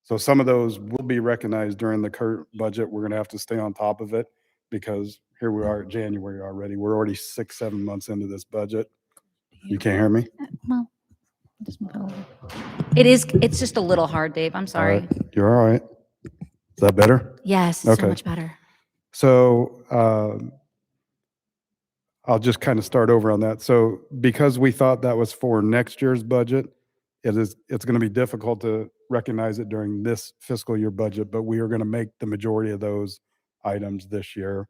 So some of those will be recognized during the current budget. We're going to have to stay on top of it because here we are at January already. We're already 6-7 months into this budget. You can't hear me? Well, just move it over. It's just a little hard, Dave. I'm All sorry. right. You're all right. Is that better? Yes, so Okay. much better. So I'll just kind of start over on that. So because we thought that was for next year's budget, it's going to be difficult to recognize it during this fiscal year budget, but we are going to make the majority of those items this year.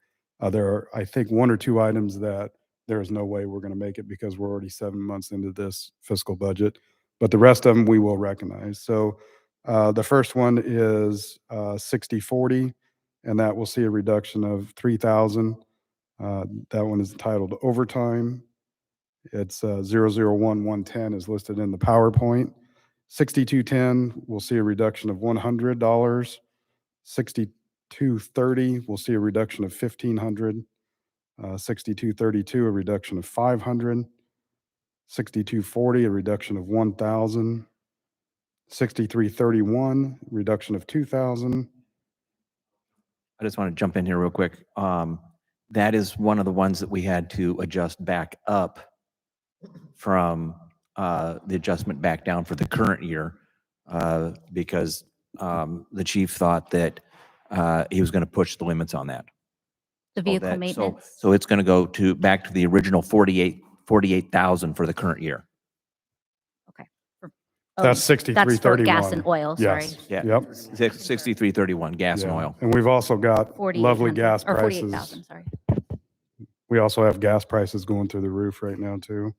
There are, I think, 1 or 2 items that there is no way we're going to make it because we're already 7 months into this fiscal budget, but the rest of them we will recognize. So the first one is 6040, and that will see a reduction of 3,000. That one is titled overtime. It's 001110 is listed in the PowerPoint. 6210 will see a reduction of $100. 6230 will see a reduction of $1,500. 6232 a reduction of $500. 6240 a reduction of $1,000. 6331 reduction of $2,000. I just want to jump in here real quick. That is one of the ones that we had to adjust back up from the adjustment back down for the current year because the chief thought that he was going to push the limits on that. The So vehicle that- maintenance. So it's going to go back to the original 48,000 for the current year. Oh, That's That's for 6331. gas and oil, sorry. Yes. Yeah. Yep. 6331 gas and Yeah. oil. And we've also got lovely 4,800 gas or prices. 48,000, sorry. We also have gas prices going through the roof right now too.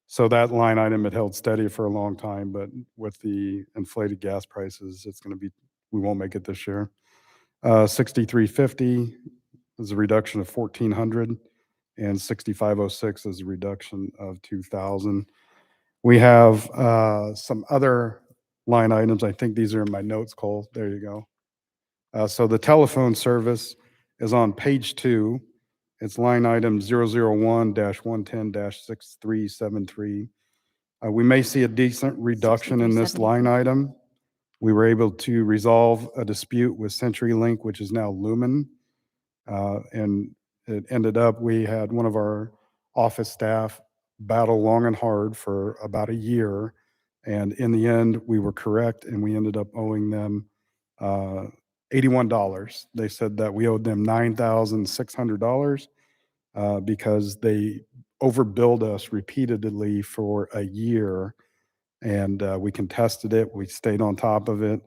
So that line item had held steady for a long time, but with the inflated gas prices, we won't make it this year. 6350 is a reduction of 1,400, and 6506 is a reduction of 2,000. We have some other line items. I think these are in my notes, Cole. There you go. So the telephone service is on page 2. It's line item 001-110-6373. We may see a decent reduction in this line 6373. item. We were able to resolve a dispute with CenturyLink, which is now Lumen. And it ended up, we had one of our office staff battle long and hard for about a year. And in the end, we were correct, and we ended up owing them $81. They said that we owed them $9,600 because they overbilled us repeatedly for a year, and we contested it. We stayed on top of it.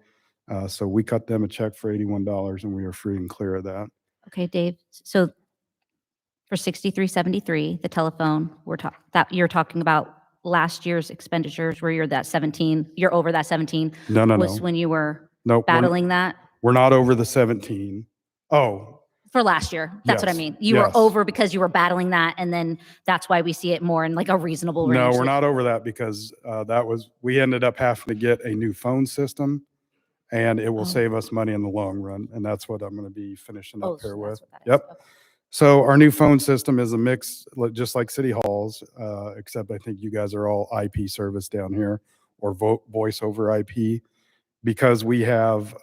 So we cut them a check for $81, and we are free and clear of that. Okay, Dave, so for 6373, the telephone, you're talking about last year's expenditures where you're over that 17 No, no, was no. when you were Nope. battling that We're not over the 17. Oh, for last year. That's what I Yes, mean. You were yes. over because you were battling that, and then that's why we see it more in like a reasonable range. no, we're not over that because we ended up having to get a new phone system, and it will Oh. save us money in the long run. And that's what I'm going to be finishing Oh, up here so with. that's what that is. Yep. Okay. So our new phone system is a mix, just like City Hall's, except I think you guys are all IP service down here or voice over IP, because we have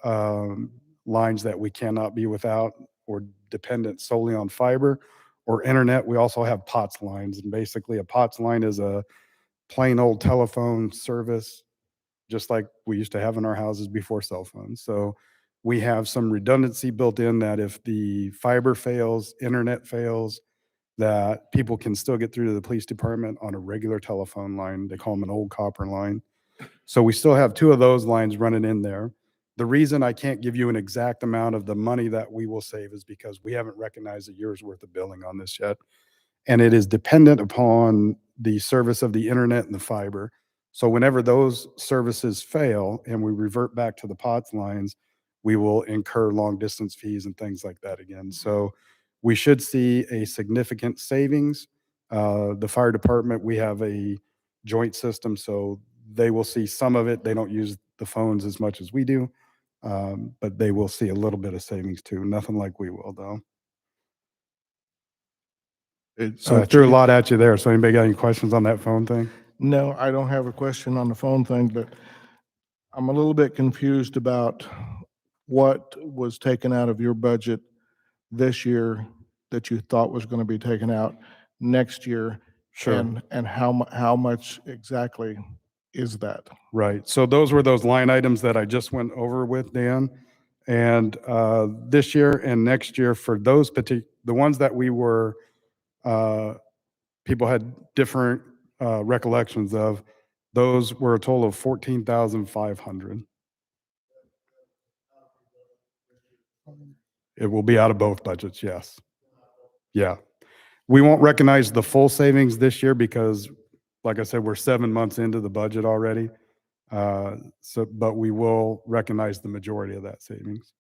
lines that we cannot be without or dependent solely on fiber or internet. We also have POTS lines, and basically a POTS line is a plain old telephone service, just like we used to have in our houses before cell phones. So we have some redundancy built in that if the fiber fails, internet fails, that people can still get through to the police department on a regular telephone line. They call them an old copper line. So we still have 2 of those lines running in there. The reason I can't give you an exact amount of the money that we will save is because we haven't recognized a year's worth of billing on this yet. And it is dependent upon the service of the internet and the fiber. So whenever those services fail and we revert back to the POTS lines, we will incur long distance fees and things like that again. So we should see a significant savings. The fire department, we have a joint system, so they will see some of it. They don't use the phones as much as we do, but they will see a little bit of savings too. Nothing like we will, though. So I threw a Chief, lot at you there. So anybody got any questions on that phone thing? No, I don't have a question on the phone thing, but I'm a little bit confused about what was taken out of your budget this year that you thought was going to be taken out next year. Sure. And how much exactly is that? Right. So those were those line items that I just went over with Dan. And this year and next year for those the ones that we were, people had different recollections of, those were a total of 14,500. It will be out of both budgets, yes. Yeah. We won't recognize the full savings this year because, like I said, we're 7 months into the budget already. But we will recognize the majority of that savings.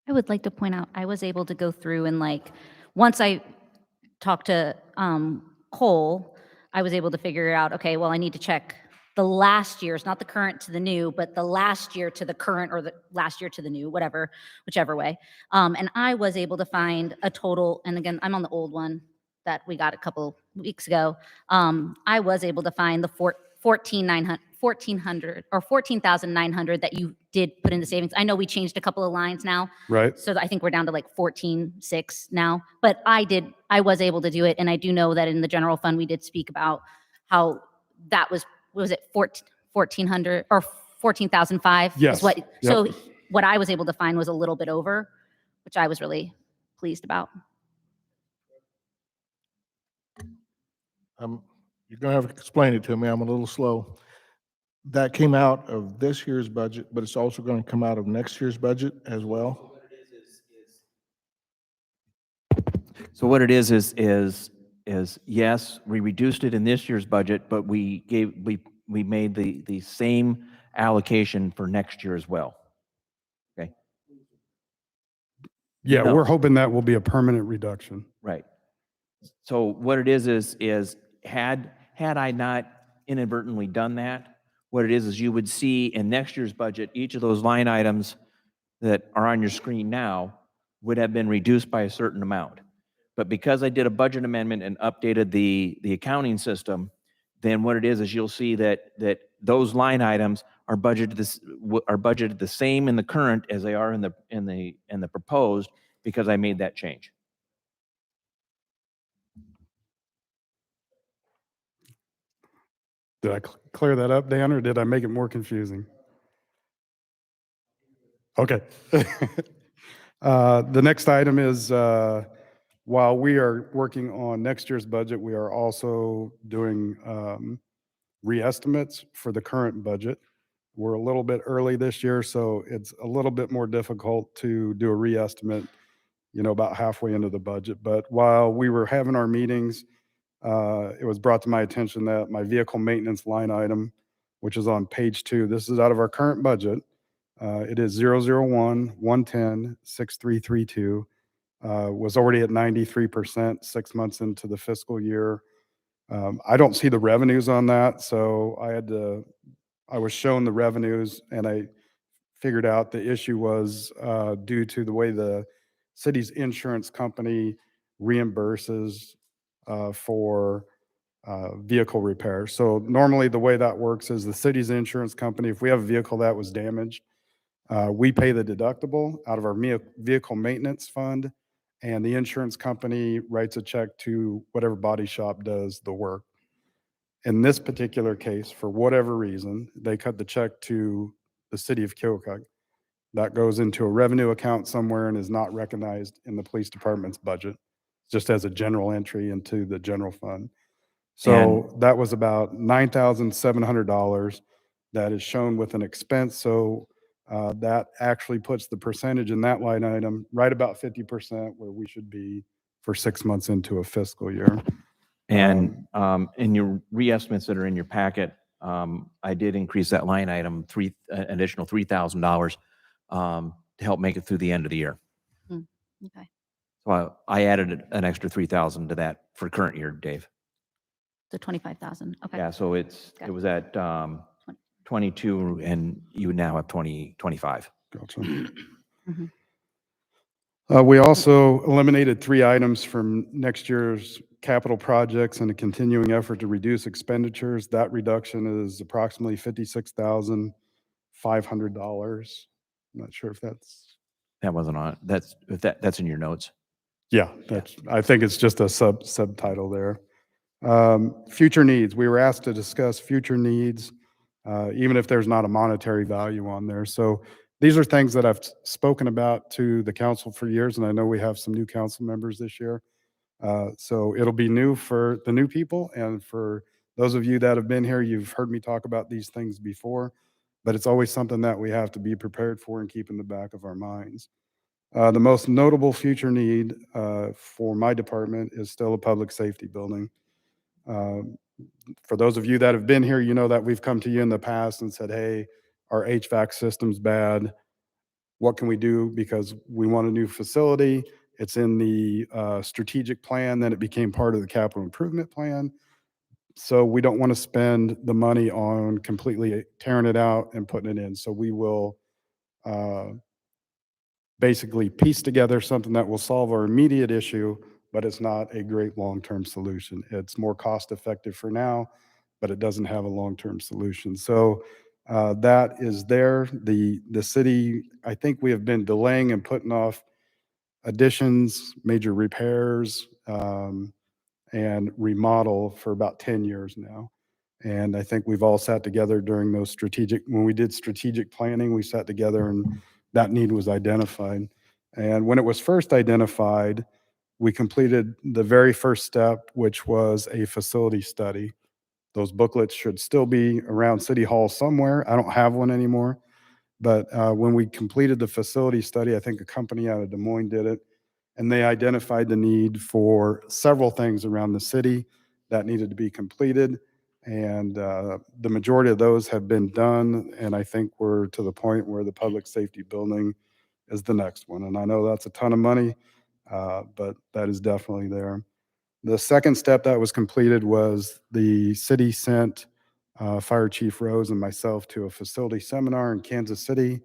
I would like to point out, I was able to go through and once I talked to Cole, I was able to figure out, okay, well, I need to check the last year's, not the current to the new, but the last year to the current or the last year to the new, whichever way. And I was able to find a total, and again, I'm on the old one that we got a couple weeks ago. I was able to find the 14,900 or 14,900 that you did put in the savings. I know we changed a couple of lines now. Right. So I think we're down to 14,600 now, but I was able to do it. And I do know that in the general fund, we did speak about how that was it 1,400 or 14,500? Yes. So what I was able to find was a little bit over, which I was really pleased about. You're going to have to explain it to me. I'm a little slow. That came out of this year's budget, but it's also going to come out of next year's budget as well? So what it is yes, we reduced it in this year's budget, but we made the same allocation for next year as well. Okay. Yeah, No. we're hoping that will be a permanent reduction. Right. So what it is had I not inadvertently done that, what it is you would see in next year's budget, each of those line items that are on your screen now would have been reduced by a certain amount. But because I did a budget amendment and updated the accounting system, then what it is you'll see that those line items are budgeted the same in the current as they are in the proposed, because I made that change. Did I clear that up, Dan, or did I make it more confusing? Okay. The next item is, while we are working on next year's budget, we are also doing re-estimates for the current budget. We're a little bit early this year, so it's a little bit more difficult to do a re-estimate, about halfway into the budget. But while we were having our meetings, it was brought to my attention that my vehicle maintenance line item, which is on page 2, this is out of our current budget. It is 001-110-6332. Was already at 93% 6 months into the fiscal year. I don't see the revenues on that, so I was shown the revenues, and I figured out the issue was due to the way the city's insurance company reimburses for vehicle repair. So normally the way that works is the city's insurance company, if we have a vehicle that was damaged, we pay the deductible out of our vehicle maintenance fund, and the insurance company writes a check to whatever body shop does the work. In this particular case, for whatever reason, they cut the check to the city of Keokuk. That goes into a revenue account somewhere and is not recognized in the police department's budget, just as a general entry into the general fund. So that was about $9,700 that is shown with an expense. So that actually puts the percentage in that line item right about 50% where we should be for 6 months into a fiscal year. And in your re-estimates that are in your packet, I did increase that line item additional $3,000 to help make it through the end of the year. Okay. So I added an extra 3,000 to that for current year, Dave. So 25,000. Okay. Yeah, so it was at 22, and you would now have 25. Gotcha. Mhm. We also eliminated 3 items from next year's capital projects and a continuing effort to reduce expenditures. That reduction is approximately $56,500. I'm not sure if that's, That wasn't on, that's in your notes. yeah, that's, I think it's just a subtitle there. Future needs, we were asked to discuss future needs, even if there's not a monetary value on there. So these are things that I've spoken about to the council for years, and I know we have some new council members this year. So it'll be new for the new people, and for those of you that have been here, you've heard me talk about these things before, but it's always something that we have to be prepared for and keep in the back of our minds. The most notable future need for my department is still a public safety building. For those of you that have been here, you know that we've come to you in the past and said, hey, our HVAC system's bad. What can we do? Because we want a new facility. It's in the strategic plan, then it became part of the capital improvement plan. So we don't want to spend the money on completely tearing it out and putting it in. So we will basically piece together something that will solve our immediate issue, but it's not a great long-term solution. It's more cost-effective for now, but it doesn't have a long-term solution. So that is there. The city, I think we have been delaying and putting off additions, major repairs, and remodel for about 10 years now. And I think we've all sat together during those strategic, when we did strategic planning, we sat together and that need was identified. And when it was first identified, we completed the very first step, which was a facility study. Those booklets should still be around City Hall somewhere. I don't have one anymore. But when we completed the facility study, I think a company out of Des Moines did it, and they identified the need for several things around the city that needed to be completed. And the majority of those have been done, and I think we're to the point where the public safety building is the next one. And I know that's a ton of money, but that is definitely there. The second step that was completed was the city sent Fire Chief Rose and myself to a facility seminar in Kansas City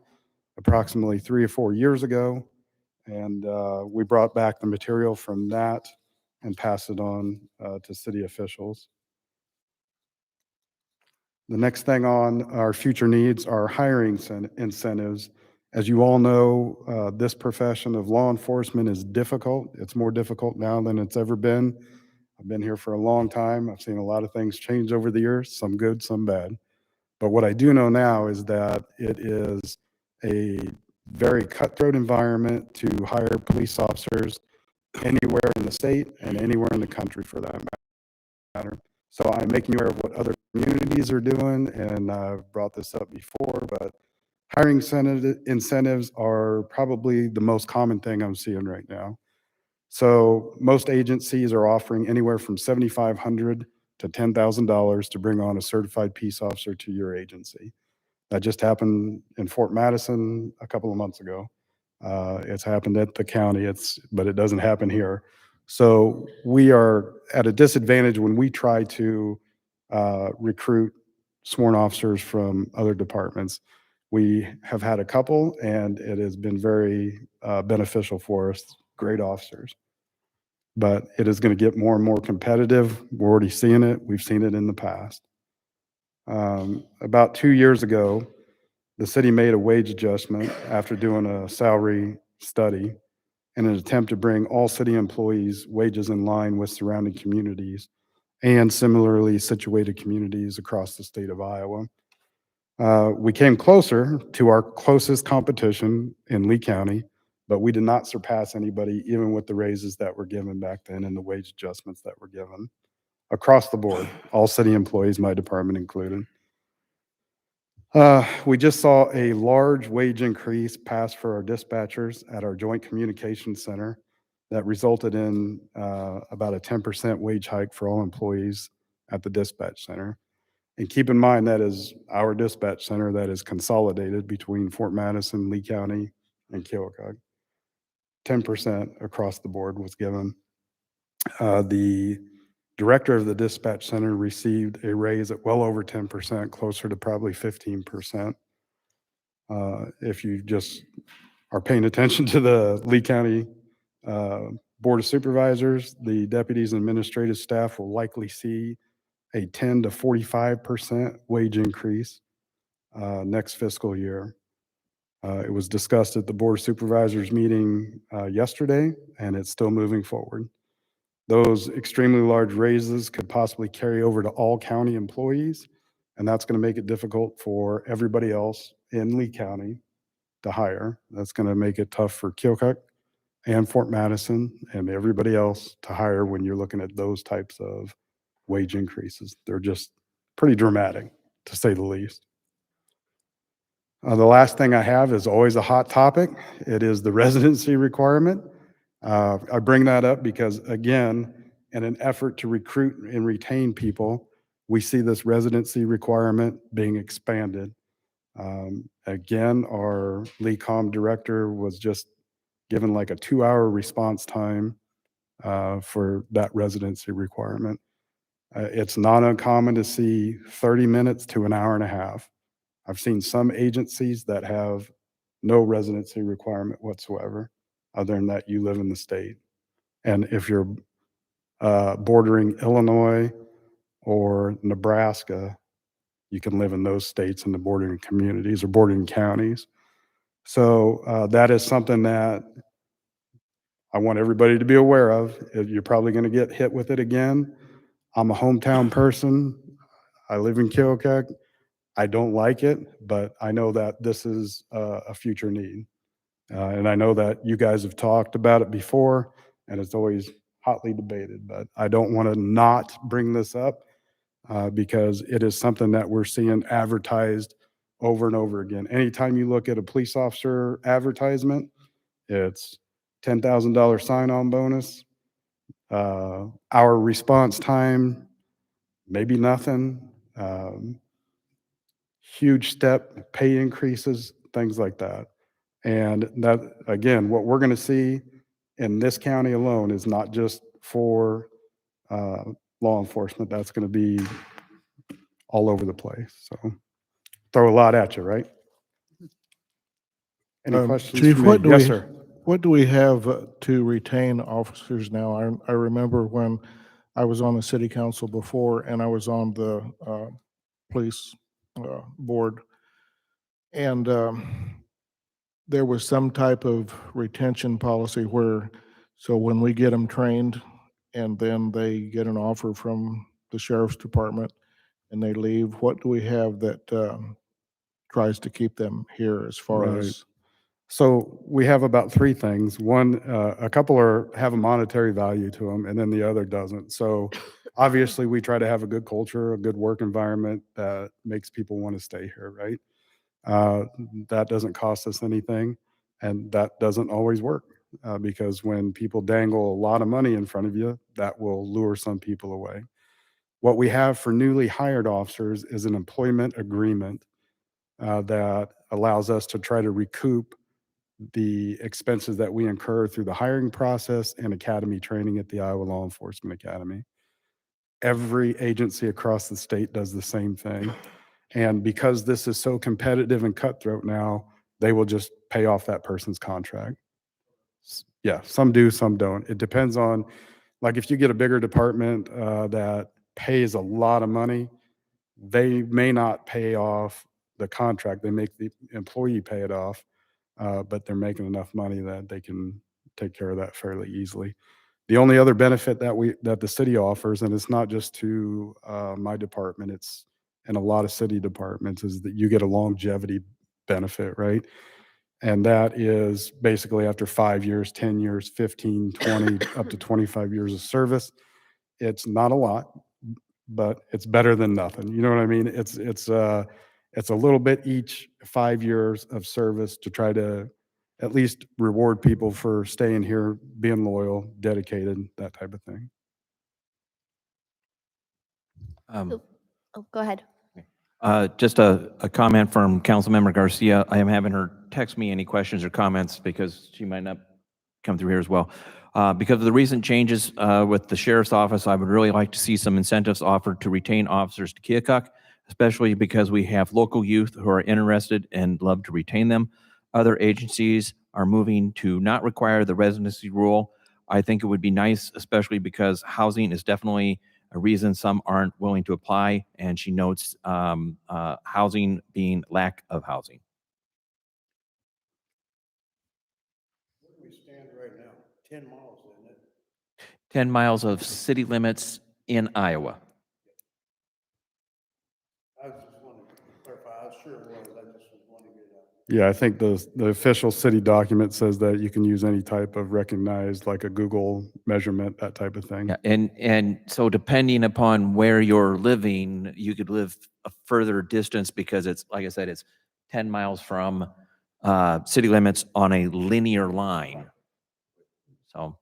approximately 3 or 4 years ago. And we brought back the material from that and passed it on to city officials. The next thing on our future needs are hiring incentives. As you all know, this profession of law enforcement is difficult. It's more difficult now than it's ever been. I've been here for a long time. I've seen a lot of things change over the years, some good, some bad. But what I do know now is that it is a very cutthroat environment to hire police officers anywhere in the state and anywhere in the country for that matter. So I'm making you aware of what other communities are doing, and I've brought this up before, but hiring incentives are probably the most common thing I'm seeing right now. So most agencies are offering anywhere from $7,500 to $10,000 to bring on a certified peace officer to your agency. That just happened in Fort Madison a couple of months ago. It's happened at the county, but it doesn't happen here. So we are at a disadvantage when we try to recruit sworn officers from other departments. We have had a couple, and it has been very beneficial for us, great officers. But it is going to get more and more competitive. We're already seeing it. We've seen it in the past. About 2 years ago, the city made a wage adjustment after doing a salary study in an attempt to bring all city employees' wages in line with surrounding communities and similarly situated communities across the state of Iowa. We came closer to our closest competition in Lee County, but we did not surpass anybody, even with the raises that were given back then and the wage adjustments that were given across the board, all city employees, my department included. We just saw a large wage increase pass for our dispatchers at our Joint Communications Center that resulted in about a 10% wage hike for all employees at the dispatch center. And keep in mind, that is our dispatch center that is consolidated between Fort Madison, Lee County, and Keokuk. 10% across the board was given. The director of the dispatch center received a raise at well over 10%, closer to probably 15%. If you just are paying attention to the Lee County Board of Supervisors, the deputies and administrative staff will likely see a 10 to 45% wage increase next fiscal year. It was discussed at the Board of Supervisors meeting yesterday, and it's still moving forward. Those extremely large raises could possibly carry over to all county employees, and that's going to make it difficult for everybody else in Lee County to hire. That's going to make it tough for Keokuk and Fort Madison and everybody else to hire when you're looking at those types of wage increases. They're just pretty dramatic, to say the least. The last thing I have is always a hot topic. It is the residency requirement. I bring that up because, again, in an effort to recruit and retain people, we see this residency requirement being expanded. Again, our LECOM director was just given like a 2-hour response time for that residency requirement. It's not uncommon to see 30 minutes to an hour and a half. I've seen some agencies that have no residency requirement whatsoever, other than that you live in the state. And if you're bordering Illinois or Nebraska, you can live in those states in the bordering communities or bordering counties. So that is something that I want everybody to be aware of. You're probably going to get hit with it again. I'm a hometown person. I live in Keokuk. I don't like it, but I know that this is a future need. And I know that you guys have talked about it before, and it's always hotly debated, but I don't want to not bring this up because it is something that we're seeing advertised over and over again. Anytime you look at a police officer advertisement, it's $10,000 sign-on bonus, hour response time, maybe nothing, huge step pay increases, things like that. And that, again, what we're going to see in this county alone is not just for law enforcement. That's going to be all over the place. So throw a lot at you, right? Any questions? Chief, for me? what do Yes, we, sir. what do we have to retain officers now? I remember when I was on the city council before and I was on the police board. And there was some type of retention policy where, so when we get them trained and then they get an offer from the sheriff's department and they leave, what do we have that tries to keep them here as far Right. as? So we have about 3 things. One, a couple have a monetary value to them, and then the other doesn't. So obviously, we try to have a good culture, a good work environment that makes people want to stay here, right? That doesn't cost us anything, and that doesn't always work because when people dangle a lot of money in front of you, that will lure some people away. What we have for newly hired officers is an employment agreement that allows us to try to recoup the expenses that we incur through the hiring process and academy training at the Iowa Law Enforcement Academy. Every agency across the state does the same thing. And because this is so competitive and cutthroat now, they will just pay off that person's contract. Yeah, some do, some don't. It depends on, like if you get a bigger department that pays a lot of money, they may not pay off the contract. They make the employee pay it off. But they're making enough money that they can take care of that fairly easily. The only other benefit that the city offers, and it's not just to my department, it's in a lot of city departments, is that you get a longevity benefit, right? And that is basically after 5 years, 10 years, 15, 20, up to 25 years of service. It's not a lot, but it's better than nothing. You know what I mean? It's a little bit each 5 years of service to try to at least reward people for staying here, being loyal, dedicated, that type of thing. Oh, go ahead. Just a comment from Councilmember Garcia. I am having her text me any questions or comments because she might not come through here as well. Because of the recent changes with the sheriff's office, I would really like to see some incentives offered to retain officers to Keokuk, especially because we have local youth who are interested and love to retain them. Other agencies are moving to not require the residency rule. I think it would be nice, especially because housing is definitely a reason some aren't willing to apply. And she notes housing being lack of housing. Where do we stand right now? 10 miles, isn't it? 10 miles of city limits in Iowa. I was just wanting to clarify. I was sure it was. I just was wanting to get it out. Yeah, I think the official city document says that you can use any type of recognized, like a Google measurement, that type of thing. Yeah, and so depending upon where you're living, you could live a further distance because it's, like I said, it's 10 miles from city limits on a linear line. So,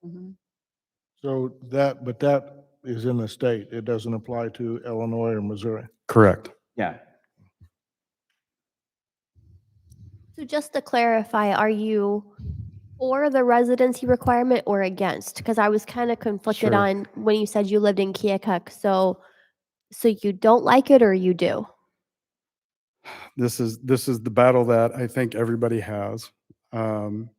So that, but that is in the state. It doesn't apply to Illinois or Missouri. Correct. yeah. So just to clarify, are you for the residency requirement or against? Because I was kind of conflicted Sure. on when you said you lived in Keokuk. So you don't like it or you do? This is the battle that I think everybody has. Um,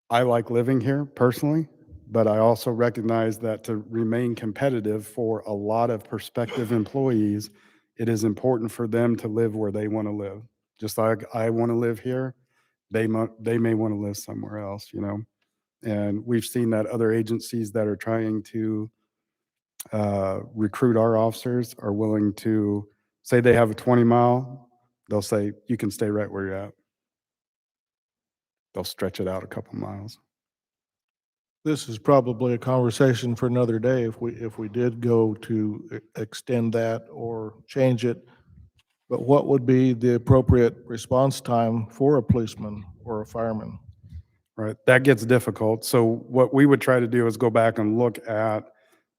I like living here personally, but I also recognize that to remain competitive for a lot of prospective employees, it is important for them to live where they want to live. Just like I want to live here, they may want to live somewhere else, you know? And we've seen that other agencies that are trying to recruit our officers are willing to say they have a 20-mile, they'll say, you can stay right where you're at. They'll stretch it out a couple miles. This is probably a conversation for another day if we did go to extend that or change it. But what would be the appropriate response time for a policeman or a fireman? Right, that gets difficult. So what we would try to do is go back and look at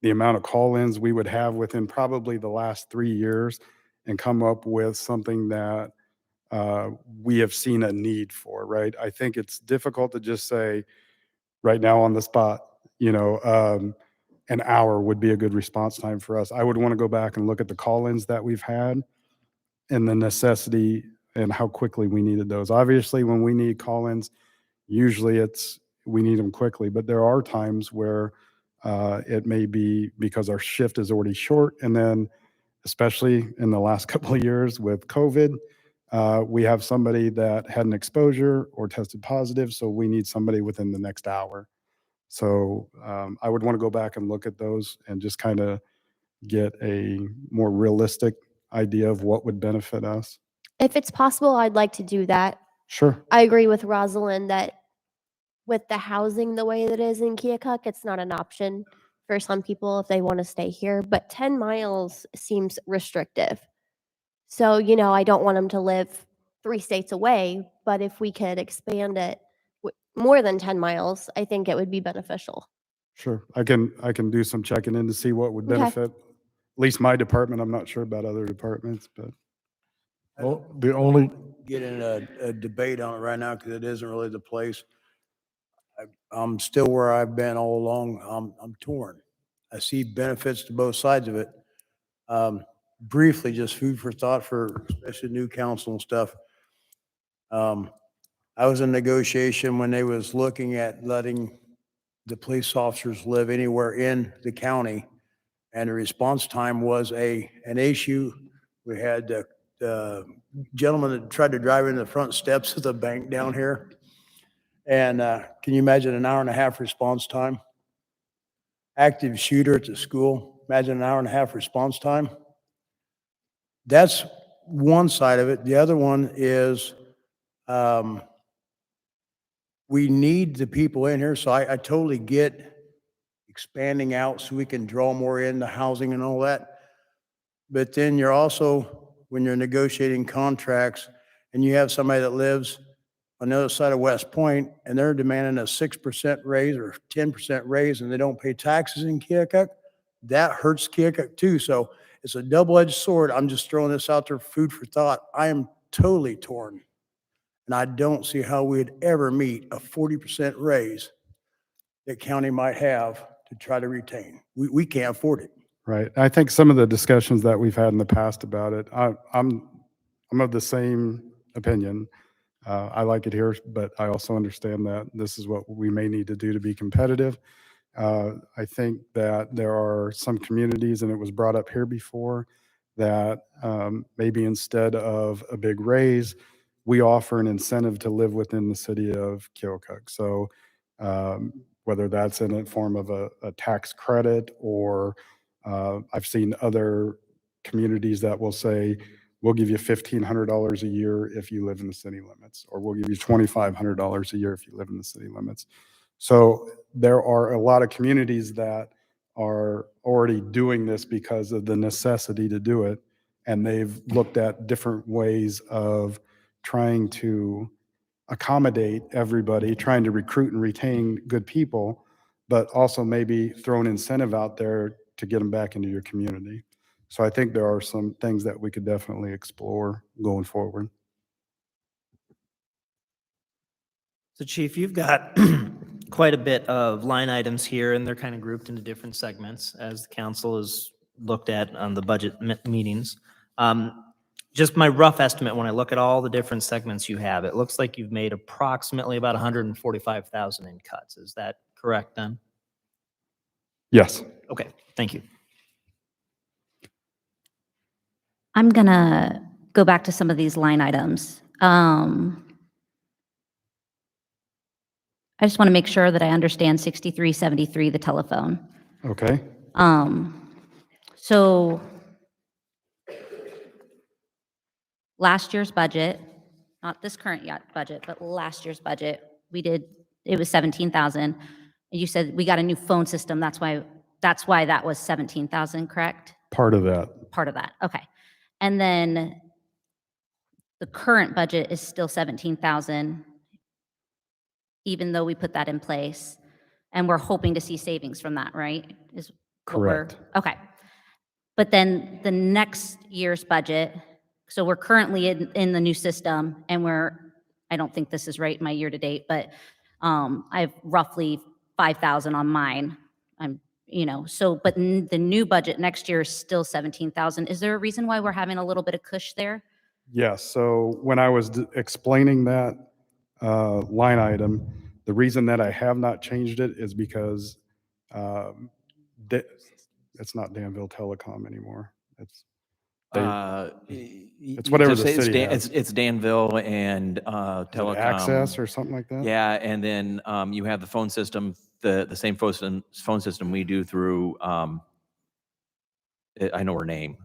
the amount of call-ins we would have within probably the last 3 years and come up with something that we have seen a need for, right? I think it's difficult to just say right now on the spot, you know, an hour would be a good response time for us. I would want to go back and look at the call-ins that we've had and the necessity and how quickly we needed those. Obviously, when we need call-ins, usually we need them quickly, but there are times where it may be because our shift is already short. And then especially in the last couple of years with COVID, we have somebody that had an exposure or tested positive, so we need somebody within the next hour. So I would want to go back and look at those and just kind of get a more realistic idea of what would benefit us. If it's possible, I'd like to do that. Sure. I agree with Rosalind that with the housing the way that it is in Keokuk, it's not an option for some people if they want to stay here. But 10 miles seems restrictive. So, I don't want them to live 3 states away, but if we could expand it more than 10 miles, I think it would be beneficial. Sure. I can do some checking in to see what would Okay. benefit, at least my department. I'm not sure about other departments, but Well, the only, Get in a debate on it right now because it isn't really the place. I'm still where I've been all along. I'm torn. I see benefits to both sides of it. Briefly, just food for thought for especially new council and stuff. I was in negotiation when they was looking at letting the police officers live anywhere in the county. And the response time was an issue. We had the gentleman that tried to drive into the front steps of the bank down here. And can you imagine an hour and a half response time? Active shooter at the school, imagine an hour and a half response time. That's one side of it. The other one is we need the people in here. So I totally get expanding out so we can draw more into housing and all that. But then you're also, when you're negotiating contracts and you have somebody that lives on the other side of West Point and they're demanding a 6% raise or 10% raise and they don't pay taxes in Keokuk, that hurts Keokuk too. So it's a double-edged sword. I'm just throwing this out there, food for thought. I am totally torn. And I don't see how we'd ever meet a 40% raise that county might have to try to retain. We can't afford it. right. I think some of the discussions that we've had in the past about it, I'm of the same opinion. I like it here, but I also understand that this is what we may need to do to be competitive. I think that there are some communities, and it was brought up here before, that maybe instead of a big raise, we offer an incentive to live within the city of Keokuk. So whether that's in a form of a tax credit, or I've seen other communities that will say, we'll give you $1,500 a year if you live in the city limits, or we'll give you $2,500 a year if you live in the city limits. So there are a lot of communities that are already doing this because of the necessity to do it. And they've looked at different ways of trying to accommodate everybody, trying to recruit and retain good people, but also maybe throw an incentive out there to get them back into your community. So I think there are some things that we could definitely explore going forward. So Chief, you've got quite a bit of line items here, and they're kind of grouped into different segments as the council has looked at on the budget meetings. Just my rough estimate, when I look at all the different segments you have, it looks like you've made approximately about 145,000 in cuts. Is that correct then? Yes. Okay, thank you. I'm gonna go back to some of these line items. I just want to make sure that I understand 6373, the telephone. Okay. So last year's budget, not this current budget, but last year's budget, it was 17,000. You said we got a new phone system. That's why that was 17,000, correct? Part of that. Part of that. Okay. And then the current budget is still 17,000, even though we put that in place. And we're hoping to see savings from that, right? Is what we're- Correct. Okay. But then the next year's budget, so we're currently in the new system, and I don't think this is right, my year-to-date, but I have roughly 5,000 on mine. But the new budget next year is still 17,000. Is there a reason why we're having a little bit of cush there? Yes. So when I was explaining that line item, the reason that I have not changed it is because it's not Danville Telecom anymore. It's It's whatever the city has. It's Danville and is it Telecom. Access or something like that. Yeah, and then you have the phone system, the same phone system we do through, I know her name,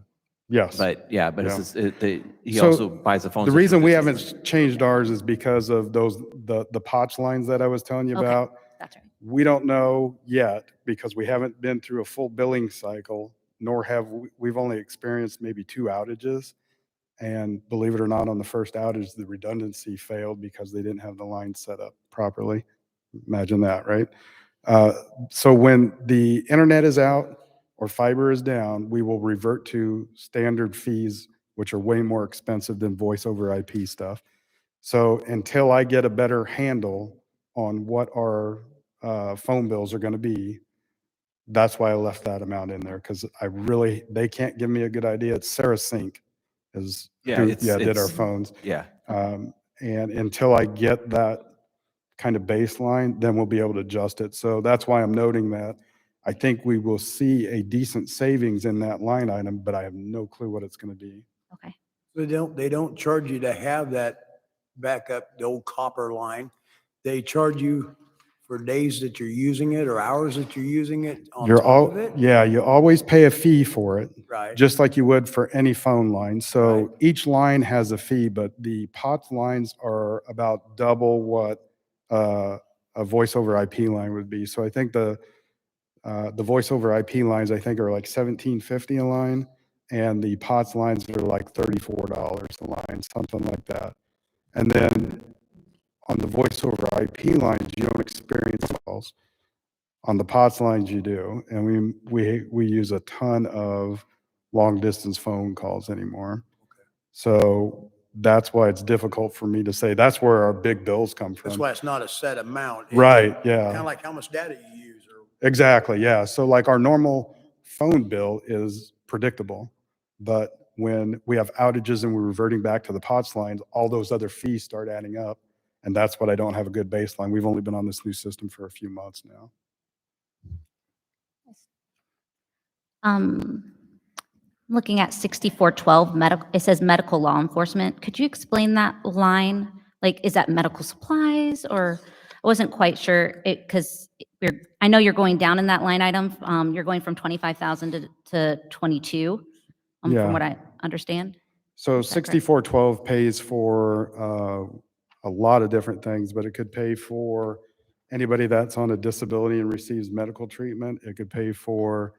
Yes. but yeah, but it's, he So, also buys the phone. The system reason we that's- haven't changed ours is because of the POTS lines that I was telling you Okay. about. That's right. We don't know yet because we haven't been through a full billing cycle, nor we've only experienced maybe 2 outages. And believe it or not, on the first outage, the redundancy failed because they didn't have the line set up properly. Imagine that, right? So when the internet is out or fiber is down, we will revert to standard fees, which are way more expensive than voice over IP stuff. So until I get a better handle on what our phone bills are going to be, that's why I left that amount in there, because they can't give me a good idea. It's Sarah Sink is Yeah, did our it's- phones. Yeah, And until I get that kind of baseline, then we'll be able to adjust it. So that's why I'm noting that. I think we will see a decent savings in that line item, but I have no clue what it's going to be. Okay. They don't charge you to have that backup, the old copper line. They charge you for days that you're using it or hours that you're using it on top of it? Yeah, you always pay a fee for it, Right. just like you would for any phone line. So Right. each line has a fee, but the POTS lines are about double what a voice over IP line would be. So I think the voice over IP lines, I think, are like $17.50 a line, and the POTS lines are like $34 a line, something like that. And then on the voice over IP lines, you don't experience calls. On the POTS lines, you do. And we use a ton of long distance phone calls anymore. So that's why it's difficult for me to say. That's where our big bills come That's from. why it's not a set amount. Right, Kind yeah. of like how much data you use or. Exactly, yeah. So like our normal phone bill is predictable, but when we have outages and we're reverting back to the POTS lines, all those other fees start adding up. And that's what I don't have a good baseline. We've only been on this new system for a few months now. Looking at 6412 medical, it says medical law enforcement. Could you explain that line? Like, is that medical supplies, or I wasn't quite sure it, because I know you're going down in that line item. You're going from 25,000 to 22, Yeah. from what I understand. So Is that correct? 6412 pays for a lot of different things, but it could pay for anybody that's on a disability and receives medical treatment. It could pay for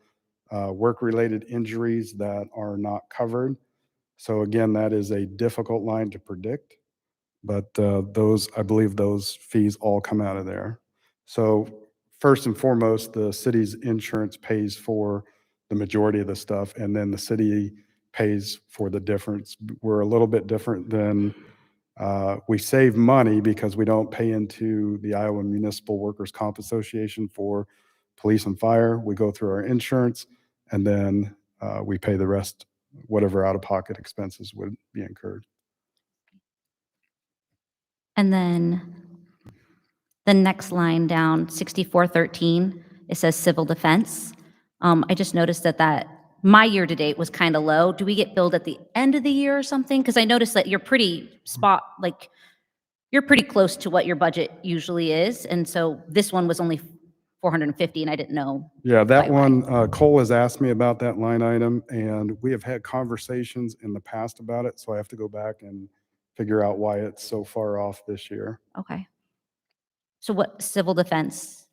work-related injuries that are not covered. So again, that is a difficult line to predict, but I believe those fees all come out of there. So first and foremost, the city's insurance pays for the majority of the stuff, and then the city pays for the difference. We're a little bit different than, we save money because we don't pay into the Iowa Municipal Workers' Comp Association for police and fire. We go through our insurance, and then we pay the rest, whatever out-of-pocket expenses would be incurred. And then the next line down, 6413, it says civil defense. I just noticed that my year-to-date was kind of low. Do we get billed at the end of the year or something? Because I noticed that you're you're pretty close to what your budget usually is. And so this one was only 450, and I didn't know. Yeah, that Quite right. one, Cole has asked me about that line item, and we have had conversations in the past about it, so I have to go back and figure out why it's so far off this year. Okay. So what civil defense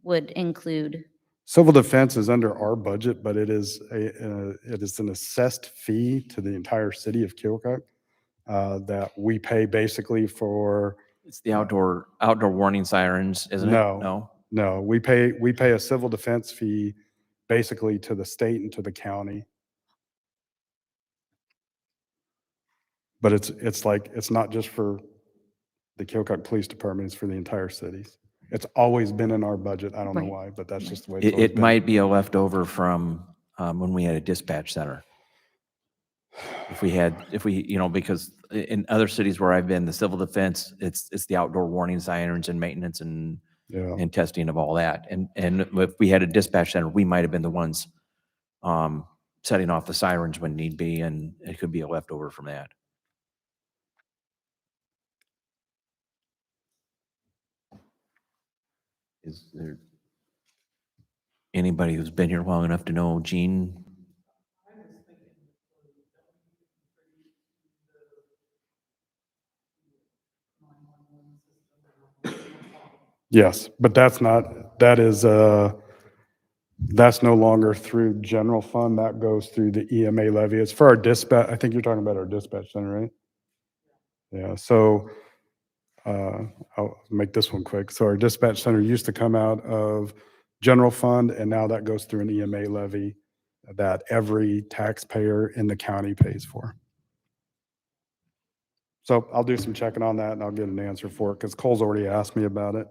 would include? Civil defense is under our budget, but it is an assessed fee to the entire city of Keokuk that we pay basically for. It's the outdoor warning sirens, isn't it? No. No, we pay a civil defense fee basically to the state and to the county. But it's not just for the Keokuk Police Department, it's for the entire cities. It's always been in our budget. I don't know Right. why, but that's just the way it's always It been. might be a leftover from when we had a dispatch center. If we, because in other cities where I've been, the civil defense, it's the outdoor warning sirens and maintenance and Yeah. testing of all that. And if we had a dispatch center, we might have been the ones setting off the sirens when need be, and it could be a leftover from that. Is there anybody who's been here long enough to know Gene? Yes, but that's no longer through general fund. That goes through the EMA levy. It's for our dispatch. I think you're talking about our dispatch center, right? Yeah, so I'll make this one quick. So our dispatch center used to come out of general fund, and now that goes through an EMA levy that every taxpayer in the county pays for. So I'll do some checking on that, and I'll get an answer for it, because Cole's already asked me about it.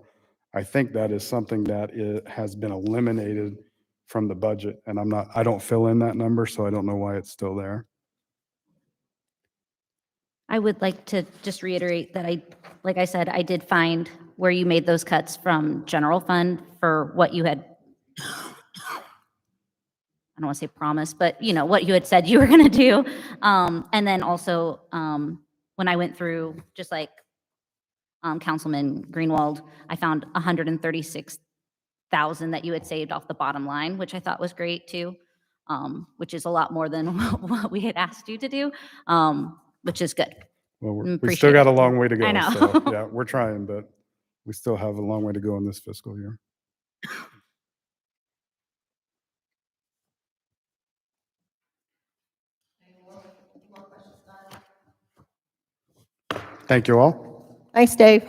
I think that is something that has been eliminated from the budget, and I don't fill in that number, so I don't know why it's still there. I would like to just reiterate that like I said, I did find where you made those cuts from general fund for what you had, I don't want to say promise, but what you had said you were going to do. And then also when I went through, just like Councilman Greenwald, I found 136,000 that you had saved off the bottom line, which I thought was great too, which is a lot more than what we had asked you to do, which is good. Well, we Appreciate still got it. a long way to go. I know. So, yeah, we're trying, but we still have a long way to go in this fiscal year. Thank you all. Thanks, Dave.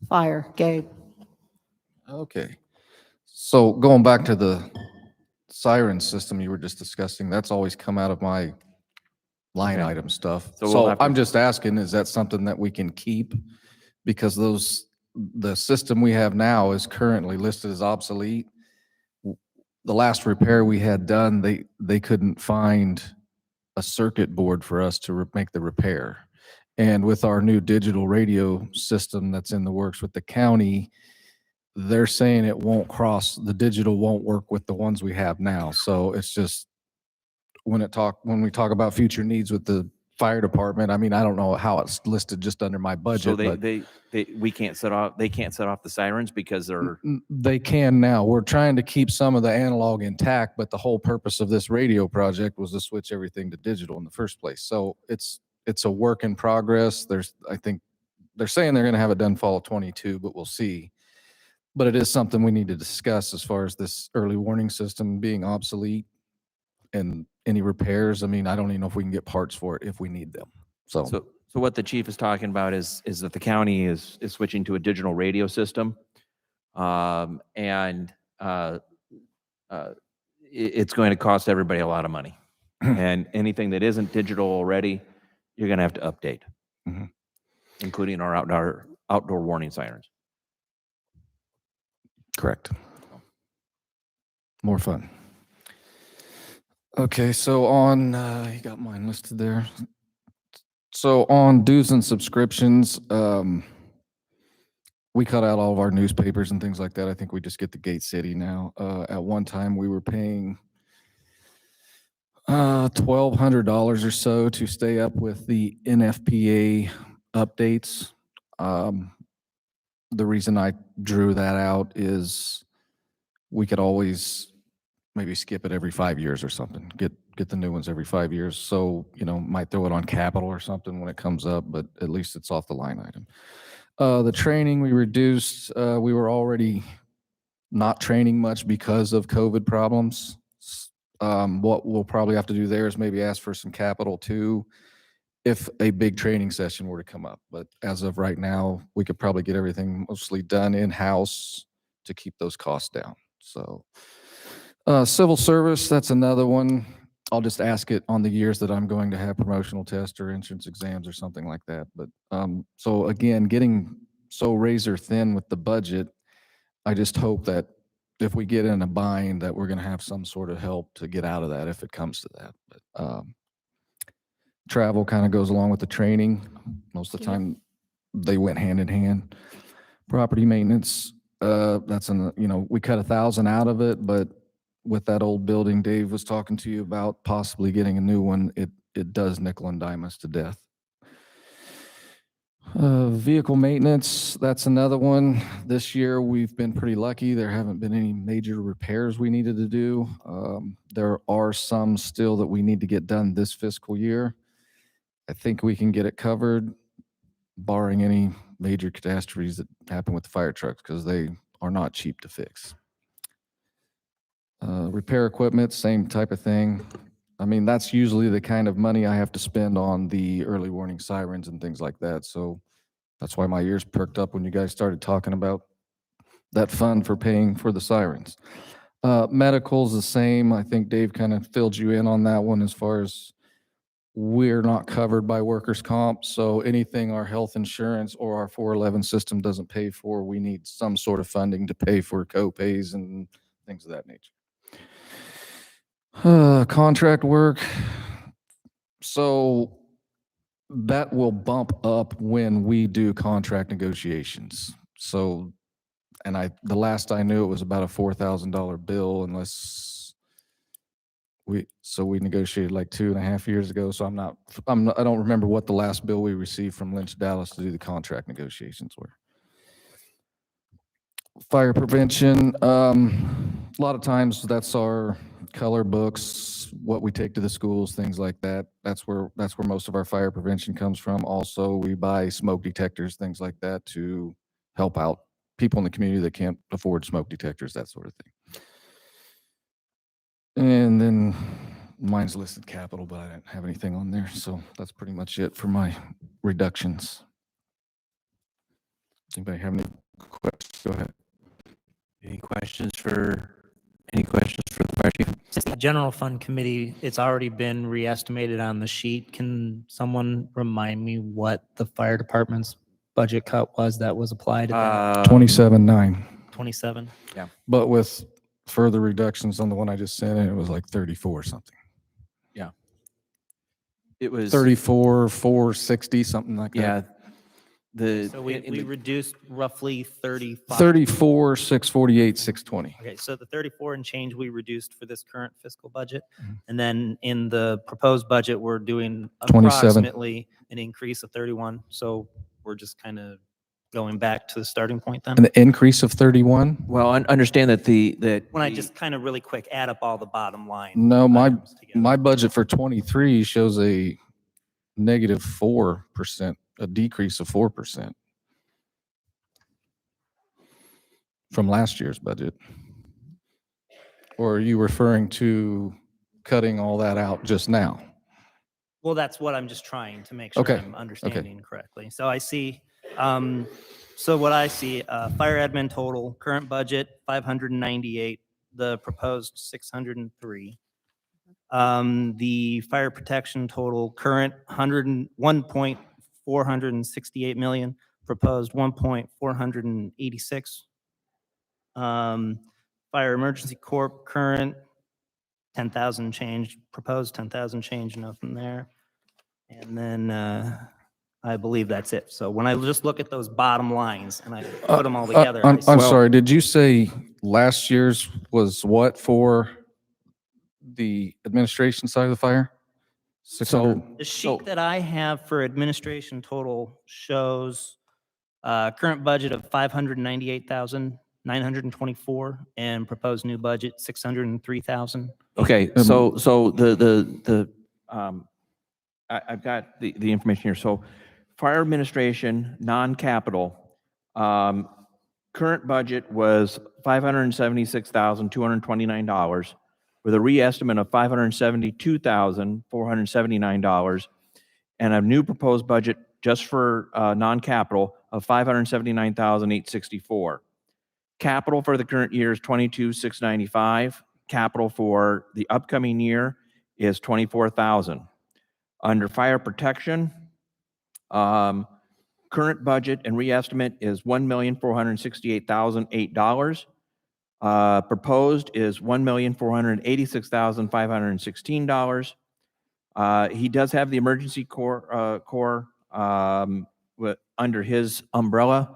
Fire, Gabe. Okay. So going back to the siren system you were just discussing, that's always come out of my line Okay. item stuff. So we'll So have to- I'm just asking, is that something that we can keep? Because the system we have now is currently listed as obsolete. the last repair we had done, they couldn't find a circuit board for us to make the repair. And with our new digital radio system that's in the works with the county, they're saying it won't cross, the digital won't work with the ones we have now. So it's just, when we talk about future needs with the fire department, I mean, I don't know how it's listed just under my So budget, but we can't set off, they can't set off the sirens because they're, they can now. We're trying to keep some of the analog intact, but the whole purpose of this radio project was to switch everything to digital in the first place. So it's a work in progress. I think they're saying they're going to have it done fall of 22, but we'll see. But it is something we need to discuss as far as this early warning system being obsolete and any repairs. I mean, I don't even know if we can get parts for it if we need them. So so what the chief is talking about is that the county is switching to a digital radio system. It's going to cost everybody a lot of money. And anything that isn't digital already, you're going to have to update, Mhm. including our outdoor warning sirens. correct. More fun. Okay, so on, you got mine listed there. So on dues and subscriptions, we cut out all of our newspapers and things like that. I think we just get the Gate City now. At one time, we were paying $1,200 or so to stay up with the NFPA updates. The reason I drew that out is we could always maybe skip it every 5 years or something, get the new ones every 5 years. So, might throw it on capital or something when it comes up, but at least it's off the line item. The training we reduced, we were already not training much because of COVID problems. What we'll probably have to do there is maybe ask for some capital too, if a big training session were to come up. But as of right now, we could probably get everything mostly done in-house to keep those costs down. So civil service, that's another one. I'll just ask it on the years that I'm going to have promotional tests or entrance exams or something like that. But so again, getting so razor thin with the budget, I just hope that if we get in a bind that we're going to have some sort of help to get out of that if it comes to that. But travel kind of goes along with the training. Most of the time they went hand in hand. Property maintenance, that's we cut 1,000 out of it, but with that old building Dave was talking to you about possibly getting a new one, it does nickel and dime us to death. Vehicle maintenance, that's another one. This year, we've been pretty lucky. There haven't been any major repairs we needed to do. There are some still that we need to get done this fiscal year. I think we can get it covered, barring any major catastrophes that happen with the fire trucks, because they are not cheap to fix. Repair equipment, same type of thing. I mean, that's usually the kind of money I have to spend on the early warning sirens and things like that. So that's why my ears perked up when you guys started talking about that fund for paying for the sirens. Medical's the same. I think Dave kind of filled you in on that one as far as we're not covered by workers' comp. So anything our health insurance or our 411 system doesn't pay for, we need some sort of funding to pay for co-pays and things of that nature. Contract work. So that will bump up when we do contract negotiations. So, and the last I knew it was about a $4,000 bill unless we negotiated like 2.5 years ago. So I don't remember what the last bill we received from Lynch Dallas to do the contract negotiations were. Fire prevention, a lot of times that's our color books, what we take to the schools, things like that. That's where most of our fire prevention comes from. Also, we buy smoke detectors, things like that to help out people in the community that can't afford smoke detectors, that sort of thing. And then mine's listed capital, but I didn't have anything on there. So that's pretty much it for my reductions. Anybody have any questions? Go ahead. Any questions for the fire chief? Since the general fund committee, it's already been re-estimated on the sheet. Can someone remind me what the fire department's budget cut was that was applied? 27.9. 27? But with further reductions on the one I just sent, and it was like 34 something. It was. 34, 460, something like that. Yeah. The. So we in the- reduced roughly 35. 34, 648, 620. Okay, so the 34 and change we reduced for this current fiscal budget. Mhm. And then in the proposed budget, we're doing 27. approximately an increase of 31. So we're just kind of going back to the starting point then. And the increase of 31? Well, understand that that. When I the- just kind of really quick add up all the bottom line. No, items together. my budget for 23 shows a negative 4%, a decrease of 4% from last year's budget. Or are you referring to cutting all that out just now? Well, that's what I'm just trying to make sure Okay, I'm understanding correctly. So I see, so what I see, fire admin total, current budget, 598, the proposed 603. The fire protection total, current 1.468 million, proposed 1.486. Fire emergency corp, current 10,000 change, proposed 10,000 change, nothing there. And then I believe that's it. So when I just look at those bottom lines and I put them all together. I I'm see- sorry, did you say last year's was what for the administration side of the fire? 600? The sheet that I have for administration total shows current budget of 598,924 and proposed new budget 603,000. Okay, so I've got the information here. So fire administration, non-capital, current budget was $576,229 with a reestimate of $572,479 and a new proposed budget just for non-capital of $579,864. Capital for the current year is $22,695. Capital for the upcoming year is $24,000. Under fire protection, current budget and reestimate is $1,468,008. Proposed is $1,486,516. He does have the emergency corps under his umbrella,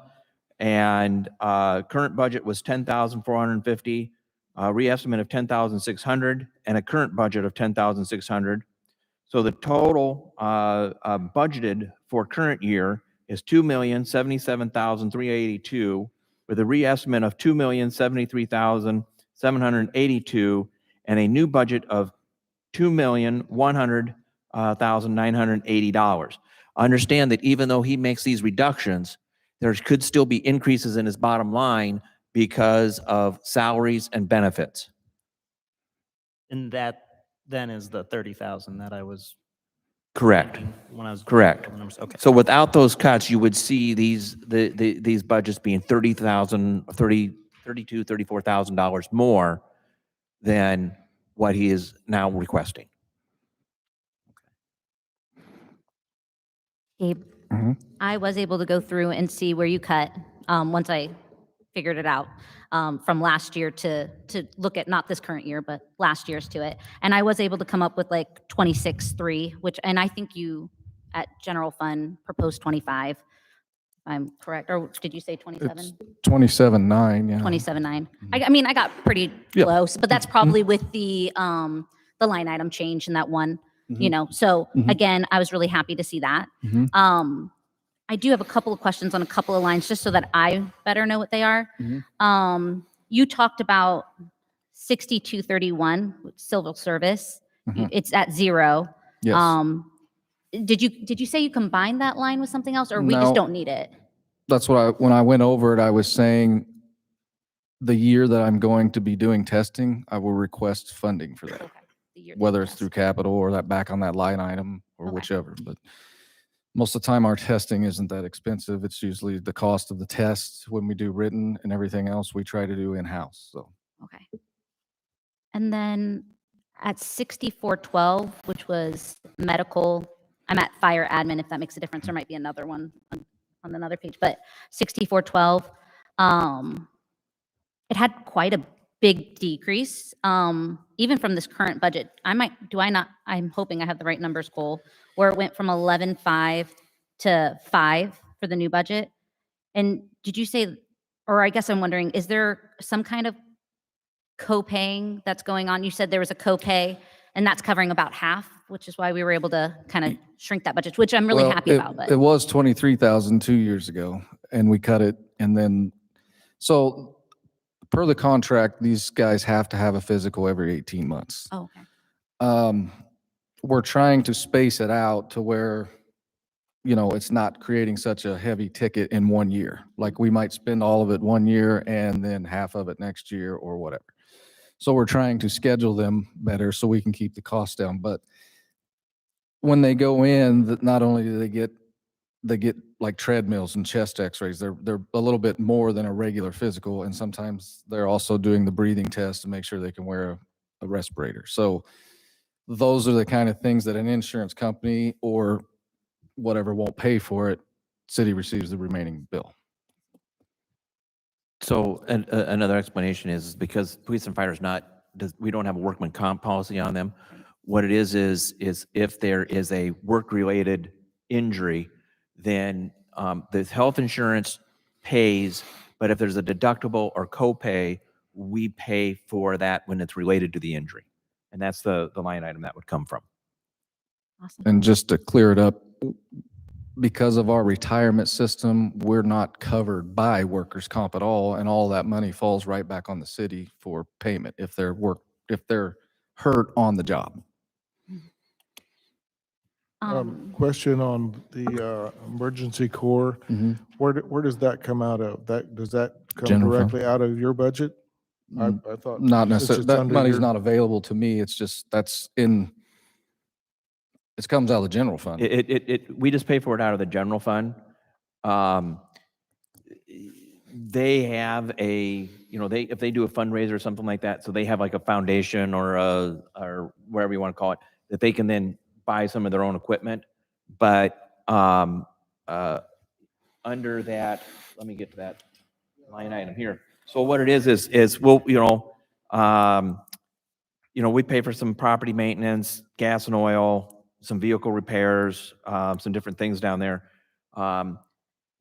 and current budget was $10,450, reestimate of $10,600, and a current budget of $10,600. So the total budgeted for current year is $2,077,382 with a reestimate of $2,073,782 and a new budget of $2,100,980. Understand that even though he makes these reductions, there could still be increases in his bottom line because of salaries and benefits. And that then is the 30,000 that I was. Correct. thinking When I was. Correct. the numbers. Okay. So without those cuts, you would see these budgets being $32,000, $34,000 more than what he is now requesting. Gabe, Mhm. I was able to go through and see where you cut, once I figured it out, from last year to look at not this current year, but last year's to it. And I was able to come up with like 26.3, which, and I think you at general fund proposed 25, if I'm correct, or did you say 27? It's 27.9, yeah. 27.9. I mean, I got pretty Yeah. close, but that's probably with the line item change in that one, you know? So Mhm. again, I was really happy to see that. Mhm. I do have a couple of questions on a couple of lines, just so that I better know what they are. Mhm. You talked about 6231, civil service. Mhm. It's at 0. Yes. Did you say you combined that line with something else, or we No. just don't need it? That's what when I went over it, I was saying the year that I'm going to be doing testing, I will request funding for that, Okay. The year that whether you it's through passed. capital or that back on that line item or Okay. whichever. But most of the time, our testing isn't that expensive. It's usually the cost of the test when we do written, and everything else we try to do in-house, so. Okay. And then at 6412, which was medical, I'm at fire admin, if that makes a difference. There might be another one on another page, but 6412, it had quite a big decrease, even from this current budget. I'm hoping I have the right numbers, Cole, where it went from 11.5 to 5 for the new budget. And did you say, or I guess I'm wondering, is there some kind of co-paying that's going on? You said there was a co-pay and that's covering about half, which is why we were able to kind of shrink that budget, which I'm really Well, happy about, but. It was 23,000 2 years ago, and we cut it, and then, so per the contract, these guys have to have a physical every 18 months. Oh, okay. We're trying to space it out to where, you know, it's not creating such a heavy ticket in 1 year. Like, we might spend all of it 1 year and then half of it next year or whatever. So we're trying to schedule them better so we can keep the costs down. But when they go in, not only do they get like treadmills and chest x-rays, they're a little bit more than a regular physical. And sometimes they're also doing the breathing test to make sure they can wear a respirator. So those are the kind of things that an insurance company or whatever won't pay for it. City receives the remaining bill. So another explanation is because police and fire is not, we don't have a workman comp policy on them. What it is if there is a work-related injury, then the health insurance pays, but if there's a deductible or copay, we pay for that when it's related to the injury. And that's the line item that would come from. Awesome. And just to clear it up, because of our retirement system, we're not covered by workers' comp at all, and all that money falls right back on the city for payment if they're hurt on the job. Question on the emergency corps. Mm-hmm. Where does that come out of? Does that come General fund. directly out of your budget? I thought. Not since necessarily, it's that under money's your- not available to me. It's just, it comes out of the general fund. We just pay for it out of the general fund. They have if they do a fundraiser or something like that, so they have like a foundation or whatever you want to call it, that they can then buy some of their own equipment. But under that, let me get to that line item here. So what it is we'll, we pay for some property maintenance, gas and oil, some vehicle repairs, some different things down there.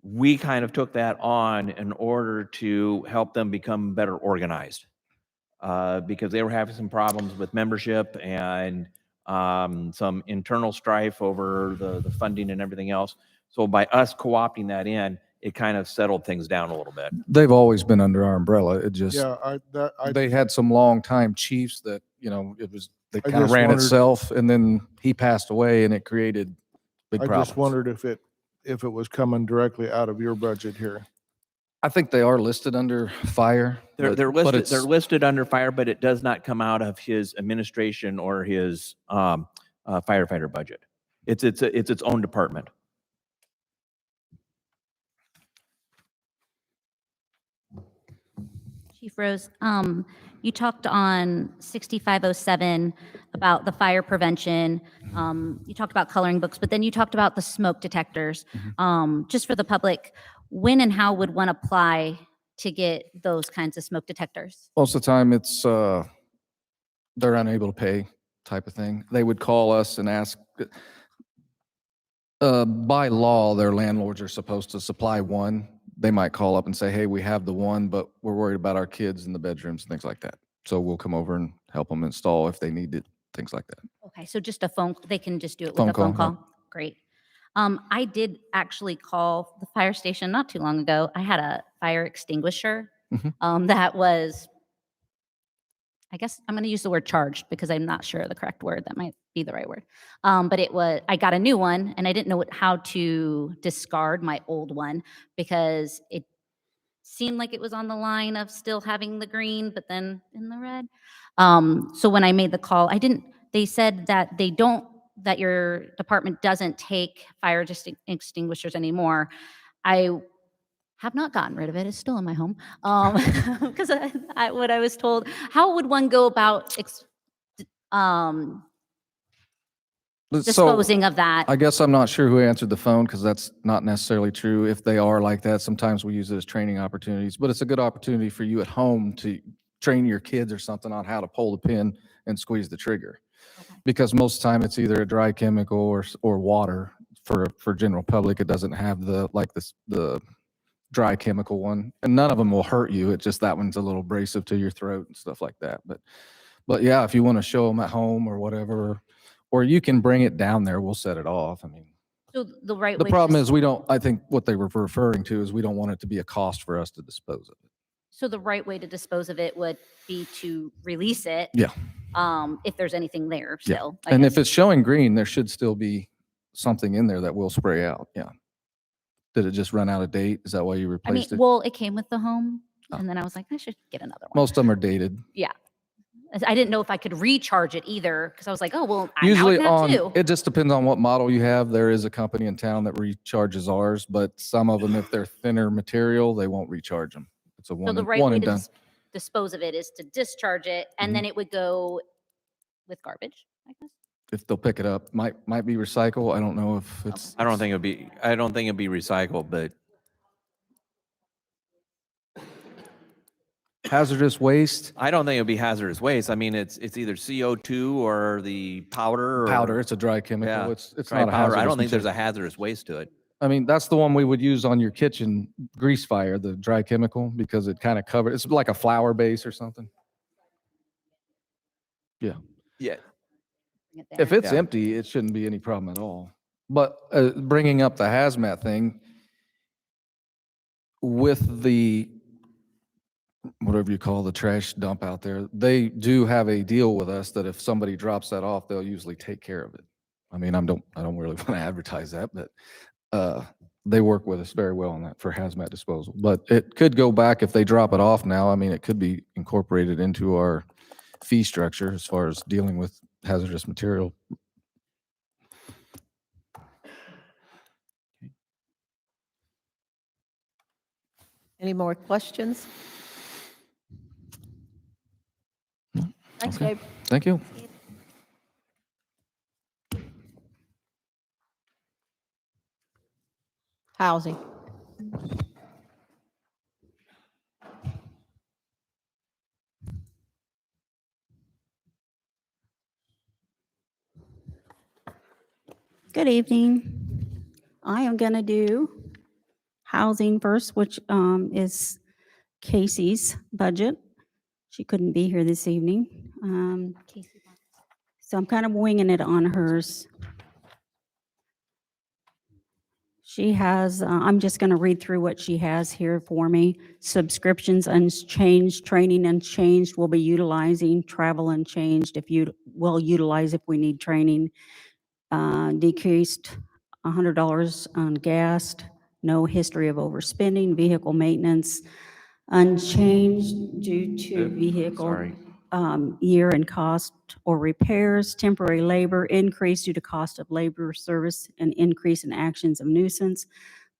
We kind of took that on in order to help them become better organized because they were having some problems with membership and some internal strife over the funding and everything else. So by us co-opting that in, it kind of settled things down a little bit. They've always been under our umbrella. It just, Yeah, they had some longtime chiefs that, they I kind of just ran wondered- itself, and then he passed away and it created big I problems. just wondered if it was coming directly out of your budget here. I think they are listed under fire. They're but listed. it's- They're listed under fire, but it does not come out of his administration or his firefighter budget. It's its own department. Chief Rose, you talked on 6507 about the fire prevention. You talked about coloring books, but then you talked about the smoke detectors. Just for the public, when and how would one apply to get those kinds of smoke detectors? Most of the time, it's, they're unable to pay type of thing. They would call us and ask, by law, their landlords are supposed to supply one. They might call up and say, hey, we have the one, but we're worried about our kids in the bedrooms and things like that. So we'll come over and help them install if they need it, things like that. Okay, so just a phone, they can just do it with Phone a phone call, yeah. call? Great. I did actually call the fire station not too long ago. I had a fire extinguisher that was, I guess I'm going to use the word charged because I'm not sure the correct word. That might be the right word. But I got a new one and I didn't know how to discard my old one because it seemed like it was on the line of still having the green, but then in the red. So when I made the call, they said that that your department doesn't take fire extinguishers anymore. I have not gotten rid of it. It's still in my home. Because what I was told, how would one go about disposing of that? I guess I'm not sure who answered the phone because that's not necessarily true. If they are like that, sometimes we use it as training opportunities, but it's a good opportunity for you at home to train your kids or something on how to pull the pin and squeeze the trigger. Because most of the time it's either a dry chemical or water. For general public, it doesn't have the dry chemical one, and none of them will hurt you. It's just that one's a little abrasive to your throat and stuff like that. But yeah, if you want to show them at home or whatever, or you can bring it down there, we'll set it off. I mean, So the right the way. to problem dis- is I think what they were referring to is we don't want it to be a cost for us to dispose of it. So the right way to dispose of it would be to release it. Yeah. If there's anything there Yeah. still. I And guess. if it's showing green, there should still be something in there that will spray out. Yeah. Did it just run out of date? Is that why you I mean, replaced it? well, it came with the home, Oh. and then I was like, I should get another one. Most of them are dated. I didn't know if I could recharge it either, because I was like, oh, well, I now Usually can have two. it just depends on what model you have. There is a company in town that recharges ours, but some of them, if they're thinner material, they won't recharge them. It's a So one the and right one way and to done. dispose of it is to discharge it, and then it would go with garbage, I guess. If they'll pick it up, might be recycle. I don't know if it's. I don't think it'd be recycled, but Hazardous waste. I don't think it'd be hazardous waste. I mean, it's either CO2 or the powder or. Powder, it's a dry chemical. Yeah, It's dry not a powder. hazardous. I don't think there's a material. hazardous waste to it. I mean, that's the one we would use on your kitchen grease fire, the dry chemical, because it kind of covers, it's like a flour base or something. Yeah. Bring it If there. it's Yeah. empty, it shouldn't be any problem at all. But bringing up the hazmat thing, with the, whatever you call the trash dump out there, they do have a deal with us that if somebody drops that off, they'll usually take care of it. I mean, I don't really want to advertise that, but they work with us very well on that for hazmat disposal. But it could go back if they drop it off now. I mean, it could be incorporated into our fee structure as far as dealing with hazardous material. Any more questions? Thanks, Okay. Gabe. Thank you. Housing. Good evening. I am going to do housing first, which is Casey's budget. She couldn't be here this evening. So I'm kind of winging it on hers. She has, I'm just going to read through what she has here for me. Subscriptions unchanged, training unchanged, we'll be utilizing, travel unchanged, we'll utilize if we need training. Decreased $100 on gas, no history of overspending, vehicle maintenance unchanged due to vehicle Sorry. year and cost or repairs, temporary labor increase due to cost of labor service and increase in actions of nuisance,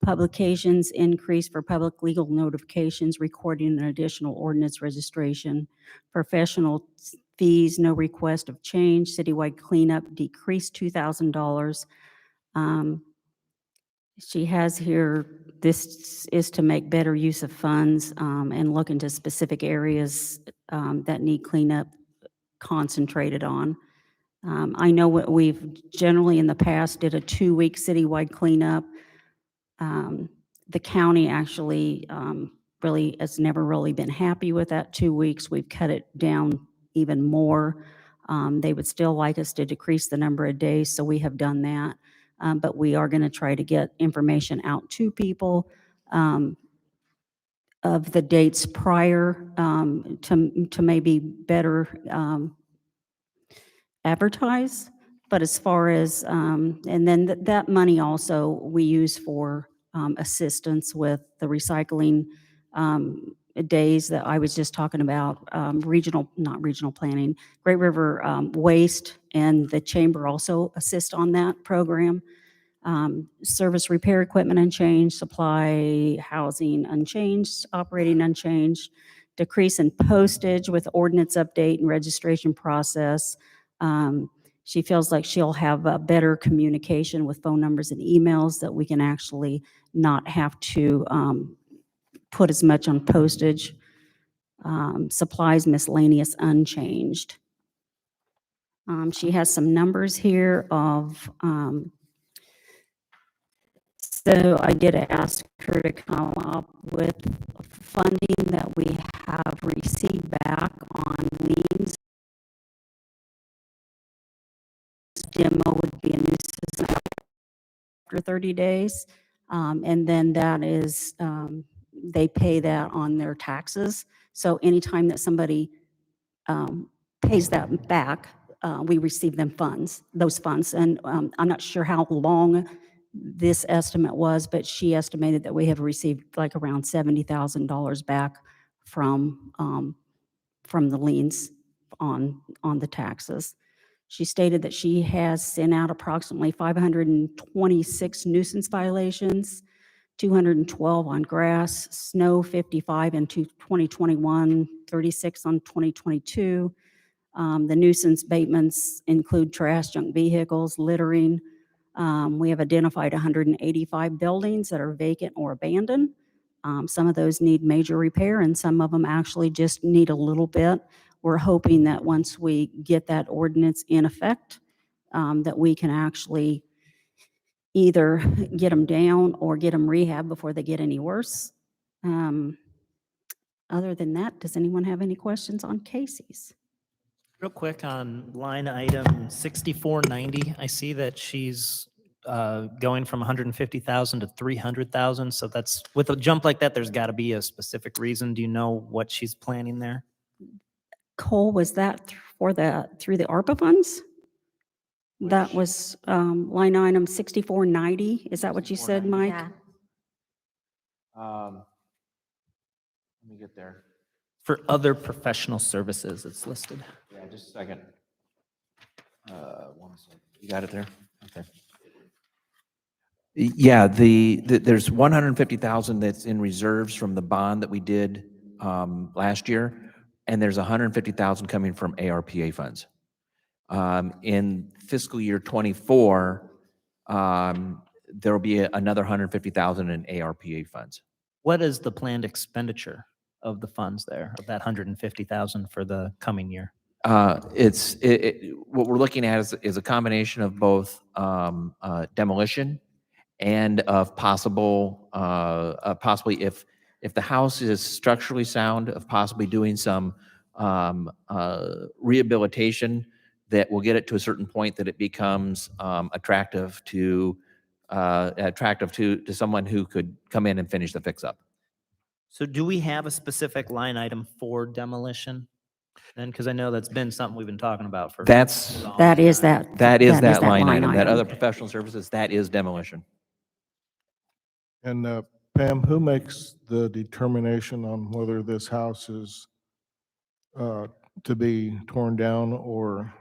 publications increase for public legal notifications, recording an additional ordinance registration, professional fees, no request of change, citywide cleanup decreased $2,000. She has here, this is to make better use of funds and look into specific areas that need cleanup concentrated on. I know what we've generally in the past did a 2-week citywide cleanup. The county actually really has never really been happy with that 2 weeks. We've cut it down even more. They would still like us to decrease the number of days, so we have done that. But we are going to try to get information out to people of the dates prior to maybe better advertise. But as far as, and then that money also we use for assistance with the recycling days that I was just talking about, not regional planning, Great River Waste, and the chamber also assist on that program. Service repair equipment unchanged, supply housing unchanged, operating unchanged, decrease in postage with ordinance update and registration process. She feels like she'll have a better communication with phone numbers and emails, that we can actually not have to put as much on postage. Supplies miscellaneous unchanged. She has some numbers here of, so I did ask her to come up with funding that we have received back on liens. Demo would be a nuisance after 30 days. And then that is, they pay that on their taxes. So anytime that somebody pays that back, we receive those funds. And I'm not sure how long this estimate was, but she estimated that we have received like around $70,000 back from the liens on the taxes. She stated that she has sent out approximately 526 nuisance violations, 212 on grass, snow 55 in 2021, 36 on 2022. The nuisance abatements include trash, junk vehicles, littering. We have identified 185 buildings that are vacant or abandoned. Some of those need major repair and some of them actually just need a little bit. We're hoping that once we get that ordinance in effect, that we can actually either get them down or get them rehab before they get any worse. Other than that, does anyone have any questions on Casey's? Real quick on line item 6490, I see that she's going from 150,000 to 300,000. So that's, with a jump like that, there's got to be a specific reason. Do you know what she's planning there? Cole, was that through the ARPA funds? That was line item 6490. Is that what you said, Mike? Yeah. Let me get there. For other professional services, it's listed. Yeah, just a second. 1 second. You got it there? Okay. Yeah, there's 150,000 that's in reserves from the bond that we did last year, and there's 150,000 coming from ARPA funds. In fiscal year '24, there will be another 150,000 in ARPA funds. What is the planned expenditure of the funds there, of that 150,000 for the coming year? What we're looking at is a combination of both demolition and of possibly if the house is structurally sound, of possibly doing some rehabilitation that will get it to a certain point that it becomes attractive to someone who could come in and finish the fix up. So do we have a specific line item for demolition? And because I know that's been something we've been talking about for. That is that. That is that line item. That other professional services, that is demolition. And Pam, who makes the determination on whether this house is to be torn down or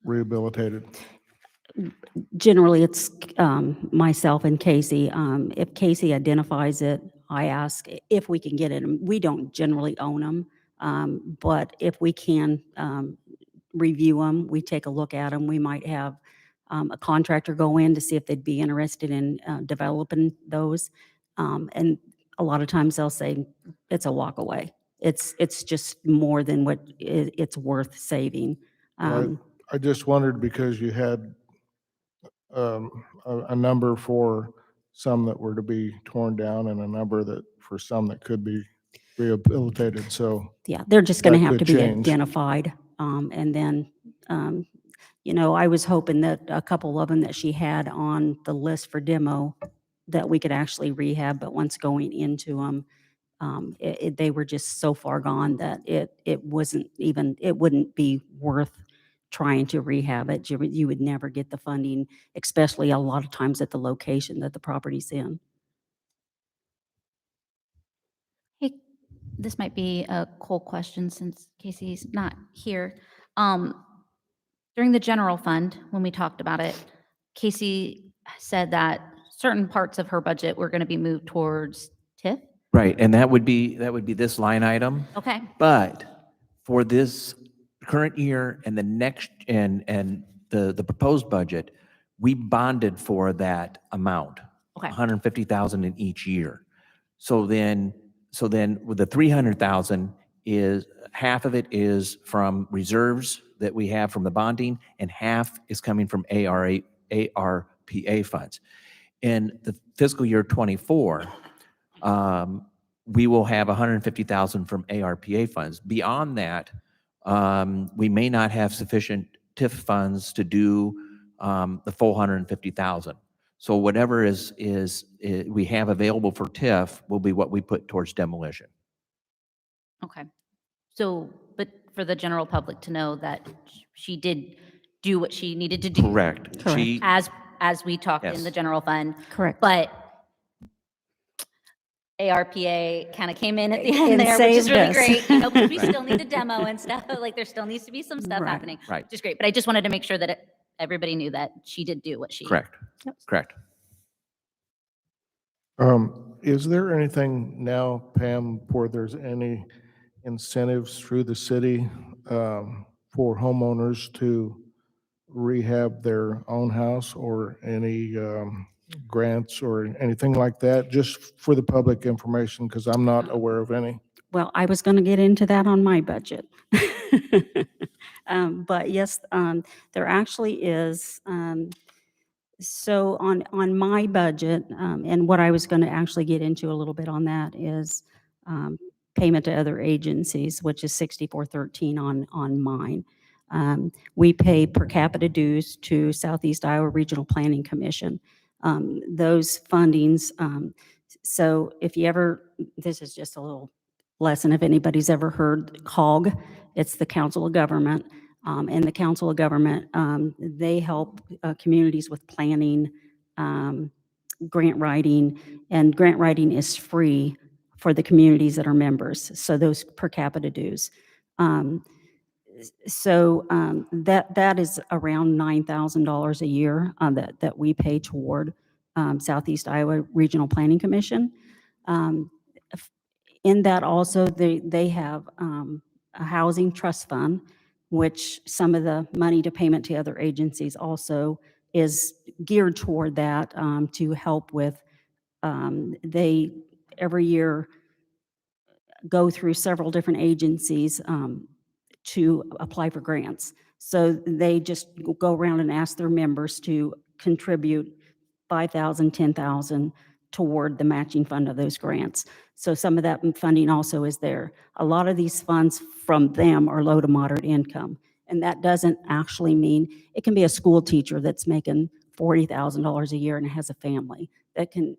rehabilitated? Generally, it's myself and Casey. If Casey identifies it, I ask if we can get it. We don't generally own them, but if we can review them, we take a look at them. We might have a contractor go in to see if they'd be interested in developing those. And a lot of times they'll say it's a walk away. It's just more than what it's worth saving. I just wondered because you had a number for some that were to be torn down and a number that for some that could be rehabilitated. So Yeah, they're just going to that have to could be change. identified. And then, I was hoping that a couple of them that she had on the list for demo that we could actually rehab, but once going into them, they were just so far gone that it wouldn't be worth trying to rehab it. You would never get the funding, especially a lot of times at the location that the property's in. Hey, this might be a Cole question since Casey's not here. During the general fund, when we talked about it, Casey said that certain parts of her budget were going to be moved towards TIF. Right, and that would be this line item. Okay, But for this current year and the next, and the proposed budget, we bonded for that amount. Okay. 150,000 in each year. So then with the 300,000, is, half of it is from reserves that we have from the bonding, and half is coming from ARPA funds. In the fiscal year '24, we will have 150,000 from ARPA funds. Beyond that, we may not have sufficient TIF funds to do the full 150,000. So whatever we have available for TIF will be what we put towards demolition. Okay. So, but for the general public to know that she did do what she needed to do. Correct. Correct. She, As we talked in Yes. the general fund, Correct. but ARPA kind of came in at the And end there, which is saved really us. great, you know, because we Right. still need to demo and stuff, like there still needs to be some stuff Right. happening, Right. which is great. But I just wanted to make sure that everybody knew that she did do what she. correct. Yep. Correct. Is there anything now, Pam, where there's any incentives through the city for homeowners to rehab their own house, or any grants or anything like that, just for the public information, because I'm not aware of any? Well, I was going to get into that on my budget. But yes, there actually is. So on my budget, and what I was going to actually get into a little bit on that is payment to other agencies, which is 6413 on mine. We pay per capita dues to Southeast Iowa Regional Planning Commission. Those fundings, so if you ever, this is just a little lesson, if anybody's ever heard COG, it's the Council of Government. And the Council of Government, they help communities with planning, grant writing, and grant writing is free for the communities that are members. So those per capita dues. That is around $9,000 a year that we pay toward Southeast Iowa Regional Planning Commission. In that also, they have a housing trust fund, which some of the money to payment to other agencies also is geared toward that to help with, they every year go through several different agencies to apply for grants. So they just go around and ask their members to contribute 5,000, 10,000 toward the matching fund of those grants. So some of that funding also is there. A lot of these funds from them are low to moderate income. And that doesn't actually mean, it can be a school teacher that's making $40,000 a year and has a family that can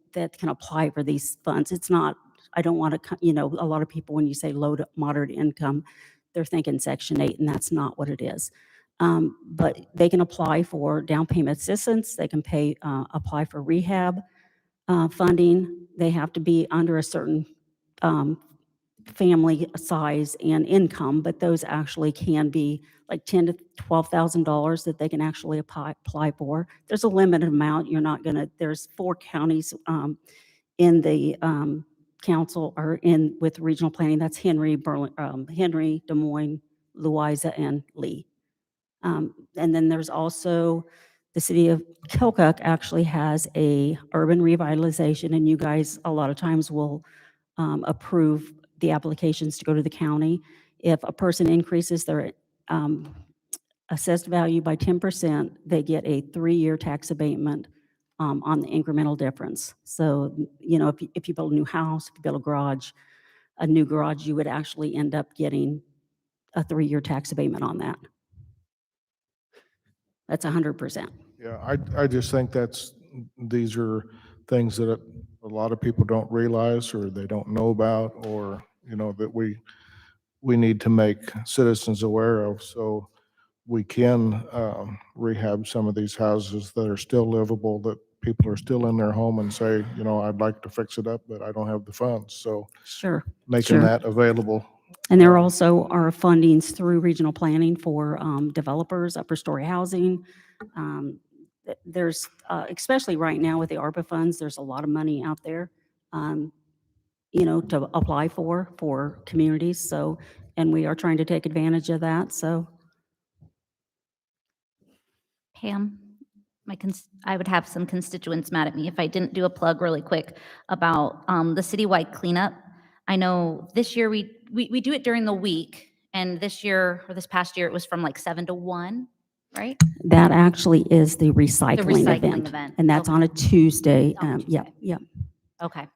apply for these funds. It's not, I don't want to, a lot of people, when you say low to moderate income, they're thinking Section 8, and that's not what it is. But they can apply for down payment assistance. They can apply for rehab funding. They have to be under a certain family size and income, but those actually can be like $10,000 to $12,000 that they can actually apply for. There's a limited amount. You're not going to, there's 4 counties in the council or with regional planning. That's Henry, Des Moines, Louisa, and Lee. And then there's also the city of Keokuk actually has a urban revitalization, and you guys a lot of times will approve the applications to go to the county. If a person increases their assessed value by 10%, they get a 3-year tax abatement on the incremental difference. So, if you build a new house, if you build a new garage, you would actually end up getting a 3-year tax abatement on that. That's 100%. Yeah, I just think these are things that a lot of people don't realize, or they don't know about, or, that we need to make citizens aware of, so we can rehab some of these houses that are still livable, that people are still in their home and say, I'd like to fix it up, but I don't have the funds. So Sure. making Sure. that available. And there also are fundings through regional planning for developers, upper story housing. There's, especially right now with the ARPA funds, there's a lot of money out there, to apply for communities. So, and we are trying to take advantage of that. So, Pam, I would have some constituents mad at me if I didn't do a plug really quick about the citywide cleanup. I know this year we we do it during the week, and this year, or this past year, it was from like 7 to 1, right? That actually is the recycling recycling event. event. And that's Okay. on a Tuesday. On a Yep, Tuesday. yep. Okay.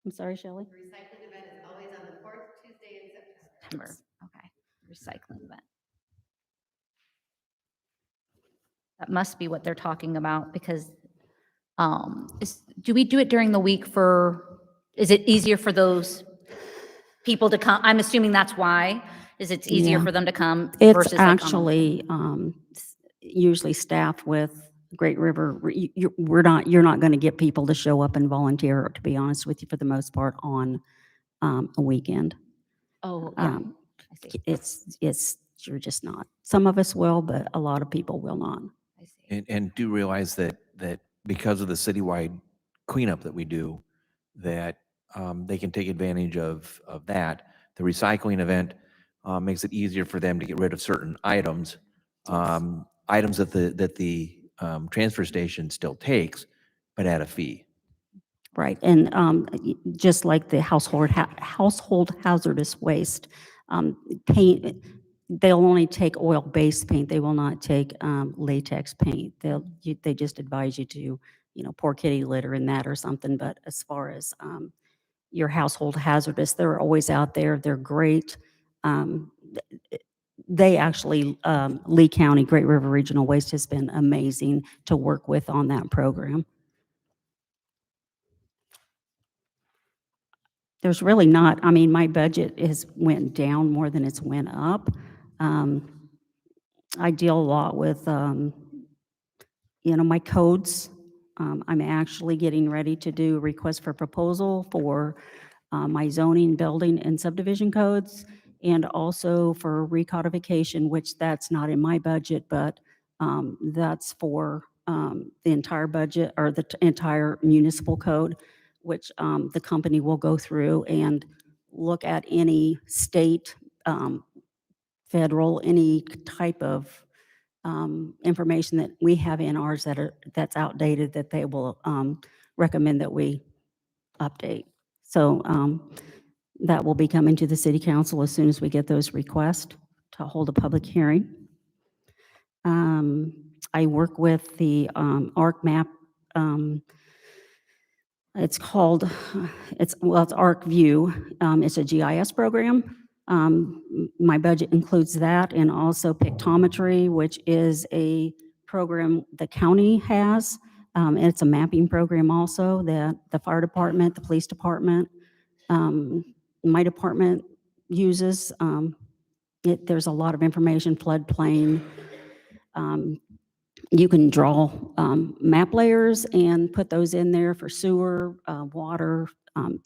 I'm sorry, Shelley? September. Okay. Recycling event. That must be what they're talking about because do we do it during the week is it easier for those people to come? I'm assuming that's why, is it's easier Yeah. for them to come It's versus like on the- actually usually staffed with Great River. You're not going to get people to show up and volunteer, to be honest with you, for the most part, on a weekend. Oh, yeah. Um, I see. you're just not. Some of us will, but a lot of people will not. I see. And do realize that because of the citywide cleanup that we do, that they can take advantage of that. The recycling event makes it easier for them to get rid of certain items, items that the transfer station still takes, but at a fee. Right, and just like the household hazardous waste, paint, they'll only take oil-based paint. They will not take latex paint. They just advise you to, pour kitty litter in that or something. But as far as your household hazardous, they're always out there. They're great. They actually, Lee County, Great River Regional Waste has been amazing to work with on that program. There's really not, I mean, my budget has went down more than it's went up. I deal a lot with, my codes. I'm actually getting ready to do a request for proposal for my zoning, building, and subdivision codes, and also for recodification, which that's not in my budget, but that's for the entire budget, or the entire municipal code, which the company will go through and look at any state, federal, any type of information that we have in ours that's outdated, that they will recommend that we update. So that will be coming to the city council as soon as we get those requests to hold a public hearing. I work with the ArcMap. It's called, it's ArcView. It's a GIS program. My budget includes that, and also pictometry, which is a program the county has. It's a mapping program also that the fire department, the police department, my department uses. There's a lot of information, floodplain. You can draw map layers and put those in there for sewer, water.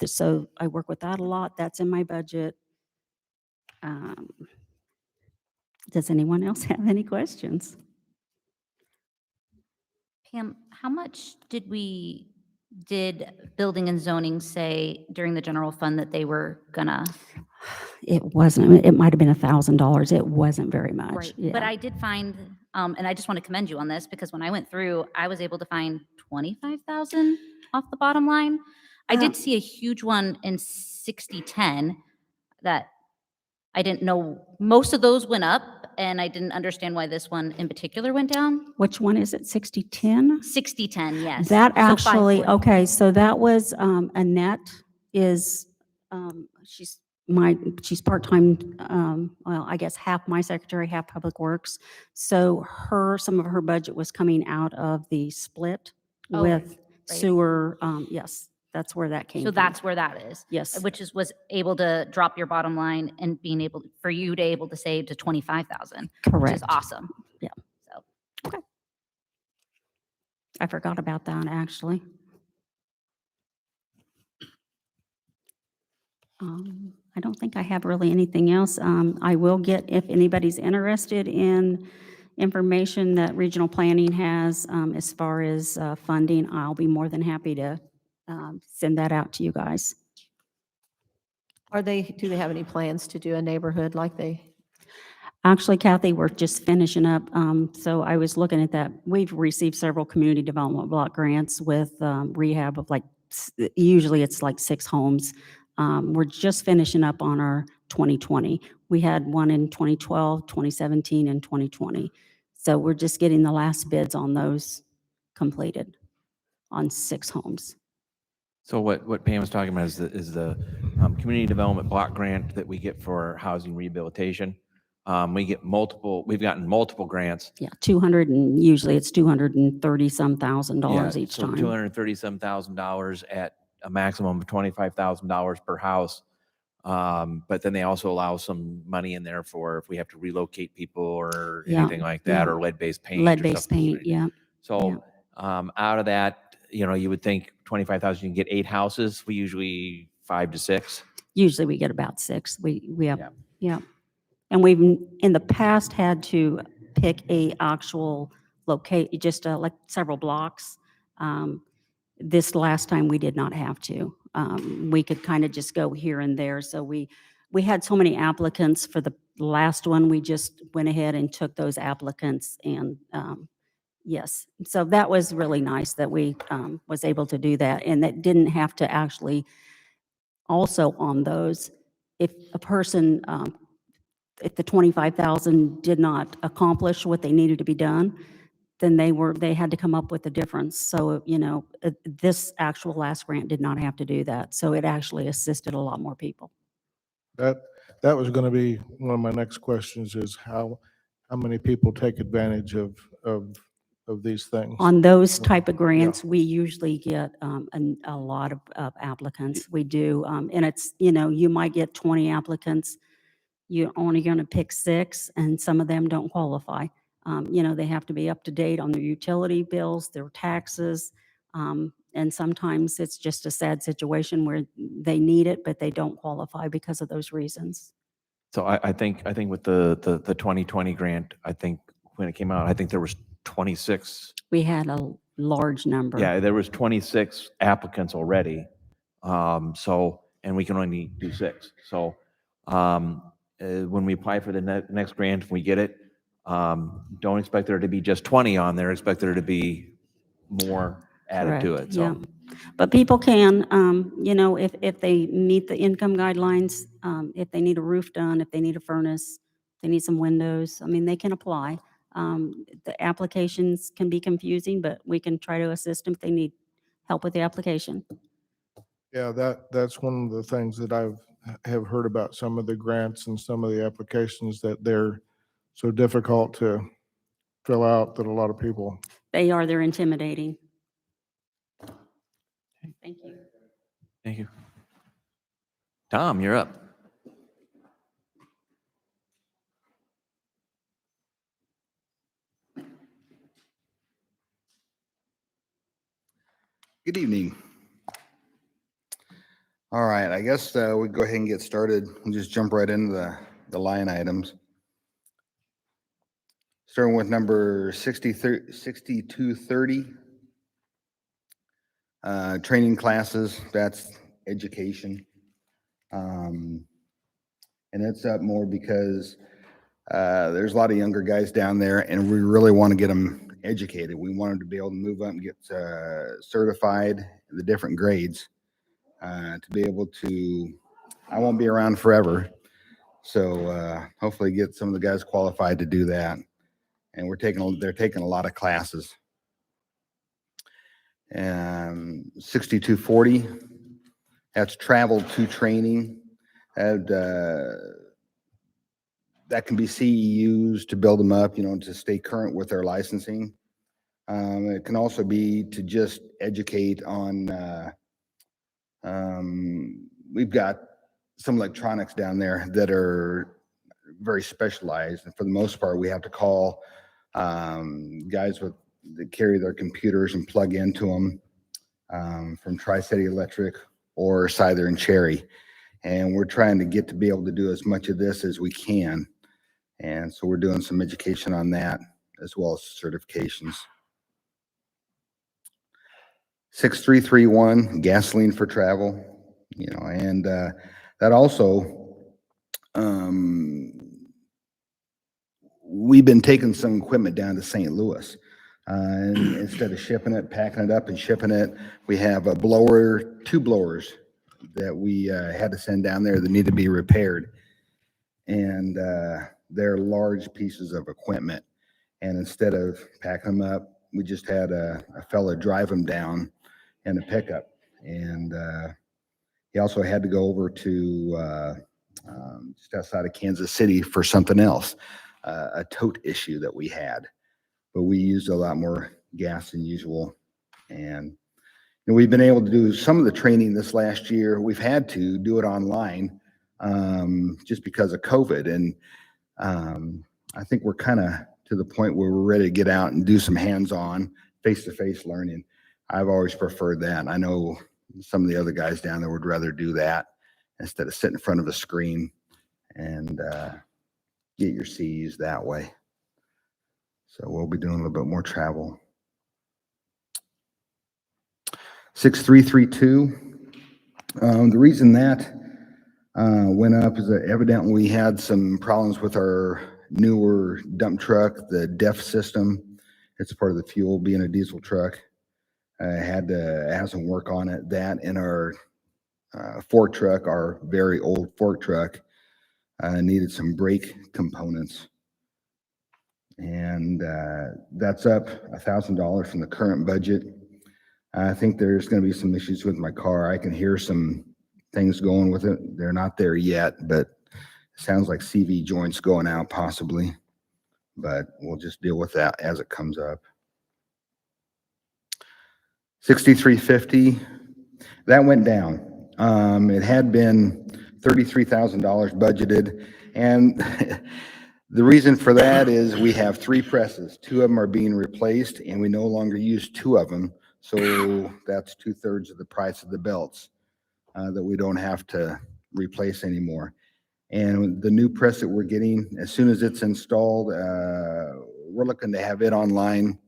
So I work with that a lot. That's in my budget. Does anyone else have any questions? Pam, how much did building and zoning say during the general fund that they were gonna? It wasn't, it might have been $1,000. It wasn't very much. Right, Yeah. but I did find, and I just want to commend you on this, because when I went through, I was able to find 25,000 off the bottom line. I did see a huge one in 6010 that I didn't know, most of those went up, and I didn't understand why this one in particular went down. Which one is it, 6010? 6010, yes. That So actually, 540. okay, so that was, Annette is, she's part-time, well, I guess half my secretary, half Public Works. So some of her budget was coming out of the split Oh, with right. sewer, yes, that's where that came So from. that's where that is. Yes, Was able to drop your bottom line and being able, for you to able to save to 25,000, which correct. is awesome. Yeah. So, I forgot about that, actually. I don't think I have really anything else. I will get, if anybody's interested in information that regional planning has as far as funding, I'll be more than happy to send that out to you guys. Do they have any plans to do a neighborhood like they? Actually, Kathy, we're just finishing up. So I was looking at that. We've received several community development block grants with rehab of usually it's like 6 homes. We're just finishing up on our 2020. We had one in 2012, 2017, and 2020. So we're just getting the last bids on those completed on 6 homes. So what Pam was talking about is the community development block grant that we get for housing rehabilitation. We've gotten multiple grants. Yeah, 200, and usually it's 230 some thousand dollars each so time. $237,000 at a maximum of $25,000 per house. But then they also allow some money in there for if we have to relocate people or Yeah, anything like that, yeah. or lead-based paint. or Lead-based something. paint, yeah. So out of that, you would think 25,000, you can get 8 houses. We usually 5 to 6. Usually we get about 6. We have, Yeah. yeah. And we've in the past had to pick a actual just like several blocks. This last time we did not have to. We could kind of just go here and there. So we had so many applicants for the last one. We just went ahead and took those applicants and yes. So that was really nice that we was able to do that, and that didn't have to actually also on those, if a person, if the 25,000 did not accomplish what they needed to be done, then they had to come up with a difference. So, this actual last grant did not have to do that. So it actually assisted a lot more people. That was going to be one of my next questions, is how many people take advantage of these things? On those type of grants, we usually get a lot of applicants. We do, and it's, you might get 20 applicants. You're only going to pick 6, and some of them don't qualify. They have to be up to date on their utility bills, their taxes, and sometimes it's just a sad situation where they need it, but they don't qualify because of those reasons. So I think with the 2020 grant, I think when it came out, I think there was 26. We had a large number. Yeah, there was 26 applicants already. And we can only do 6. So when we apply for the next grant, if we get it, don't expect there to be just 20 on there. Expect there to be more added to Correct, it. So yeah. But people can, if they meet the income guidelines, if they need a roof done, if they need a furnace, they need some windows, they can apply. The applications can be confusing, but we can try to assist them if they need help with the application. Yeah, that's one of the things that have heard about some of the grants and some of the applications, that they're so difficult to fill out that a lot of people. They're intimidating. Thank you. thank you. Tom, you're up. Good evening. All right, I guess we go ahead and get started. We'll just jump right into the line items. Starting with number 6230. Training classes, that's education. And it's up more because there's a lot of younger guys down there, and we really want to get them educated. We want them to be able to move up and get certified in the different grades, to be able to, I won't be around forever. So hopefully get some of the guys qualified to do that. And they're taking a lot of classes. 6240, that's travel to training. And that can be CEUs to build them up, to stay current with their licensing. It can also be to just educate on, we've got some electronics down there that are very specialized. And for the most part, we have to call guys that carry their computers and plug into them from Tri-City Electric or Scyther and Cherry. And we're trying to get to be able to do as much of this as we can. And so we're doing some education on that as well as certifications. 6331, gasoline for travel, and that also, we've been taking some equipment down to St. Louis. And instead of shipping it, packing it up and shipping it, we have 2 blowers that we had to send down there that need to be repaired. And they're large pieces of equipment. And instead of packing them up, we just had a fella drive them down in a pickup. And he also had to go over to just outside of Kansas City for something else, a tote issue that we had. But we used a lot more gas than usual. And we've been able to do some of the training this last year. We've had to do it online just because of COVID. And I think we're kind of to the point where we're ready to get out and do some hands-on, face-to-face learning. I've always preferred that. I know some of the other guys down there would rather do that instead of sitting in front of a screen and get your C's that way. So we'll be doing a little bit more travel. 6332. The reason that went up is that evidently we had some problems with our newer dump truck, the DEF system. It's part of the fuel, being a diesel truck. Had to have some work on it. That and our fork truck, our very old fork truck, needed some brake components. And that's up $1,000 from the current budget. I think there's going to be some issues with my car. I can hear some things going with it. They're not there yet, but it sounds like CV joints going out possibly. But we'll just deal with that as it comes up. 6350, that went down. It had been $33,000 budgeted, and the reason for that is we have 3 presses. 2 of them are being replaced, and we no longer use 2 of them. So that's 2/3 of the price of the belts that we don't have to replace anymore. And the new press that we're getting, as soon as it's installed, we're looking to have it online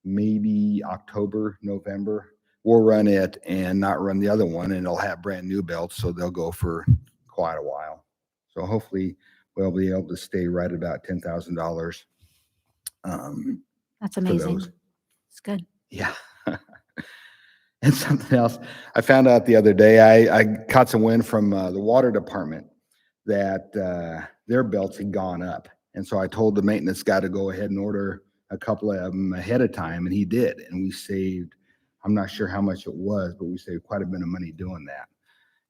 maybe October, November. We'll run it and not run the other one, and it'll have brand new belts, so they'll go for quite a while. So hopefully we'll be able to stay right about $10,000. That's for amazing. those. It's good. Yeah. And something else, I found out the other day, I caught some wind from the water department that their belts had gone up. And so I told the maintenance guy to go ahead and order a couple of them ahead of time, and he did. And we saved, I'm not sure how much it was, but we saved quite a bit of money doing that.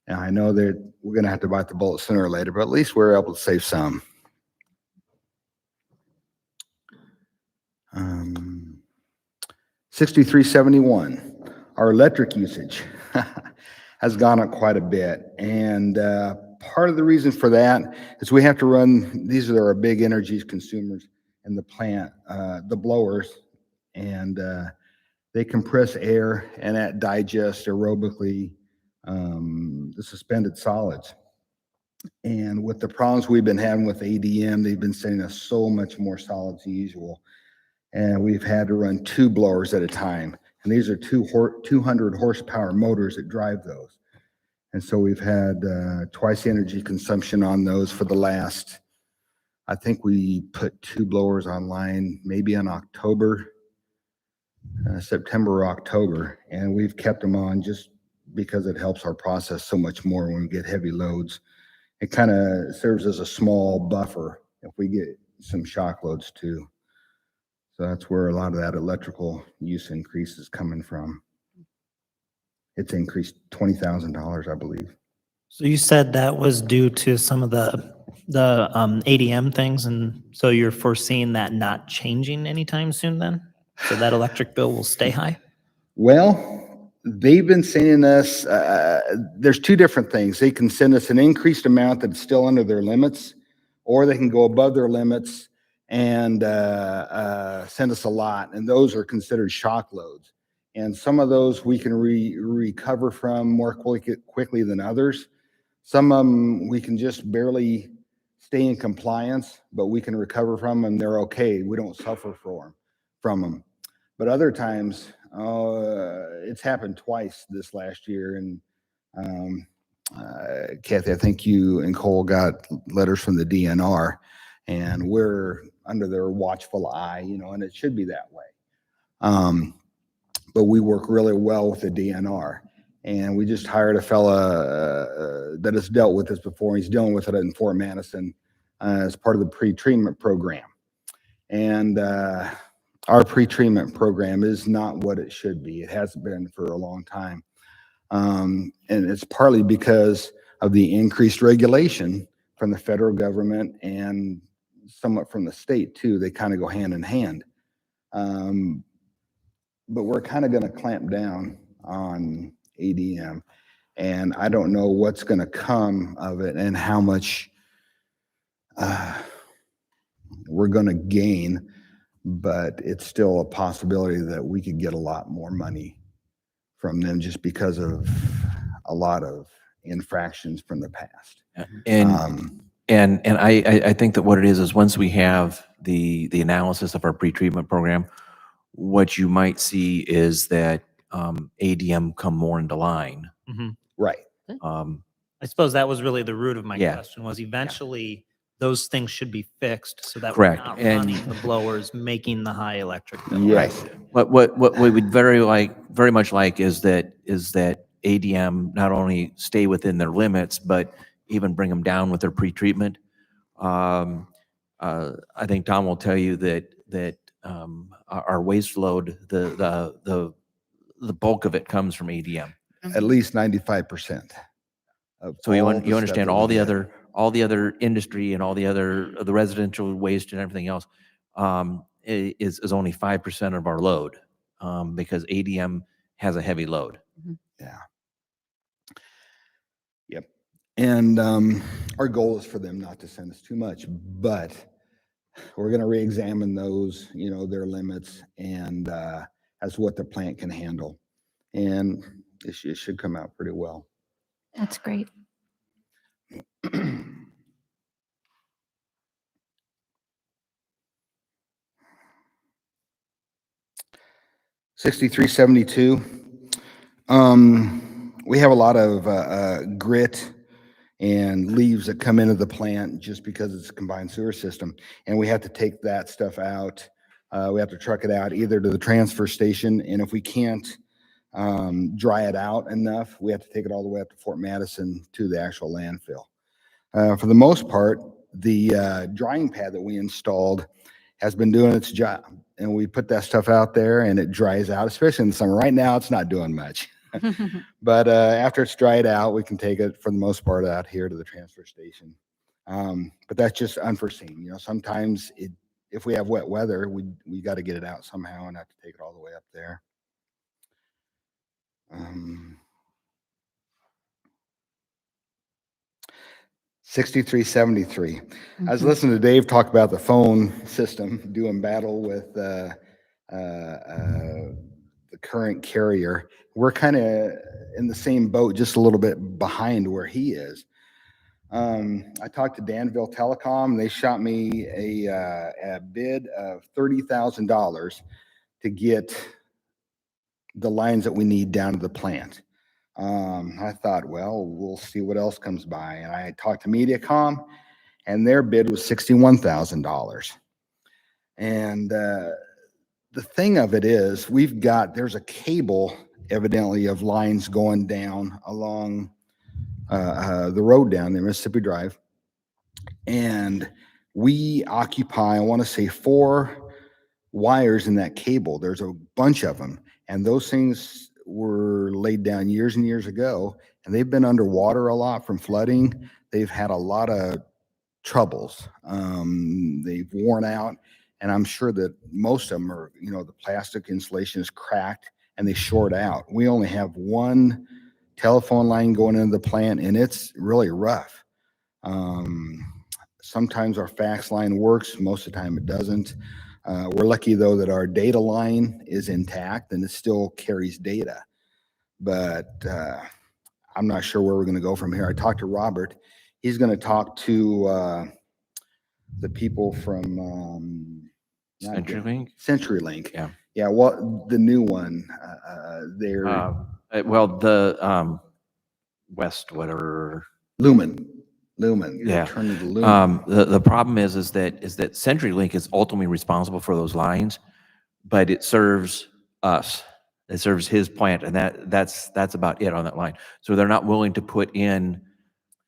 And I know that we're going to have to bite the bullet sooner or later, but at least we're able to save some. 6371, our electric usage has gone up quite a bit. And part of the reason for that is we have to run, these are our big energy consumers in the plant, the blowers, and they compress air and that digests aerobically the suspended solids. And with the problems we've been having with ADM, they've been sending us so much more solids than usual. And we've had to run 2 blowers at a time. And these are 200 horsepower motors that drive those. And so we've had twice the energy consumption on those for the last, I think we put 2 blowers online maybe in October, September or October. And we've kept them on just because it helps our process so much more when we get heavy loads. It kind of serves as a small buffer if we get some shock loads too. So that's where a lot of that electrical use increase is coming from. It's increased $20,000, I believe. So you said that was due to some of the ADM things, and so you're foreseeing that not changing anytime soon then? So that electric bill will stay high? Well, they've been sending us, there's 2 different things. They can send us an increased amount that's still under their limits, or they can go above their limits and send us a lot. And those are considered shock loads. And some of those we can recover from more quickly than others. Some of them we can just barely stay in compliance, but we can recover from them. They're okay. We don't suffer from them. But other times, it's happened twice this last year. And Kathy, I think you and Cole got letters from the DNR, and we're under their watchful eye, and it should be that way. But we work really well with the DNR. And we just hired a fella that has dealt with this before. He's dealing with it in Fort Madison as part of the pre-treatment program. And our pre-treatment program is not what it should be. It hasn't been for a long time. And it's partly because of the increased regulation from the federal government and somewhat from the state too. They kind of go hand in hand. But we're kind of going to clamp down on ADM. And I don't know what's going to come of it and how much we're going to gain, but it's still a possibility that we could get a lot more money from them just because of a lot of infractions from the past. And I think that what it is once we have the analysis of our pretreatment program, what you might see is that ADM come more into line. Right. I suppose that was really the root of my Yeah. question, was eventually those things should be fixed so that Correct. we're not And- running the blowers, making the high electric bill. Yes. What we would very much like is that ADM not only stay within their limits, but even bring them down with their pretreatment. I think Tom will tell you that our waste load, the bulk of it comes from ADM. At least 95%. So you understand all the other industry and all the residential waste and everything else is only 5% of our load because ADM has a heavy load. Yeah. Yep. And our goal is for them not to send us too much, but we're going to re-examine those, their limits and as what the plant can handle. And it should come out pretty well. That's great. 6372. We have a lot of grit and leaves that come into the plant just because it's a combined sewer system. And we have to take that stuff out. We have to truck it out either to the transfer station. And if we can't dry it out enough, we have to take it all the way up to Fort Madison to the actual landfill. For the most part, the drying pad that we installed has been doing its job. And we put that stuff out there and it dries out, especially in the summer. Right now, it's not doing much. But after it's dried out, we can take it for the most part out here to the transfer station. But that's just unforeseen. Sometimes if we have wet weather, we got to get it out somehow and have to take it all the way up there. 6373. I was listening to Dave talk about the phone system doing battle with the current carrier. We're kind of in the same boat, just a little bit behind where he is. I talked to Danville Telecom. They shot me a bid of $30,000 to get the lines that we need down to the plant. I thought, well, we'll see what else comes by. And I talked to MediaCom, and their bid was $61,000. And the thing of it is, there's a cable, evidently, of lines going down along the road down there, Mississippi Drive. And we occupy, I want to say, 4 wires in that cable. There's a bunch of them. And those things were laid down years and years ago, and they've been underwater a lot from flooding. They've had a lot of troubles. They've worn out, and I'm sure that most of them are, the plastic insulation is cracked and they short out. We only have one telephone line going into the plant, and it's really rough. Sometimes our fax line works, most of the time it doesn't. We're lucky though that our data line is intact and it still carries data, but I'm not sure where we're going to go from here. I talked to Robert. He's going to talk to the people from CenturyLink. Yeah. Yeah. Well, the new one there. The West, whatever. Lumen. You're Yeah. turning to Lumen. The problem is that CenturyLink is ultimately responsible for those lines, but it serves us. that serves his plant, and that's about it on that line. So they're not willing to put in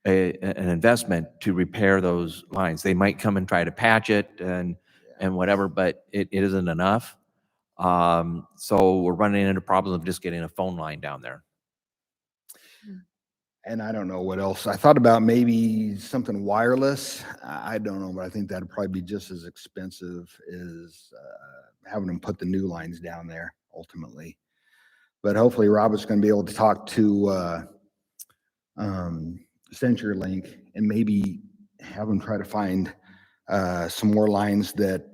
an investment to repair those lines. They might come and try to patch it and whatever, but it isn't enough. So we're running into problems of just getting a phone line down there. And I don't know what else. I thought about maybe something wireless. I don't know, but I think that'd probably be just as expensive as having them put the new lines down there ultimately. But hopefully Robert's going to be able to talk to CenturyLink and maybe have them try to find some more lines that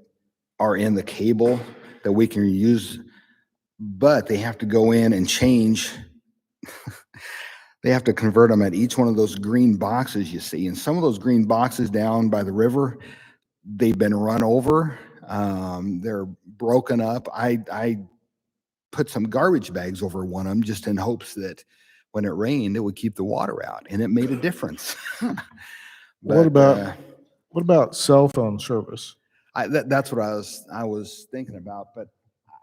are in the cable that we can use, but they have to go in and change. They have to convert them at each one of those green boxes you see. And some of those green boxes down by the river, they've been run over. They're broken up. I put some garbage bags over one of them just in hopes that when it rained, it would keep the water out, and it made a difference. What But, about cell phone service? that's what I was thinking about, but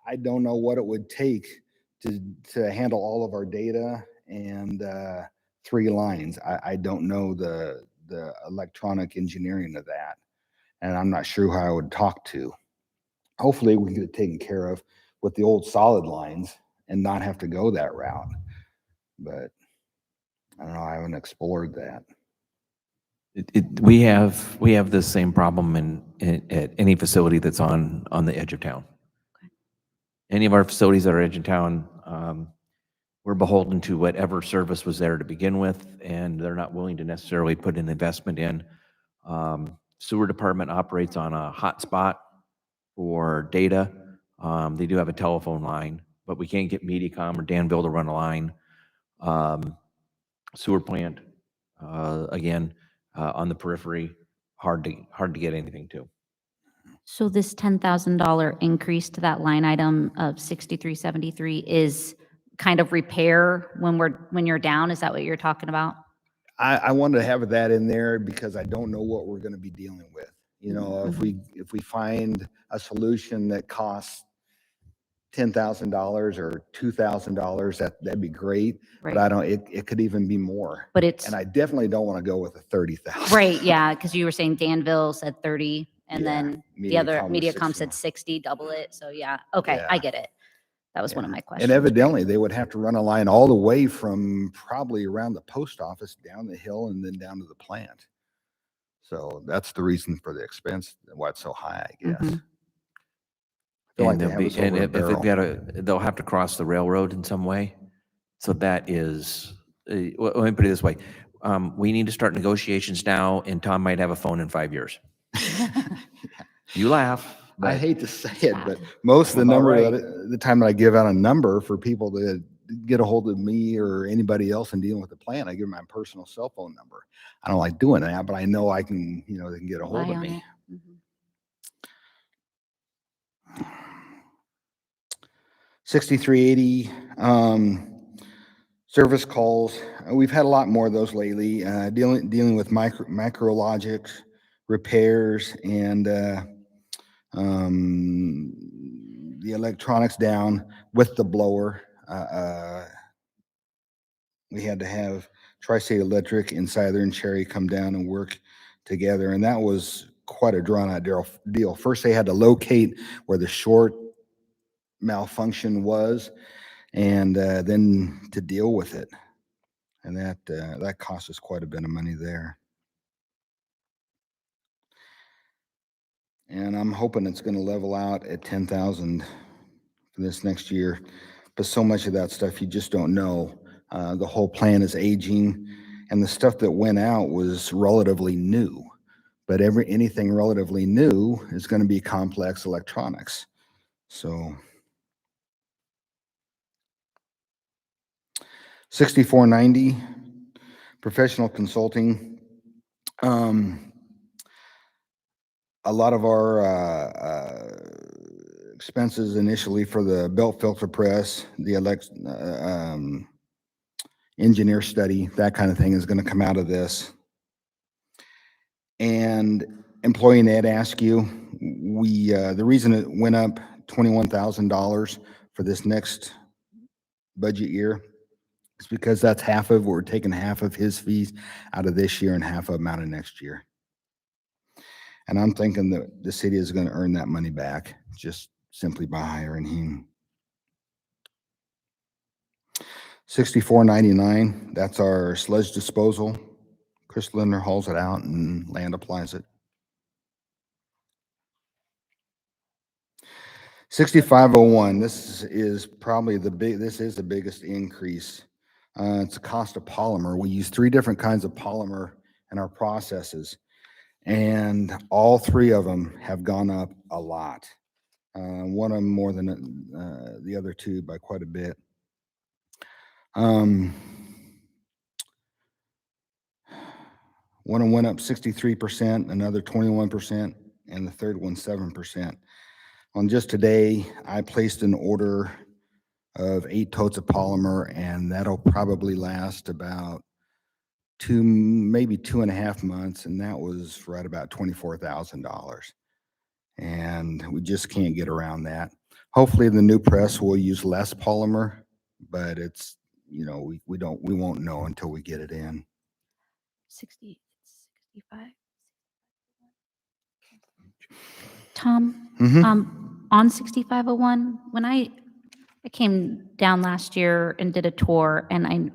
I don't know what it would take to handle all of our data and 3 lines. I don't know the electronic engineering of that, and I'm not sure who I would talk to. Hopefully we can get it taken care of with the old solid lines and not have to go that route. But I don't know, I haven't explored that. We have the same problem at any facility that's on the edge of town. Any of our facilities that are edge of town, we're beholden to whatever service was there to begin with, and they're not willing to necessarily put an investment in. Sewer department operates on a hotspot for data. They do have a telephone line, but we can't get Mediacom or Danville to run a line. Sewer plant, again, on the periphery, hard to get anything to. So this $10,000 increase to that line item of 6373 is kind of repair when you're down? Is that what you're talking about? I wanted to have that in there because I don't know what we're going to be dealing with. You know, if we find a solution that costs $10,000 or $2,000, that'd be great. But I don't. It could even be more. But it's And I definitely don't want to go with a 30,000. right, yeah, because you were saying Danville said 30, and Yeah, then the other Mediacom was MediaCom 60. said 60, double it. So yeah, okay, I Yeah. get it. That was one of my questions. And evidently, they would have to run a line all the way from probably around the post office down the hill and then down to the plant. So that's the reason for the expense, why it's so high, I guess. Mhm. I feel like And they they'll have be, us over and a if they've barrel. got they'll have to cross the railroad in some way. So that is, let me put it this way. We need to start negotiations now, and Tom might have a phone in 5 years. You laugh, I but hate to say it, but most of the About number, right. the time that I give out a number for people to get a hold of me or anybody else in dealing with the plant, I give them my personal cell phone number. I don't like doing that, but I know I can, they can get a hold Rely of on me. it. Mhm. 6380, service calls. We've had a lot more of those lately, dealing with micrologics, repairs, and the electronics down with the blower. We had to have Tri-State Electric and Southern Cherry come down and work together, and that was quite a drawn-out deal. First, they had to locate where the short malfunction was, and then to deal with it, and that cost us quite a bit of money there. And I'm hoping it's going to level out at 10,000 for this next year, but so much of that stuff you just don't know. The whole plan is aging, and the stuff that went out was relatively new. But anything relatively new is going to be complex electronics. So 6490, professional consulting. A lot of our expenses initially for the belt filter press, the engineer study, that kind of thing is going to come out of this. And employee net ask you, the reason it went up $21,000 for this next budget year. It's because that's we're taking half of his fees out of this year and half of them out of next year. And I'm thinking that the city is going to earn that money back just simply by hiring him. 6499, that's our sludge disposal. Chris Lindner hauls it out and Land applies it. 6501, this is probably this is the biggest increase. It's the cost of polymer. We use 3 different kinds of polymer in our processes, and all 3 of them have gone up a lot. One of them more than the other 2 by quite a bit. One of them went up 63%, another 21%, and the third one 7%. On just today, I placed an order of 8 totes of polymer, and that'll probably last about maybe 2.5 months, and that was right about $24,000. And we just can't get around that. Hopefully the new press will use less polymer, but it's, you know, we won't know until we get it in. 65. Tom, Mhm. on 6501, when I came down last year and did a tour, and I'm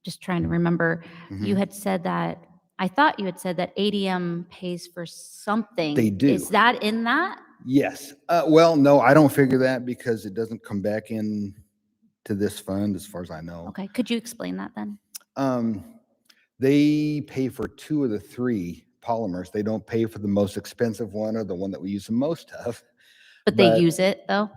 just trying to remember, you Mhm. had said that, I thought you had said that ADM pays for something. They do. Is that in that? Yes. Well, no, I don't figure that because it doesn't come back in to this fund as far as I know. Okay, could you explain that then? They pay for 2 of the 3 polymers. They don't pay for the most expensive one or the one that we use the most of. But they use it, though?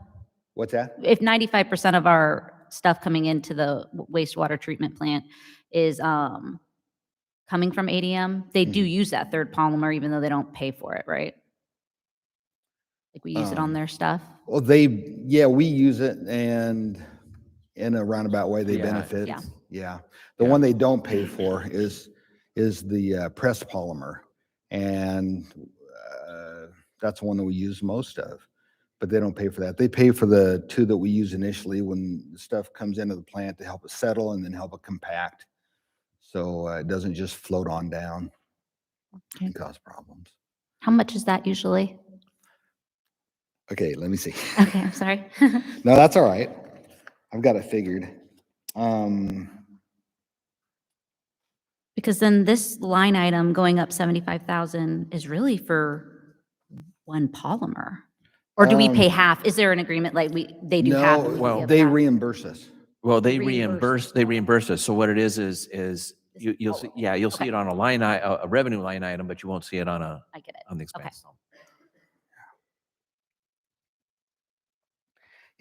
What's that? If 95% of our stuff coming into the wastewater treatment plant is coming from ADM, they do use that third polymer even though they don't pay for it, right? Like we use it on their stuff? Well, we use it, and in a roundabout way, they Yeah, benefit. yeah. Yeah. The one they don't pay for is the pressed polymer. And that's one that we use most of, but they don't pay for that. They pay for the 2 that we use initially when the stuff comes into the plant to help it settle and then help it compact. So it doesn't just float on down Okay. and cause problems. How much is that usually? Okay, let me see. Okay, I'm sorry. No, that's all right. I've got it figured. Because then this line item going up 75,000 is really for one polymer. Or do we pay half? Is there an agreement like they do half? and we do the No, other they half? reimburse us. Well, they Reimburse. reimburse us. So what it is you'll see, you'll see Okay. it on a revenue line item, but you won't see it on I get it. the expense.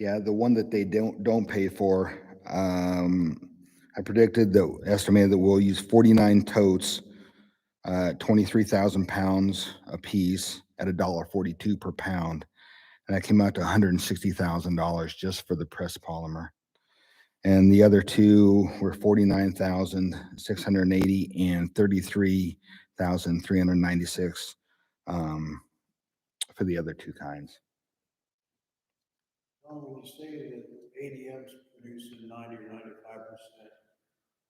Yeah, the one that they don't pay for, I estimated that we'll use 49 totes, 23,000 pounds a piece at $1.42 per pound. And that came out to $160,000 just for the pressed polymer. And the other 2 were 49,680 and 33,396 for the other 2 kinds. When you say that ADM's producing 90 or 95%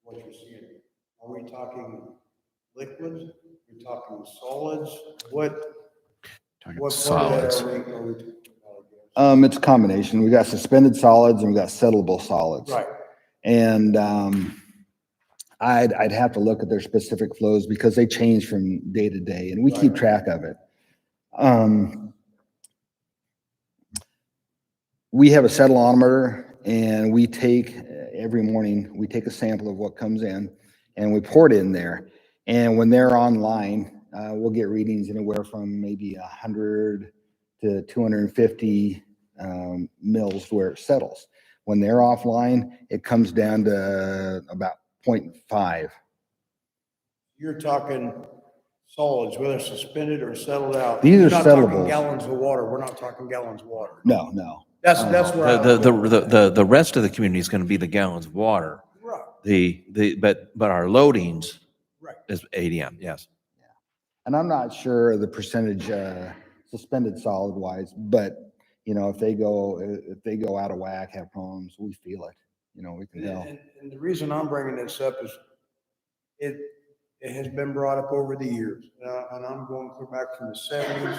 what you're seeing, are we talking liquids? Are we talking solids? What Solids. are we talking about? It's a combination. We got suspended solids and we got settleable solids. Right. And I'd have to look at their specific flows because they change from day to day, and we keep track of it. We have a settleometer, and we take every morning, we take a sample of what comes in and we pour it in there. And when they're online, we'll get readings anywhere from maybe 100 to 250 mils where it settles. When they're offline, it comes down to about 0.5. You're talking solids, whether suspended or settled out. These are You're not talking settables. gallons of water. We're not talking gallons of water. No. That's where I was going. The rest of the community is going to be the gallons of water. Right. But our loadings Right. is ADM, yes. And I'm not sure the percentage suspended solid wise, but you know, if they go out of whack, have problems, we feel it. you know, we can tell. And the reason I'm bringing this up is it has been brought up over the years. And I'm going clear back from the 70s,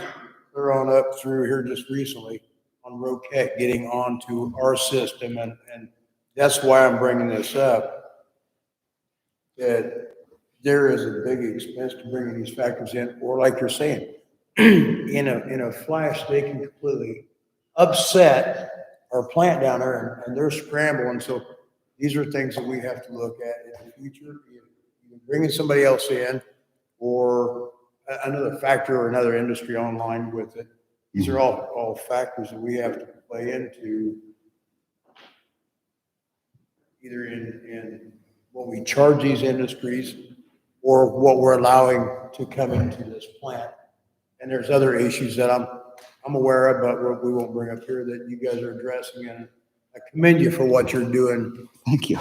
clear on up through here just recently on Roquette getting onto our system. And that's why I'm bringing this up. That there is a big expense to bringing these factors in, or like you're saying, in a flash, they can completely upset our plant down there and they're scrambling. So these are things that we have to look at in the future. Either bringing somebody else in or another factor or another industry online with it. These are all factors that we have to play into either in what we charge these industries or what we're allowing to come into this plant. And there's other issues that I'm aware of, but we won't bring up here that you guys are addressing. And I commend you for what you're doing Thank you.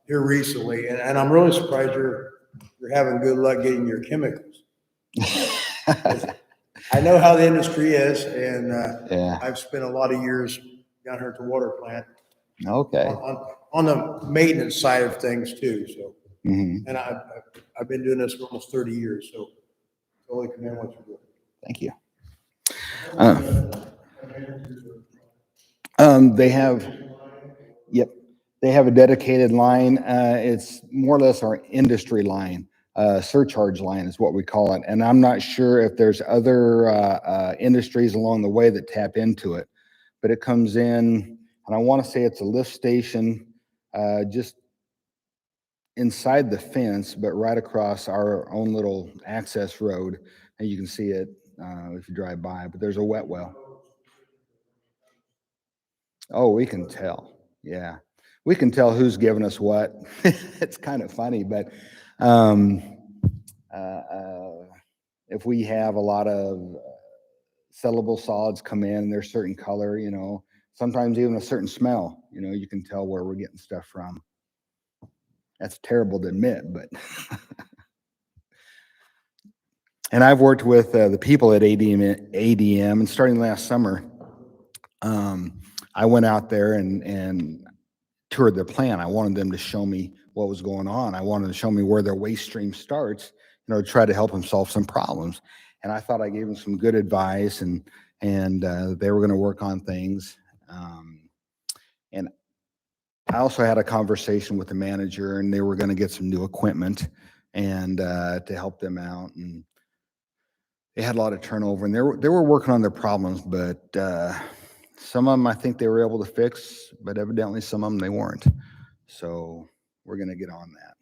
here recently. And I'm really surprised you're having good luck getting your chemicals. I know how the industry is, and Yeah, I've spent a lot of years down here at the water plant okay. on the maintenance side of things too. So, Mhm. and I've been doing this for almost 30 years. So totally commend what you're doing. Thank you. They have, yep, they have a dedicated line. It's more or less our industry line, surcharge line is what we call it. And I'm not sure if there's other industries along the way that tap into it, but it comes in, and I want to say it's a lift station just inside the fence, but right across our own little access road. And you can see it if you drive by, but there's a wet well. Oh, we can tell. Yeah. We can tell who's giving us what. It's kind of funny, but if we have a lot of sellable solids come in, they're certain color, you know, sometimes even a certain smell, you know, you can tell where we're getting stuff from. That's terrible to admit, but. And I've worked with the people at ADM, and starting last summer, I went out there and toured the plant. I wanted them to show me what was going on. I wanted to show me where their waste stream starts, you know, to try to help them solve some problems. And I thought I gave them some good advice, and they were going to work on things. And I also had a conversation with the manager, and they were going to get some new equipment and to help them out. And they had a lot of turnover, and they were working on their problems, but some of them I think they were able to fix, but evidently some of them they weren't. So we're going to get on that.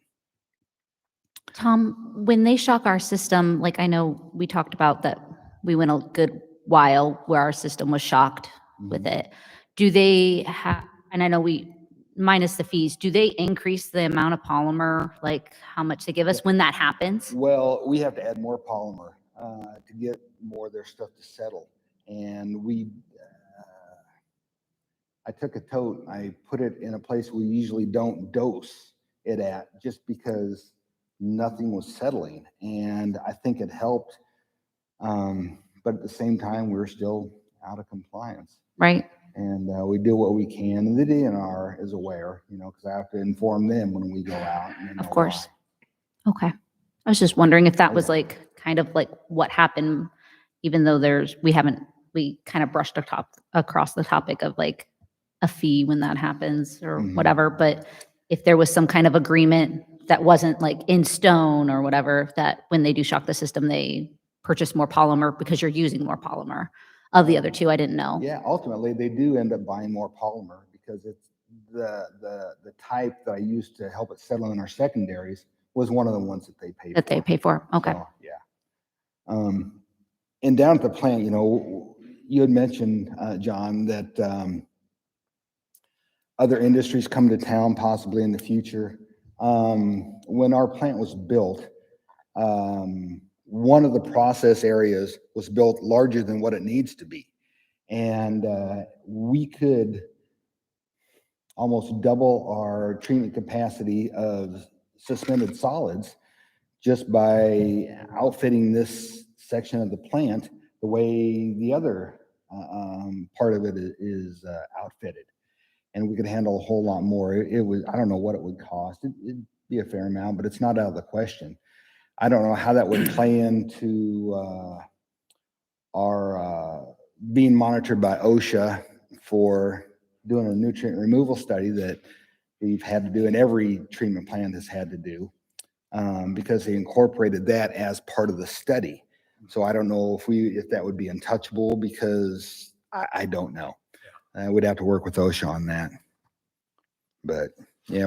Tom, when they shock our system, like I know we talked about that we went a good while where our system was shocked with it. Do they have, and I know we, minus the fees, do they increase the amount of polymer, like how much they give us when that happens? Well, we have to add more polymer to get more of their stuff to settle. And I took a tote, I put it in a place we usually don't dose it at, just because nothing was settling. And I think it helped. But at the same time, we were still out of compliance. Right. And we do what we can. And the DNR is aware, you know, because I have to inform them when we go out. And they know Of course. why. Okay. I was just wondering if that was like kind of like what happened, even though we kind of brushed across the topic of like a fee when that happens or whatever. But if there was some kind of agreement that wasn't like in stone or whatever, that when they do shock the system, they purchase more polymer because you're using more polymer. Of the other two, I didn't know. Yeah, ultimately they do end up buying more polymer because it's the type that I used to help it settle in our secondaries was one of the ones that they pay That they pay for. Okay. So, yeah. And down at the plant, you know, you had mentioned, John, that other industries come to town possibly in the future. When our plant was built, one of the process areas was built larger than what it needs to be. And we could almost double our treatment capacity of suspended solids just by outfitting this section of the plant the way the other part of it is outfitted. and we could handle a whole lot more. It was, I don't know what it would cost. It'd be a fair amount, but it's not out of the question. I don't know how that would play into our being monitored by OSHA for doing a nutrient removal study that we've had to do, and every treatment plant has had to do, because they incorporated that as part of the study. So I don't know if that would be untouchable, because I don't know. We'd have to work with OSHA on that. But yeah,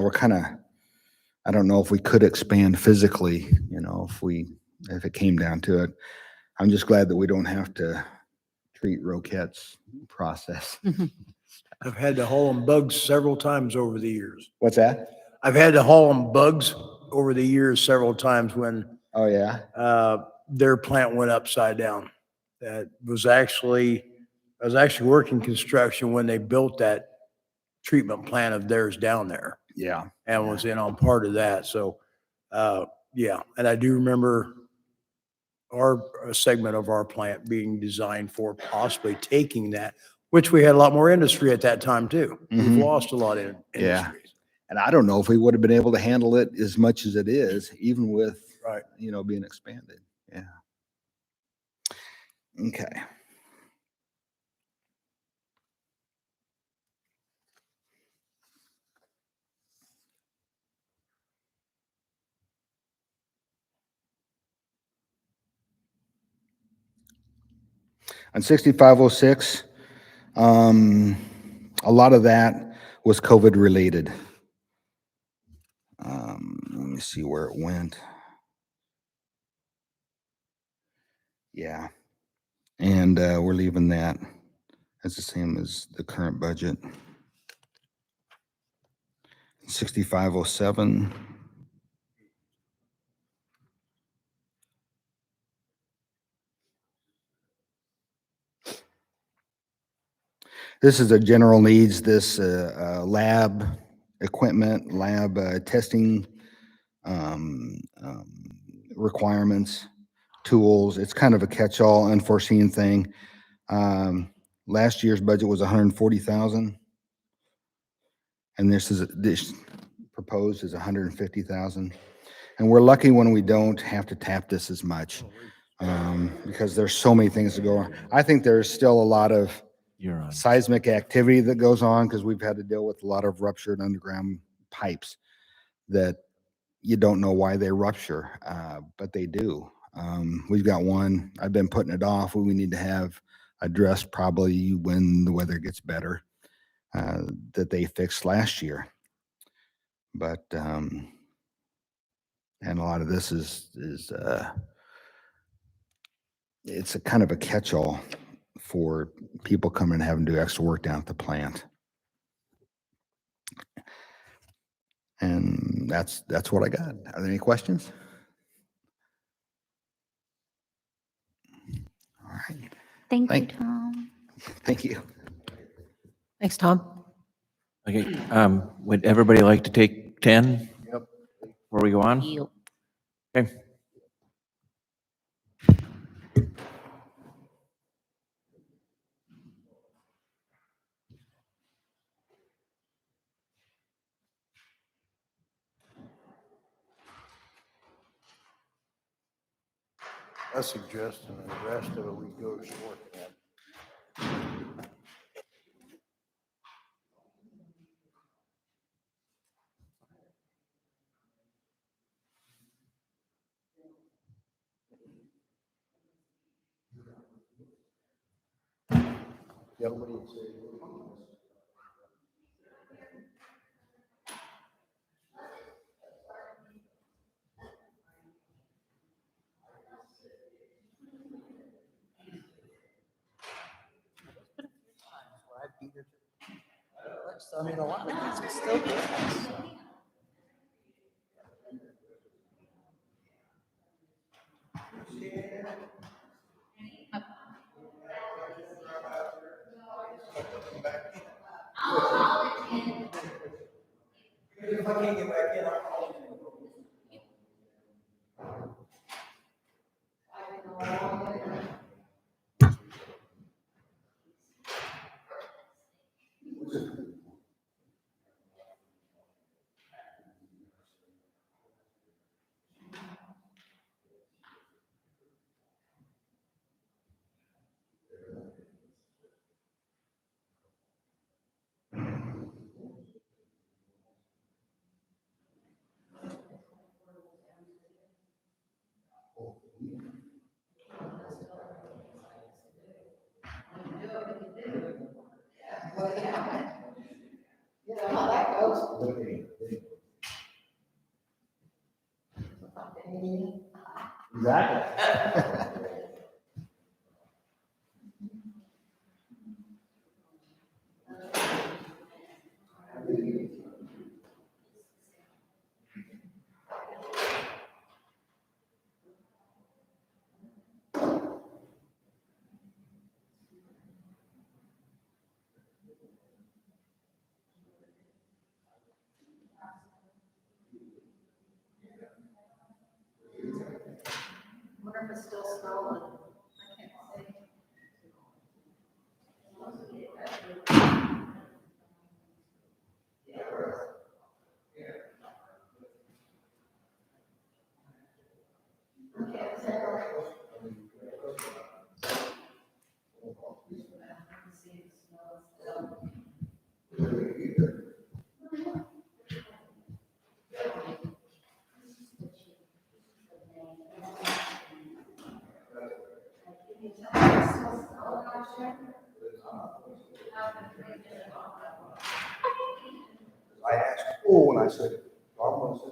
I don't know if we could expand physically, if it came down to it. I'm just glad that we don't have to treat Roquette's process. I've had to haul them bugs several times over the years. What's that? I've had to haul them bugs over the years several times when Oh, yeah? their plant went upside down. I was actually working construction when they built that treatment plant of theirs down there, Yeah. and was in on part of that. So, yeah, and I do remember a segment of our plant being designed for possibly taking that, which we had a lot more industry at that time too. We've Mhm. lost a lot of Yeah. industries. And I don't know if we would have been able to handle it as much as it is, even with, Right. being expanded. Yeah. Okay. On 6506, a lot of that was COVID related. Let me see where it went. Yeah. And we're leaving that. That's the same as the current budget. 6507. This is a general needs, this lab equipment, lab testing requirements, tools. It's kind of a catch-all, unforeseen thing. Last year's budget was 140,000. And this proposed is 150,000. And we're lucky when we don't have to tap this as much, because there's so many things to go on. I think there's still a lot of You're on. seismic activity that goes on, because we've had to deal with a lot of ruptured underground pipes that you don't know why they rupture, but they do. We've got one, I've been putting it off, we need to have addressed probably when the weather gets better, that they fixed last year. But, and a lot of this is it's a kind of a catch-all for people coming and having to do extra work down at the plant. And that's what I got. Are there any questions? All right. Thank you, Thank- Tom. Thank you. Thanks, Tom. Okay, would everybody like to take 10? Yep. Before we go on? Yep. Okay. I suggest, and the rest of it we go shorthand. Yep. I mean, a lot of these are still good. I asked, oh, when I said, almost.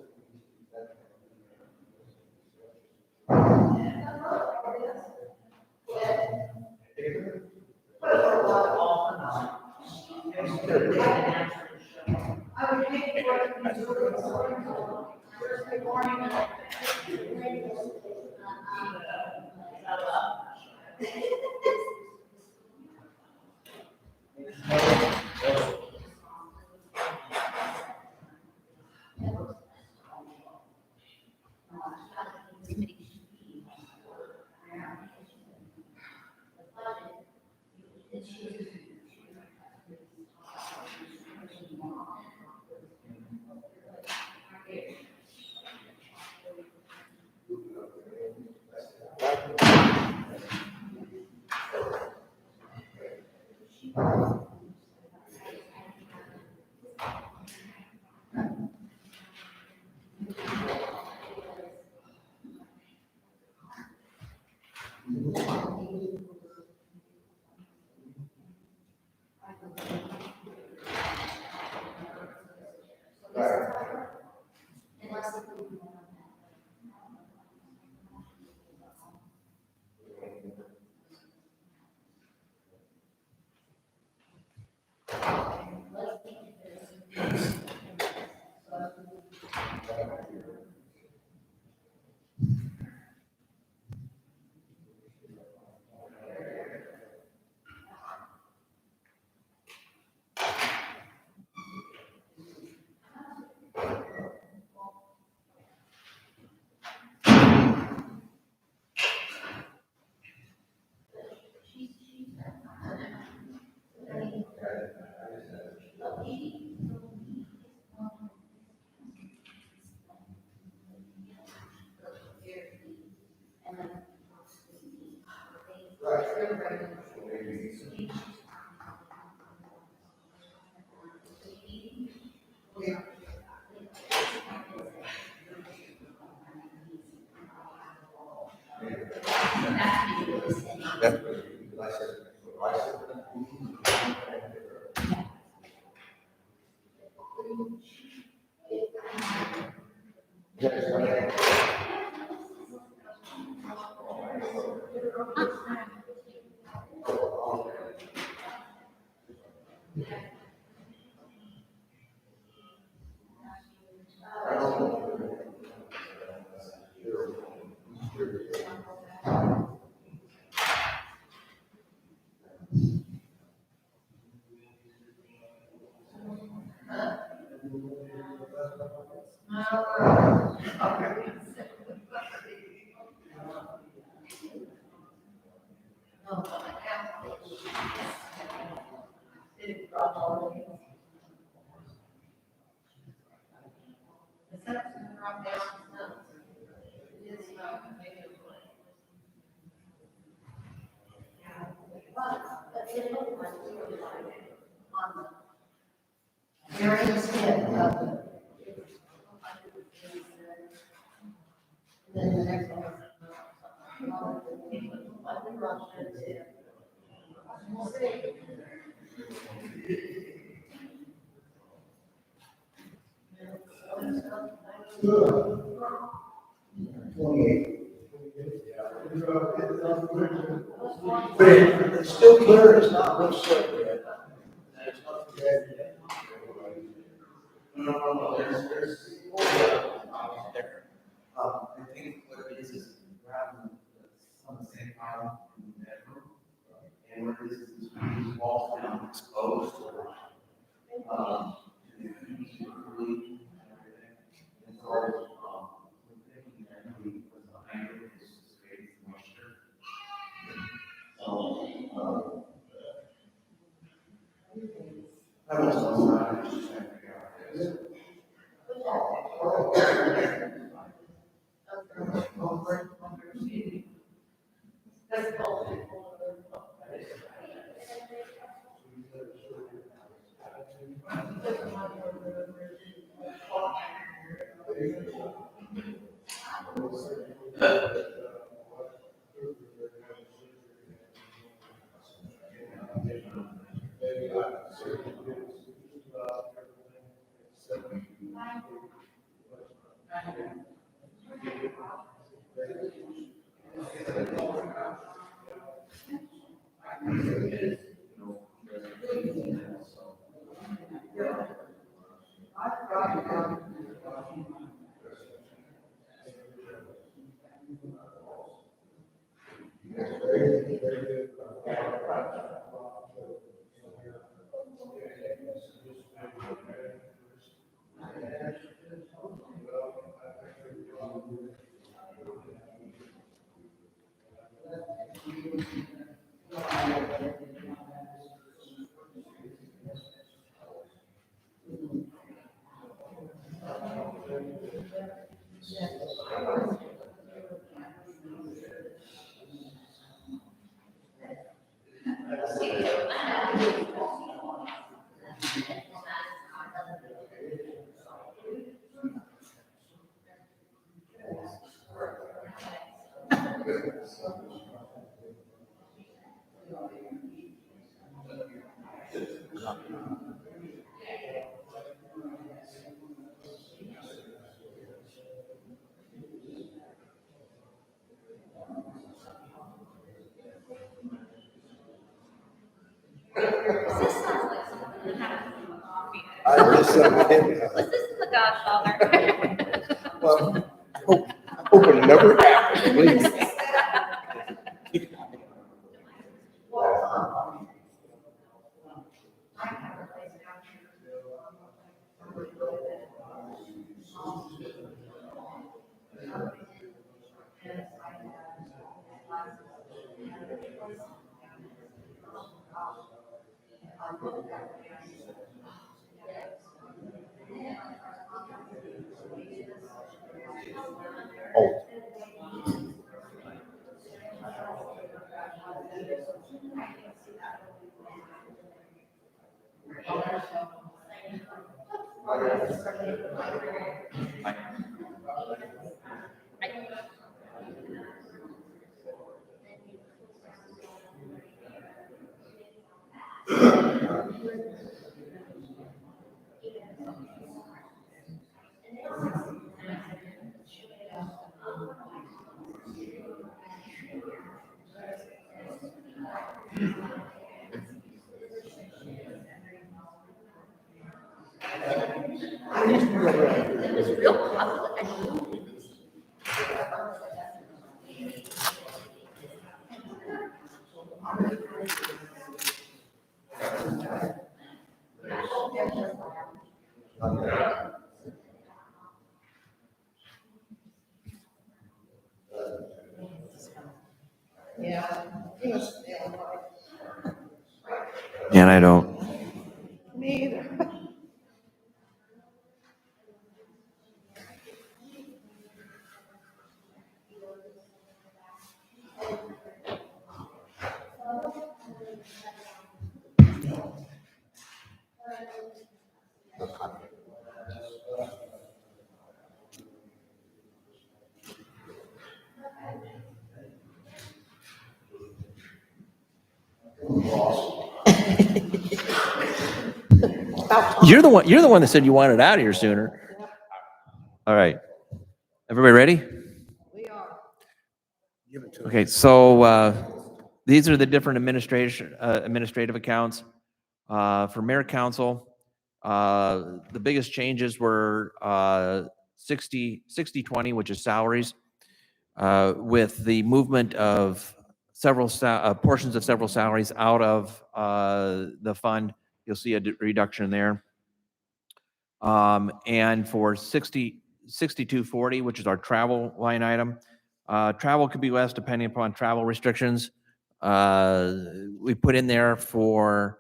But it's still clear, it's not much slip yet. There's nothing bad. No, there's. There. I think what it is we're having some of the same problem in the bedroom. And what it is these walls down exposed. Really, and so, we're thinking that we was behind it is to create moisture. So, that was what I was just trying to figure out. I just said, This is the Godfather. well, hope it never happens, please. Oh. And I don't. You're the one that said you wanted out of here sooner. All right. Everybody ready? Okay, so these are the different administrative accounts. For mayor council, the biggest changes were 60-20, which is salaries, with the movement of several portions of several salaries out of the fund. You'll see a reduction there. And for 6240, which is our travel line item, travel could be less depending upon travel restrictions. We put in there for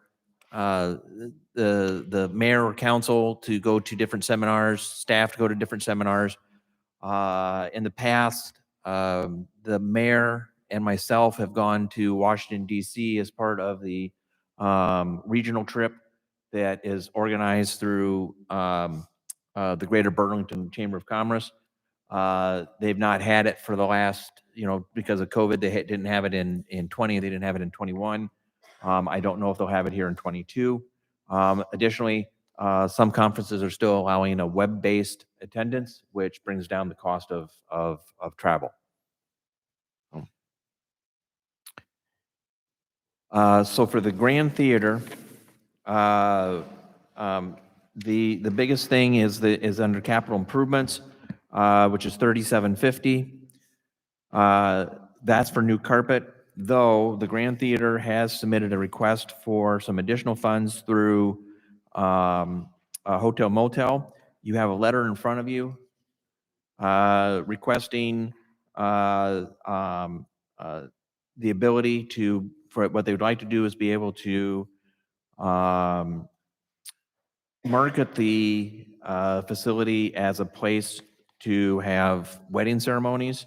the mayor or council to go to different seminars, staff to go to different seminars. In the past, the mayor and myself have gone to Washington, D.C. as part of the regional trip that is organized through the Greater Burlington Chamber of Commerce. They've not had it for the last, because of COVID, they didn't have it in 20, they didn't have it in 21. I don't know if they'll have it here in 22. Additionally, some conferences are still allowing a web-based attendance, which brings down the cost of travel. So for the Grand Theater, the biggest thing is under capital improvements, which is 3750. That's for new carpet, though the Grand Theater has submitted a request for some additional funds through a hotel motel. You have a letter in front of you requesting the ability for what they would like to do is be able to market the facility as a place to have wedding ceremonies.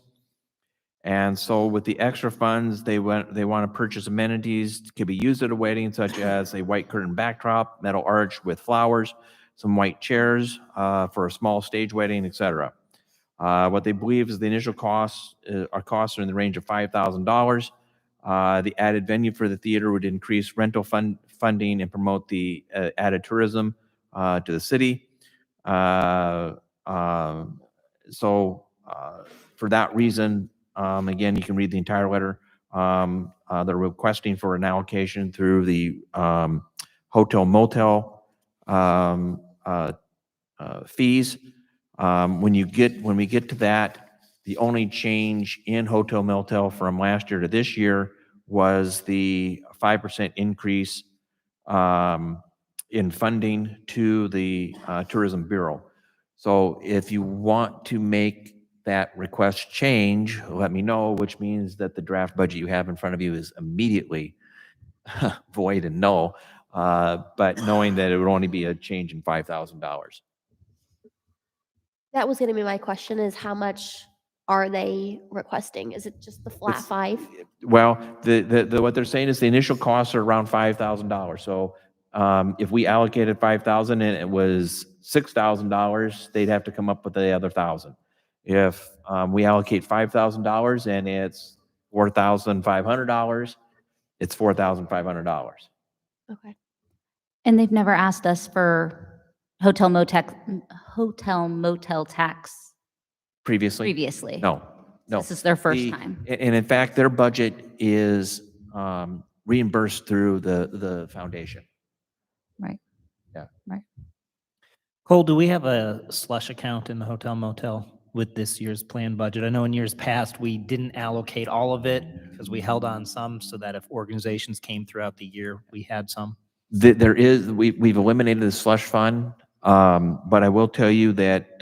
And so with the extra funds, they want to purchase amenities that could be used at a wedding, such as a white curtain backdrop, metal arch with flowers, some white chairs for a small stage wedding, etc. What they believe is the initial costs are in the range of $5,000. The added venue for the theater would increase rental funding and promote the added tourism to the city. So for that reason, again, you can read the entire letter. They're requesting for an allocation through the hotel motel fees. When we get to that, the only change in hotel motel from last year to this year was the 5% increase in funding to the Tourism Bureau. So if you want to make that request change, let me know, which means that the draft budget you have in front of you is immediately void and null, but knowing that it would only be a change in $5,000. That was going to be my question, is how much are they requesting? Is it just the flat It's- 5? Well, what they're saying is the initial costs are around $5,000. So if we allocated $5,000 and it was $6,000, they'd have to come up with the other $1,000. If we allocate $5,000 and it's $4,500, it's $4,500. Okay. And they've never asked us for hotel motel tax Previously? previously. No. This is their first The- time. And in fact, their budget is reimbursed through the foundation. Right. Yeah. Right. Cole, do we have a slush account in the hotel motel with this year's planned budget? I know in years past, we didn't allocate all of it because we held on some so that if organizations came throughout the year, we had some. We've eliminated the slush fund, but I will tell you that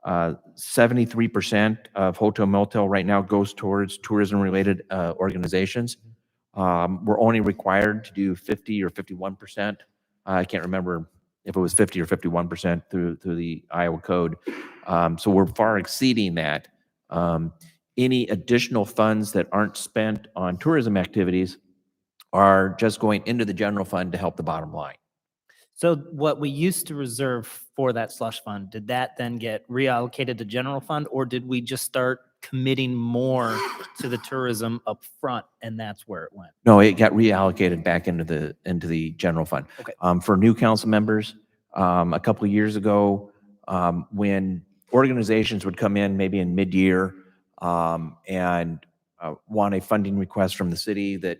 73% of hotel motel right now goes towards tourism-related organizations. We're only required to do 50 or 51%. I can't remember if it was 50 or 51% through the Iowa code. So we're far exceeding that. Any additional funds that aren't spent on tourism activities are just going into the general fund to help the bottom line. So what we used to reserve for that slush fund, did that then get reallocated to general fund, or did we just start committing more to the tourism up front and that's where it went? No, it got reallocated back into the general fund. Okay. For new council members, a couple of years ago, when organizations would come in maybe in mid-year and want a funding request from the city that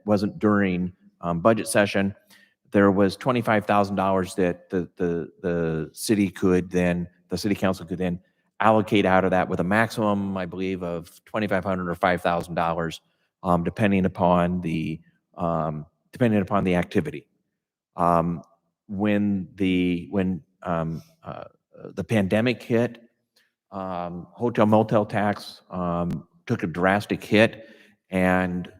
wasn't during budget session. There was $25,000 that the city council could then allocate out of that with a maximum, I believe, of $2,500 or $5,000, depending upon the activity. When the pandemic hit, hotel motel tax took a drastic hit, and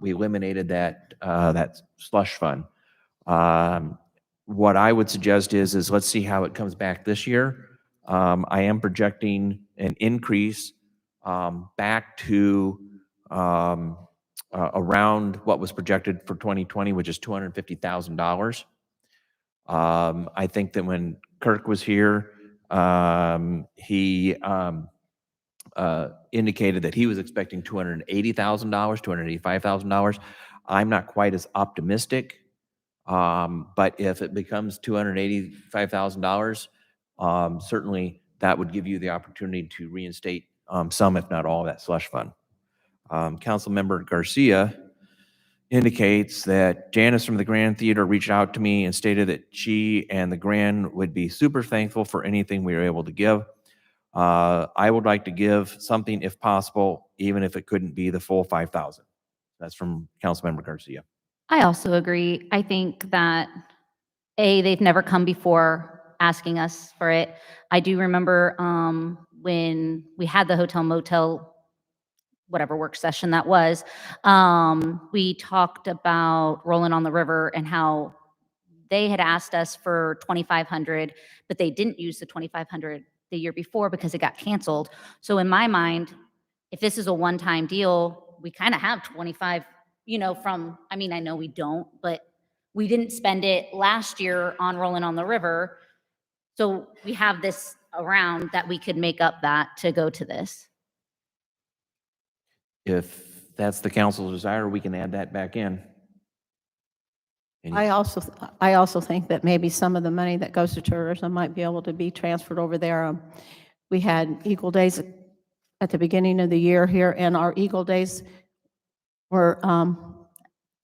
we eliminated that slush fund. What I would suggest is let's see how it comes back this year. I am projecting an increase back to around what was projected for 2020, which is $250,000. I think that when Kirk was here, he indicated that he was expecting $280,000, $285,000. I'm not quite as optimistic, but if it becomes $285,000, certainly that would give you the opportunity to reinstate some, if not all, of that slush fund. Councilmember Garcia indicates that Janice from the Grand Theater reached out to me and stated that she and the Grand would be super thankful for anything we were able to give. I would like to give something if possible, even if it couldn't be the full 5,000. That's from Councilmember Garcia. I also agree. I think that, they've never come before asking us for it. I do remember when we had the hotel motel, whatever work session that was, we talked about Rolling on the River and how they had asked us for 2,500, but they didn't use the 2,500 the year before because it got canceled. So in my mind, if this is a one-time deal, we kind of have 25, I know we don't, but we didn't spend it last year on Rolling on the River. So we have this around that we could make up that to go to this. If that's the council's desire, we can add that back in. And I also think that maybe some of the money that goes to tourism might be able to be transferred over there. We had Eagle Days at the beginning of the year here, and our Eagle Days were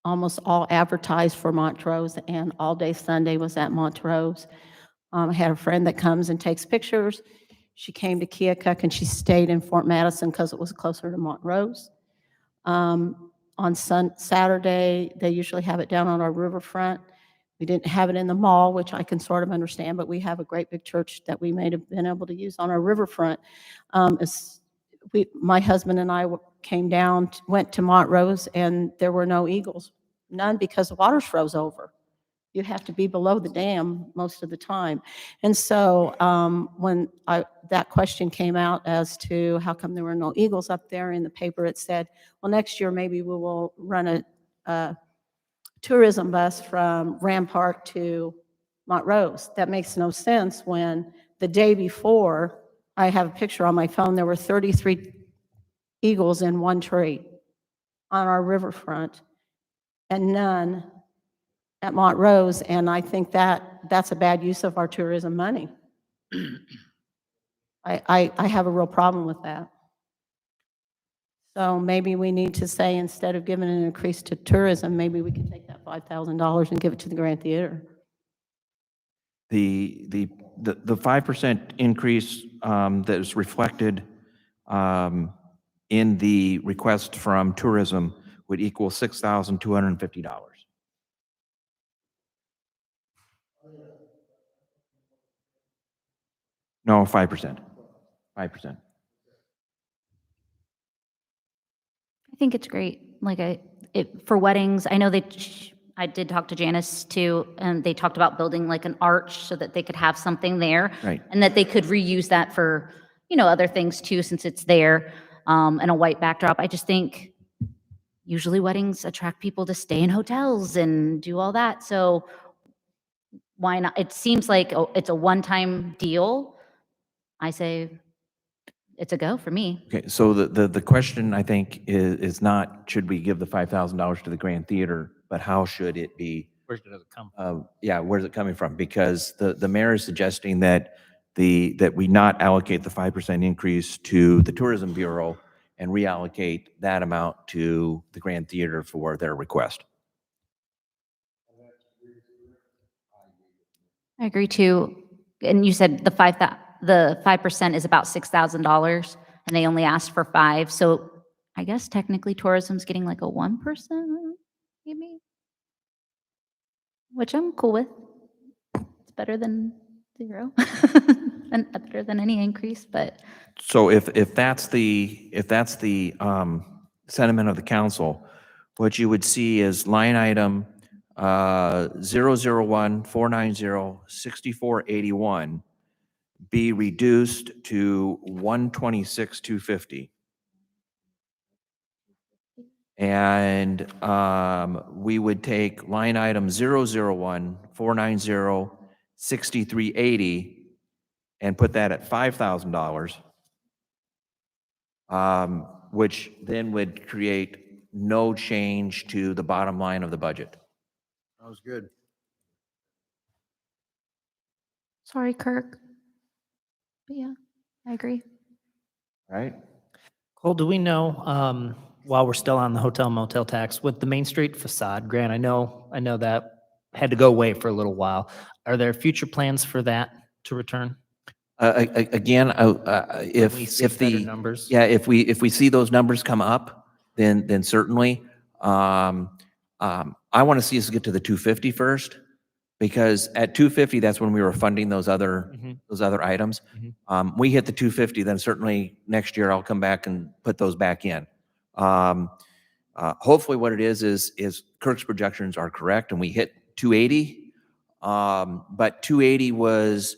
almost all advertised for Montrose, and all day Sunday was at Montrose. I had a friend that comes and takes pictures. She came to Keokuk and she stayed in Fort Madison because it was closer to Montrose. On Saturday, they usually have it down on our riverfront. We didn't have it in the mall, which I can sort of understand, but we have a great big church that we may have been able to use on our riverfront. My husband and I came down, went to Montrose, and there were no eagles, none, because the water's froze over. You have to be below the dam most of the time. And so when that question came out as to how come there were no eagles up there in the paper, it said, well, next year maybe we will run a tourism bus from Rampart to Montrose. That makes no sense when the day before, I have a picture on my phone, there were 33 eagles in one tree on our riverfront and none at Montrose, and I think that's a bad use of our tourism money. I have a real problem with that. So maybe we need to say, instead of giving an increase to tourism, maybe we can take that $5,000 and give it to the Grand Theater. The 5% increase that is reflected in the request from tourism would equal $6,250. No, 5%. 5%. I think it's great. For weddings, I know I did talk to Janice too, and they talked about building like an arch so that they could have something there. Right. And that they could reuse that for, other things too, since it's there, and a white backdrop. I just think usually weddings attract people to stay in hotels and do all that. So why not? It seems like it's a one-time deal. I say it's a go for me. Okay, so the question, I think, is not, should we give the $5,000 to the Grand Theater, but how should it be? Where does it come from? Yeah, where's it coming from? Because the mayor is suggesting that that we not allocate the 5% increase to the Tourism Bureau and reallocate that amount to the Grand Theater for their request. I agree too. And you said the 5% is about $6,000 and they only asked for 5. So I guess technically tourism's getting like a 1%, maybe? Which I'm cool with. It's better than 0 and better than any increase, but So if that's the sentiment of the council, what you would see is line item 001-490-6481 be reduced to 126,250. And we would take line item 001-490-6380 and put that at $5,000, which then would create no change to the bottom line of the budget. That was good. sorry, Kirk. But yeah, I agree. Right? Cole, do we know, while we're still on the hotel motel tax, with the Main Street facade grant, I know that had to go away for a little while. Are there future plans for that to return? Again, When we see if better the numbers? yeah, if we see those numbers come up, then certainly. I want to see us get to the 250 first, because at 250, that's when we were funding those other items. We hit the 250, then certainly next year I'll come back and put those back in. Hopefully, what it is Kirk's projections are correct, and we hit 280. But 280 was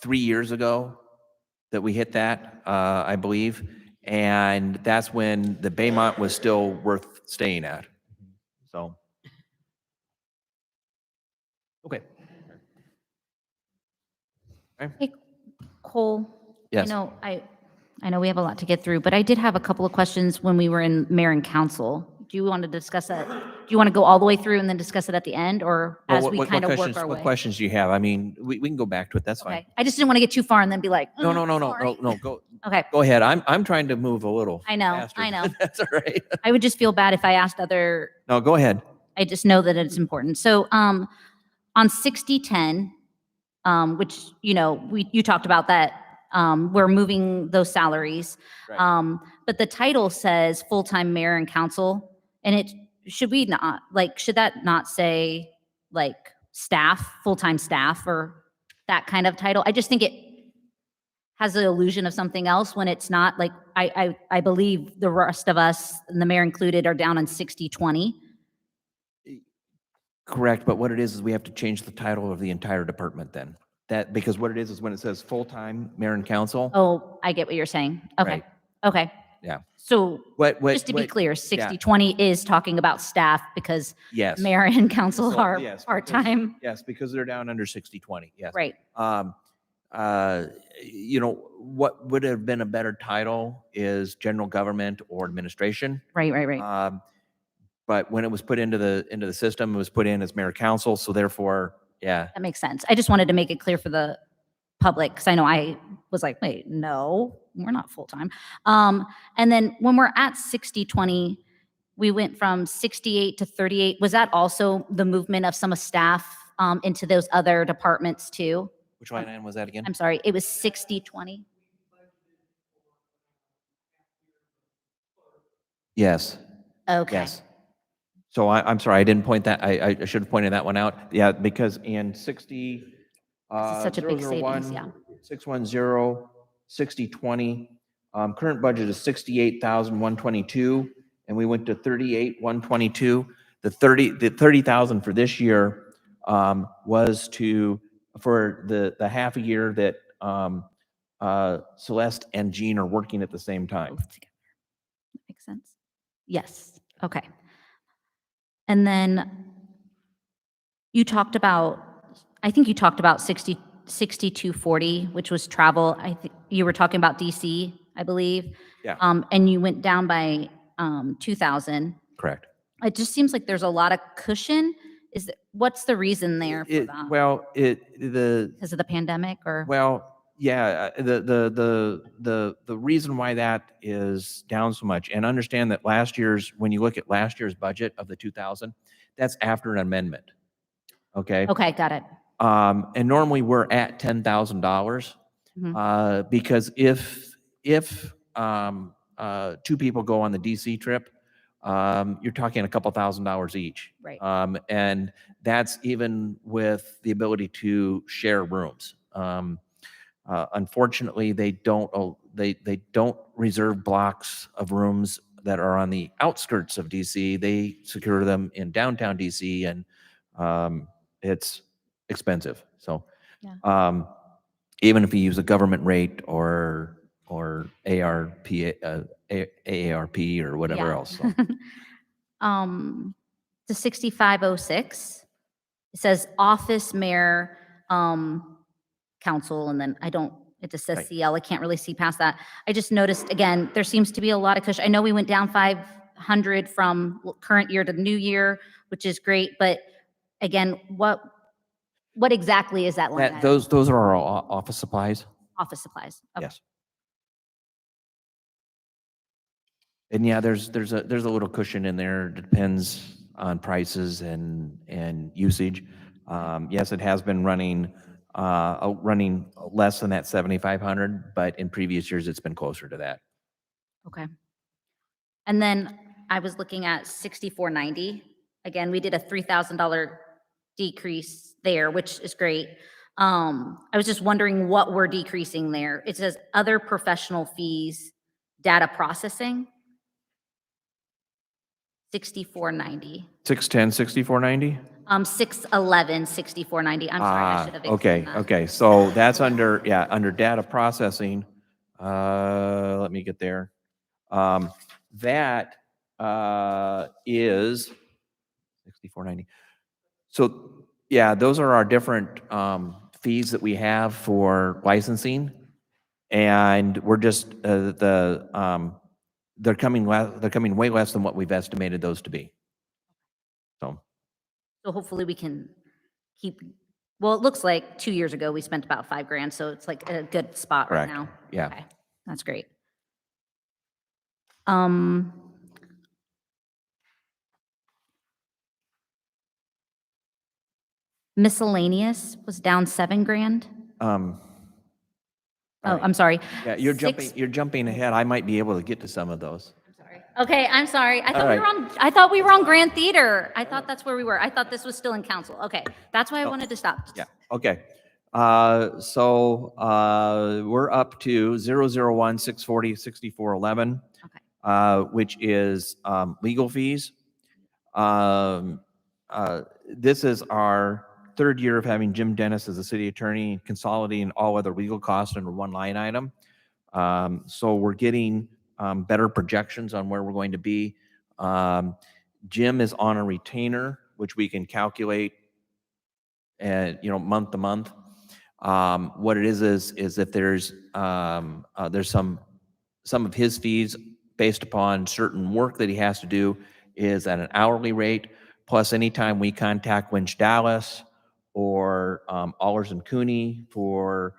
3 years ago that we hit that, I believe. And that's when the Baymont was still worth staying at. So. Okay. Hey, Cole. Yes. I know we have a lot to get through, but I did have a couple of questions when we were in mayor and council. Do you want to discuss that? Do you want to go all the way through and then discuss it at the end, or Well, as we kind of work our what way? questions do you have? I mean, we can go back to it. That's fine. Okay. I just didn't want to get too far and then be like, No, "Mm, no. sorry." Go Okay. go ahead. I'm trying to move a little. I know, faster. I know. That's all right. I would just feel bad if I asked other, No, go ahead. I just know that it's important. So, on 6010, which, you talked about that, we're moving those salaries. Right. But the title says full-time mayor and council, and should that not say like staff, full-time staff, or that kind of title? I just think it has the illusion of something else when it's not. Like, I believe the rest of us, and the mayor included, are down on 6020. Correct, but what it is we have to change the title of the entire department then. Because what it is when it says full-time mayor and council. Oh, I get what you're saying. Okay. Right. Okay. Yeah. So What, just to be what- clear, 6020 is talking about staff because Yes. mayor and council So, are yes, because- part-time. Yes, because they're down under 60/20, yes. Right. What would have been a better title is general government or administration. Right. But when it was put into the system, it was put in as mayor council, so therefore, yeah. That makes sense. I just wanted to make it clear for the public because I know I was like, wait, no, we're not full-time. And then when we're at 6020, we went from 68 to 38. Was that also the movement of some of staff into those other departments too? Which line item was that again? I'm sorry, it was 6020. Yes, Okay. yes. So I'm sorry, I didn't point that, I should have pointed that one out. Yeah, because in 60. This is such a big savings, yeah. 610, 6020, current budget is 68,122, and we went to 38,122. The 30,000 for this year was for the half a year that Celeste and Jean are working at the same time. Both together. That makes sense. Yes. Okay. And then I think you talked about 6240, which was travel. I think you were talking about DC, I believe. Yeah. And you went down by 2,000. Correct. It just seems like there's a lot of cushion. What's the reason there for It, that? well, Because of the pandemic or? well, yeah, the reason why that is down so much, and understand that when you look at last year's budget of the 2,000, that's after an amendment. Okay? Okay, got it. And normally we're at $10,000. Mhm. Because if two people go on the DC trip, you're talking a couple $1,000s each. Right. And that's even with the ability to share rooms. Unfortunately, they don't reserve blocks of rooms that are on the outskirts of DC. They secure them in downtown DC, and it's expensive. So, Yeah. even if you use a government rate or ARP, AARP or whatever Yeah. else. So. The 6506, it says office, mayor, council, and then it just says Right. CL. I can't really see past that. I just noticed, again, there seems to be a lot of cushion. I know we went down 500 from current year to new year, which is great, but again, what exactly is that line item? Those are our office supplies. Office supplies. Okay. Yes. And yeah, there's a little cushion in there. Depends on prices and usage. Yes, it has been running less than that 7,500, but in previous years it's been closer to that. Okay. And then I was looking at 6490. Again, we did a $3,000 decrease there, which is great. I was just wondering what we're decreasing there. It says other professional fees, data processing. 6490. 610, 6490? 611, 6490. I'm sorry, I should have Okay, explained that. okay. So that's under data processing. Let me get there. That is 6490. So yeah, those are our different fees that we have for licensing, and we're just they're coming way less than what we've estimated those to be. So. So hopefully we can well, it looks like 2 years ago we spent about $5,000, so it's like a good spot right Correct. now. Yeah. Okay, that's great. Miscellaneous was down $7,000. Oh, All right. I'm sorry. Yeah, you're Six- jumping ahead. I might be able to get to some of those. Okay, I'm sorry. I thought right. I thought we were on Grand Theater. I thought that's where we were. I thought this was still in council. Okay, that's why I wanted to stop. Yeah, okay. So we're up to 001, 640, 6411, which is legal fees. This is our third year of having Jim Dennis as the city attorney, consolidating all other legal costs under one line item. So we're getting better projections on where we're going to be. Jim is on a retainer, which we can calculate month to month. What it is if there's some of his fees based upon certain work that he has to do is at an hourly rate, plus anytime we contact Winch Dallas or Allers and Cooney for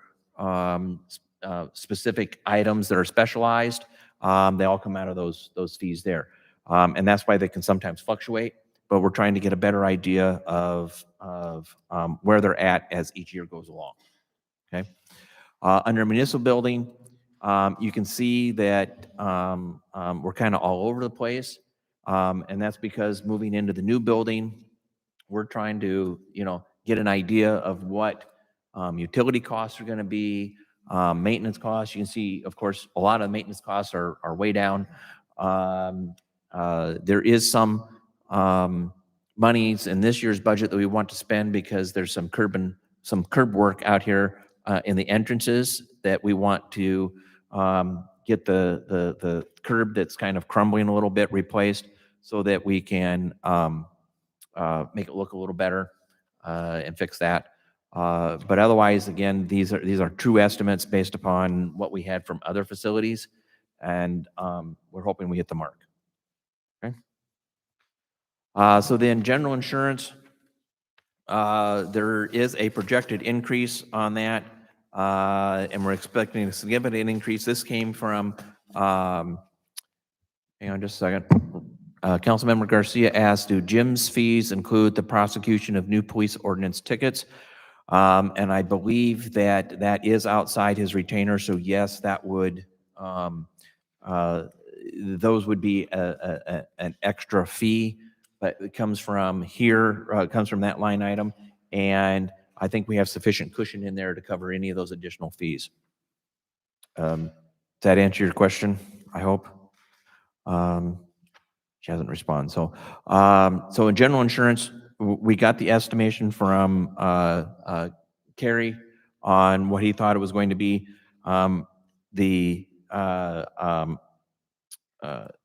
specific items that are specialized, they all come out of those fees there. And that's why they can sometimes fluctuate, but we're trying to get a better idea of where they're at as each year goes along. Okay. Under municipal building, you can see that we're kind of all over the place. And that's because moving into the new building, we're trying to, get an idea of what utility costs are going to be, maintenance costs. You can see, of course, a lot of maintenance costs are way down. There is some monies in this year's budget that we want to spend because there's some curb work out here in the entrances that we want to get the curb that's kind of crumbling a little bit replaced so that we can make it look a little better and fix that. But otherwise, again, these are true estimates based upon what we had from other facilities, and we're hoping we hit the mark. Okay. So then general insurance, There is a projected increase on that, and we're expecting a significant increase. This came from, hang on just a second. Councilmember Garcia asked, do Jim's fees include the prosecution of new police ordinance tickets? And I believe that that is outside his retainer, so yes, that would, those would be an extra fee, but it comes from here, it comes from that line item, and I think we have sufficient cushion in there to cover any of those additional fees. Does that answer your question, I hope? She hasn't responded, so, so in general insurance, we got the estimation from Kerry on what he thought it was going to be. The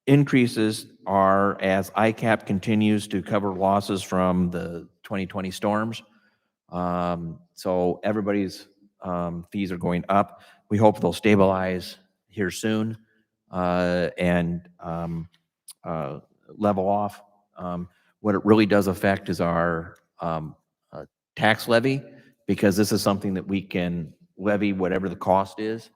increases are as ICAP continues to cover losses from the 2020 storms. So everybody's fees are going up. We hope they'll stabilize here soon and level off. What it really does affect is our tax levy, because this is something that we can levy whatever the cost is.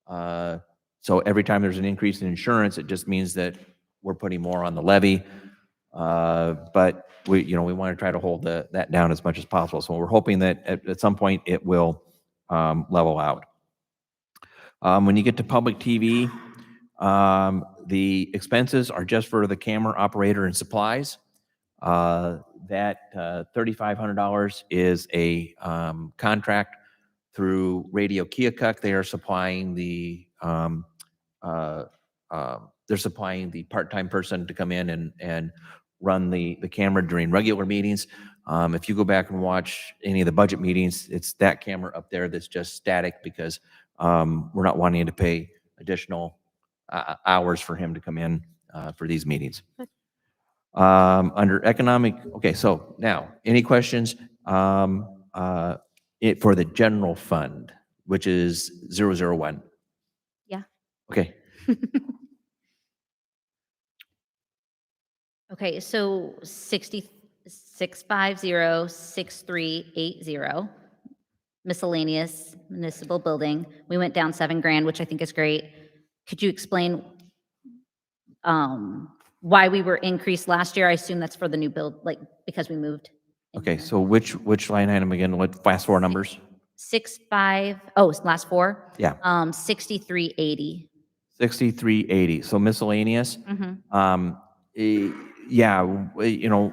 So every time there's an increase in insurance, it just means that we're putting more on the levy. But we, you know, we want to try to hold that down as much as possible. So we're hoping that at some point it will level out. When you get to public TV, the expenses are just for the camera operator and supplies. That $3,500 is a contract through Radio Keokuk. They are supplying the they're supplying the part-time person to come in and run the camera during regular meetings. If you go back and watch any of the budget meetings, it's that camera up there that's just static because we're not wanting to pay additional hours for him to come in for these meetings. Under economic, okay, so now, any questions for the general fund, which is 001? Yeah. Okay. Okay, so 6506380 miscellaneous municipal building. We went down $7,000, which I think is great. Could you explain why we were increased last year? I assume that's for the new build, like because we moved. in Okay, here. so which line item again? What last four numbers? 65, oh, it's last four? Yeah. 6380. 6380. So miscellaneous. Mhm. Yeah, you know,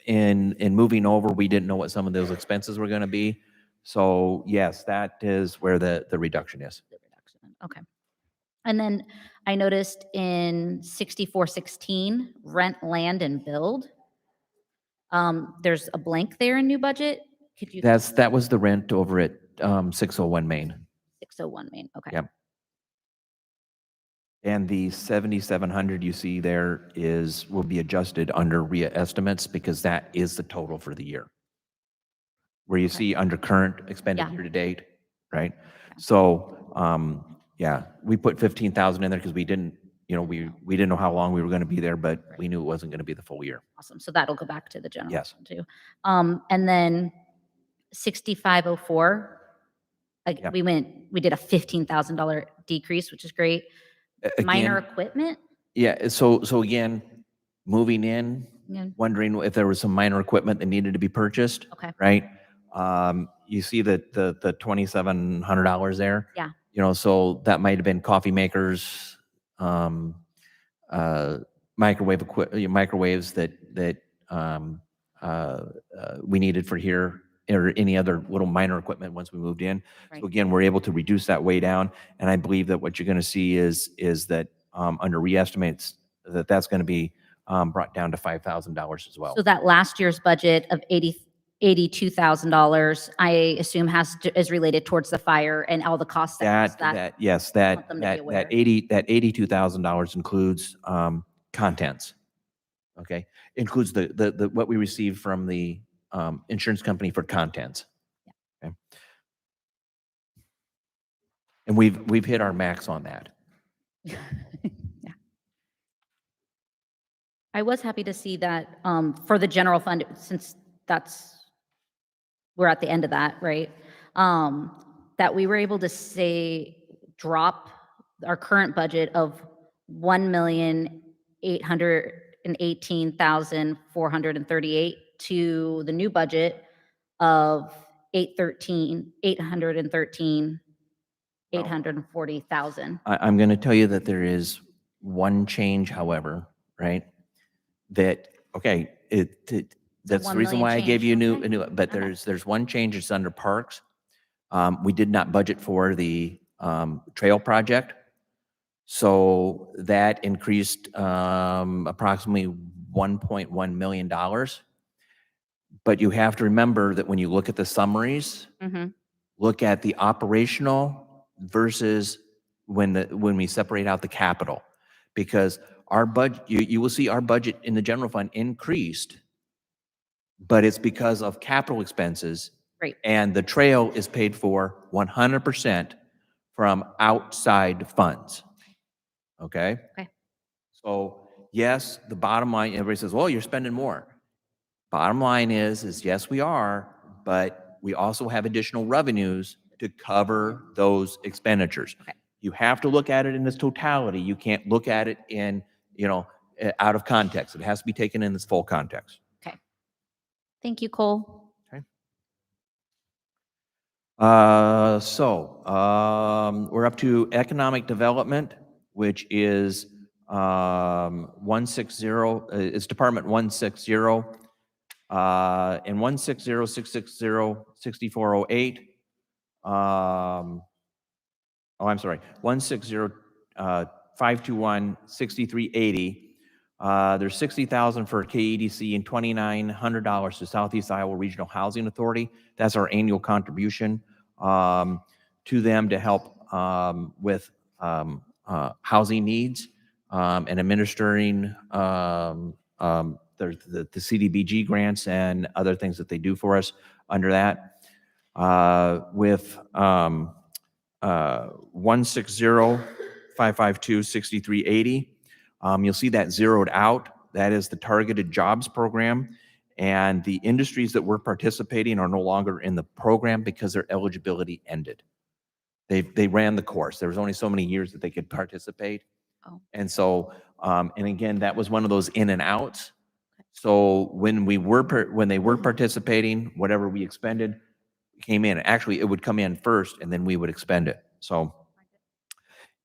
in moving over, we didn't know what some of those expenses were going to be. So yes, that is where the reduction is. The reduction. Okay. And then I noticed in 6416, rent, land, and build, there's a blank there in new budget. Could you? That was the rent over at 601 Main. 601 Main, okay. Yep. And the 7,700 you see there will be adjusted under RIA estimates because that is the total for the year. Where you see under current expended Yeah. year to date, right? So, yeah, we put 15,000 in there because we didn't, you know, we didn't know how long we were going to be there, but we knew it wasn't going to be the full year. Awesome. So that'll go back to the general Yes. fund too. And then 6504, like Yep. we did a $15,000 decrease, which is great. Minor Again, equipment, yeah, so again, moving in, yeah, wondering if there was some minor equipment that needed to be purchased. okay, Right? You see that the $2,700 there? Yeah. You know, so that might have been coffee makers, microwaves that we needed for here, or any other little minor equipment once we moved in. Right. So again, we're able to reduce that way down, and I believe that what you're going to see is that under re-estimates, that's going to be brought down to $5,000 as well. so that last year's budget of $82,000, I assume is related towards the fire and all the costs that Yes, want them to be aware. that $82,000 includes contents. Okay, includes the what we received from the insurance company for contents. Okay, and we've hit our max on that. Yeah. I was happy to see that for the general fund, since that's we're at the end of that, right? That we were able to say, drop our current budget of 1,818,438 to the new budget of 840,000. I'm going to tell you that there is one change, however, right? That, okay, that's the 1 reason million why I gave you change, okay. but Okay. there's one change, it's under parks. We did not budget for the trail project. So that increased approximately $1.1 million. But you have to remember that when you look at the summaries, Mhm. look at the operational versus when we separate out the capital. Because our budget, you will see our budget in the general fund increased, but it's because of capital expenses. Right. And the trail is paid for 100% from outside funds. Okay? Okay. So yes, the bottom line, everybody says, well, you're spending more. Bottom line is yes, we are, but we also have additional revenues to cover those expenditures. Okay. You have to look at it in its totality. You can't look at it in, out of context. It has to be taken in its full context. Okay. Thank you, Cole. We're up to economic development, which is 160, it's Department 160, and 160-660-6408. I'm sorry, 160-521-6380. There's $60,000 for KEDC and $2,900 to Southeast Iowa Regional Housing Authority. That's our annual contribution to them to help with housing needs and administering the CDBG grants and other things that they do for us under that. With 160-552-6380. You'll see that zeroed out. That is the targeted jobs program. And the industries that we're participating are no longer in the program because their eligibility ended. They ran the course. There was only so many years that they could participate. Oh. And so, and again, that was one of those in and outs. So when they were participating, whatever we expended came in. Actually, it would come in first and then we would expend it. So,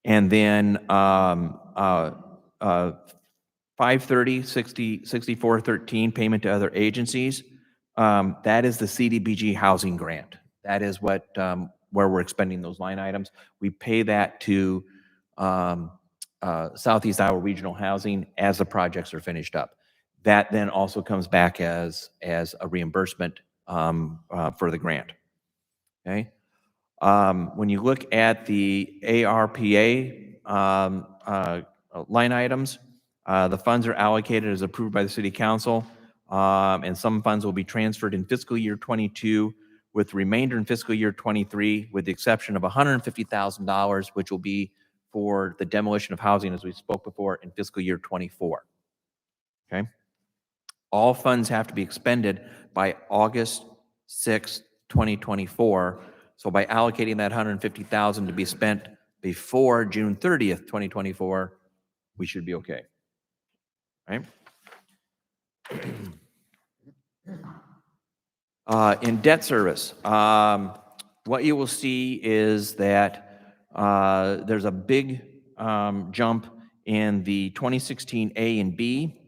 and then 530-6413 payment to other agencies. That is the CDBG housing grant. That is what where we're expending those line items. We pay that to Southeast Iowa Regional Housing as the projects are finished up. That then also comes back as a reimbursement for the grant. Okay. When you look at the ARPA line items, the funds are allocated as approved by the City Council, and some funds will be transferred in fiscal year 22, with the remainder in fiscal year 23, with the exception of $150,000, which will be for the demolition of housing, as we spoke before, in fiscal year 24. Okay. All funds have to be expended by August 6, 2024. So by allocating that $150,000 to be spent before June 30th, 2024, we should be okay. Right? In debt service, what you will see is that there's a big jump in the 2016 A and B.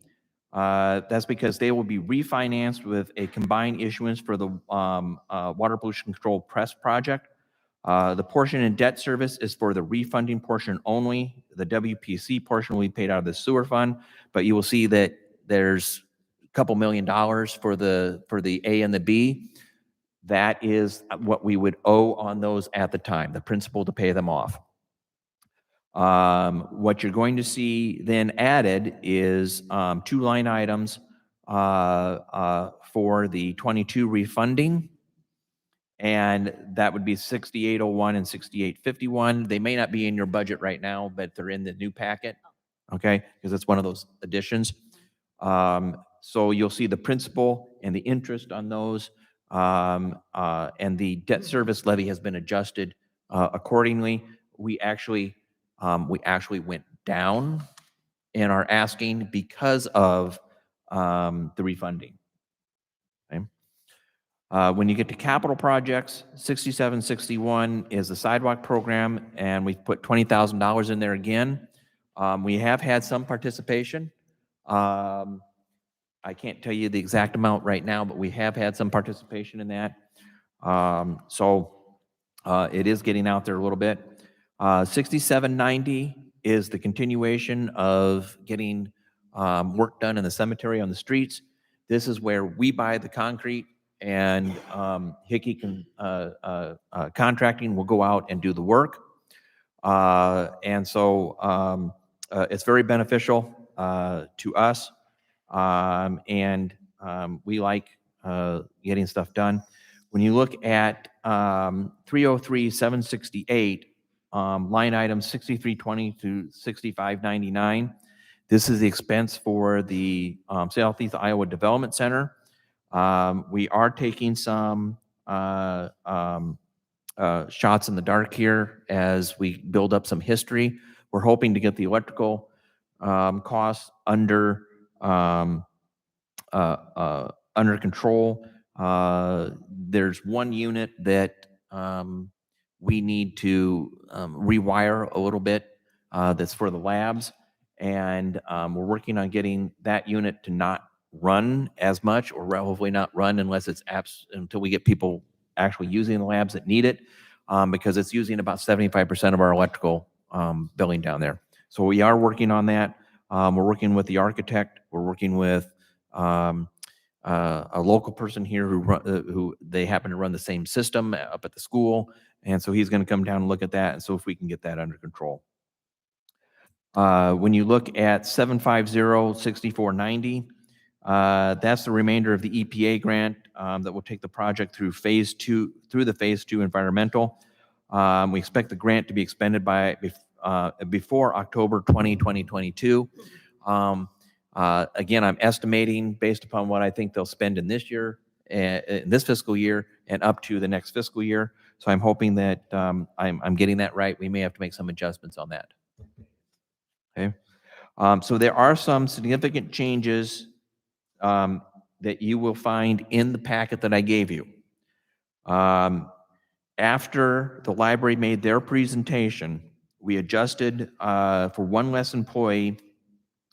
That's because they will be refinanced with a combined issuance for the Water Pollution Control Press project. The portion in debt service is for the refunding portion only. The WPC portion will be paid out of the sewer fund, but you will see that there's a couple $1 million for the A and the B. That is what we would owe on those at the time, the principal to pay them off. What you're going to see then added is 2 line items for the 22 refunding, and that would be 6801 and 6851. They may not be in your budget right now, but they're in the new packet, okay, because it's one of those additions. So you'll see the principal and the interest on those and the debt service levy has been adjusted accordingly. We actually went down in our asking because of the refunding. Okay. When you get to capital projects, 6761 is the sidewalk program, and we've put $20,000 in there again. We have had some participation. I can't tell you the exact amount right now, but we have had some participation in that. It is getting out there a little bit. 6790 is the continuation of getting work done in the cemetery on the streets. This is where we buy the concrete, and Hickey Contracting will go out and do the work. It's very beneficial to us, and we like getting stuff done. When you look at 303-768, line items 6320 to 6599, this is the expense for the Southeast Iowa Development Center. We are taking some shots in the dark here as we build up some history. We're hoping to get the electrical costs under control. There's one unit that we need to rewire a little bit that's for the labs, and we're working on getting that unit to not run as much, or relatively not run unless it's until we get people actually using the labs that need it, because it's using about 75% of our electrical billing down there. So we are working on that. We're working with the architect. We're working with a local person here who they happen to run the same system up at the school, and so he's going to come down and look at that, and so if we can get that under control. When you look at 750-6490, that's the remainder of the EPA grant that will take the project through phase two environmental. We expect the grant to be expended before October 2022. Again, I'm estimating based upon what I think they'll spend in this year, in this fiscal year, and up to the next fiscal year. So I'm hoping that I'm getting that right. We may have to make some adjustments on that. Okay. So there are some significant changes that you will find in the packet that I gave you. After the library made their presentation, we adjusted for one less employee,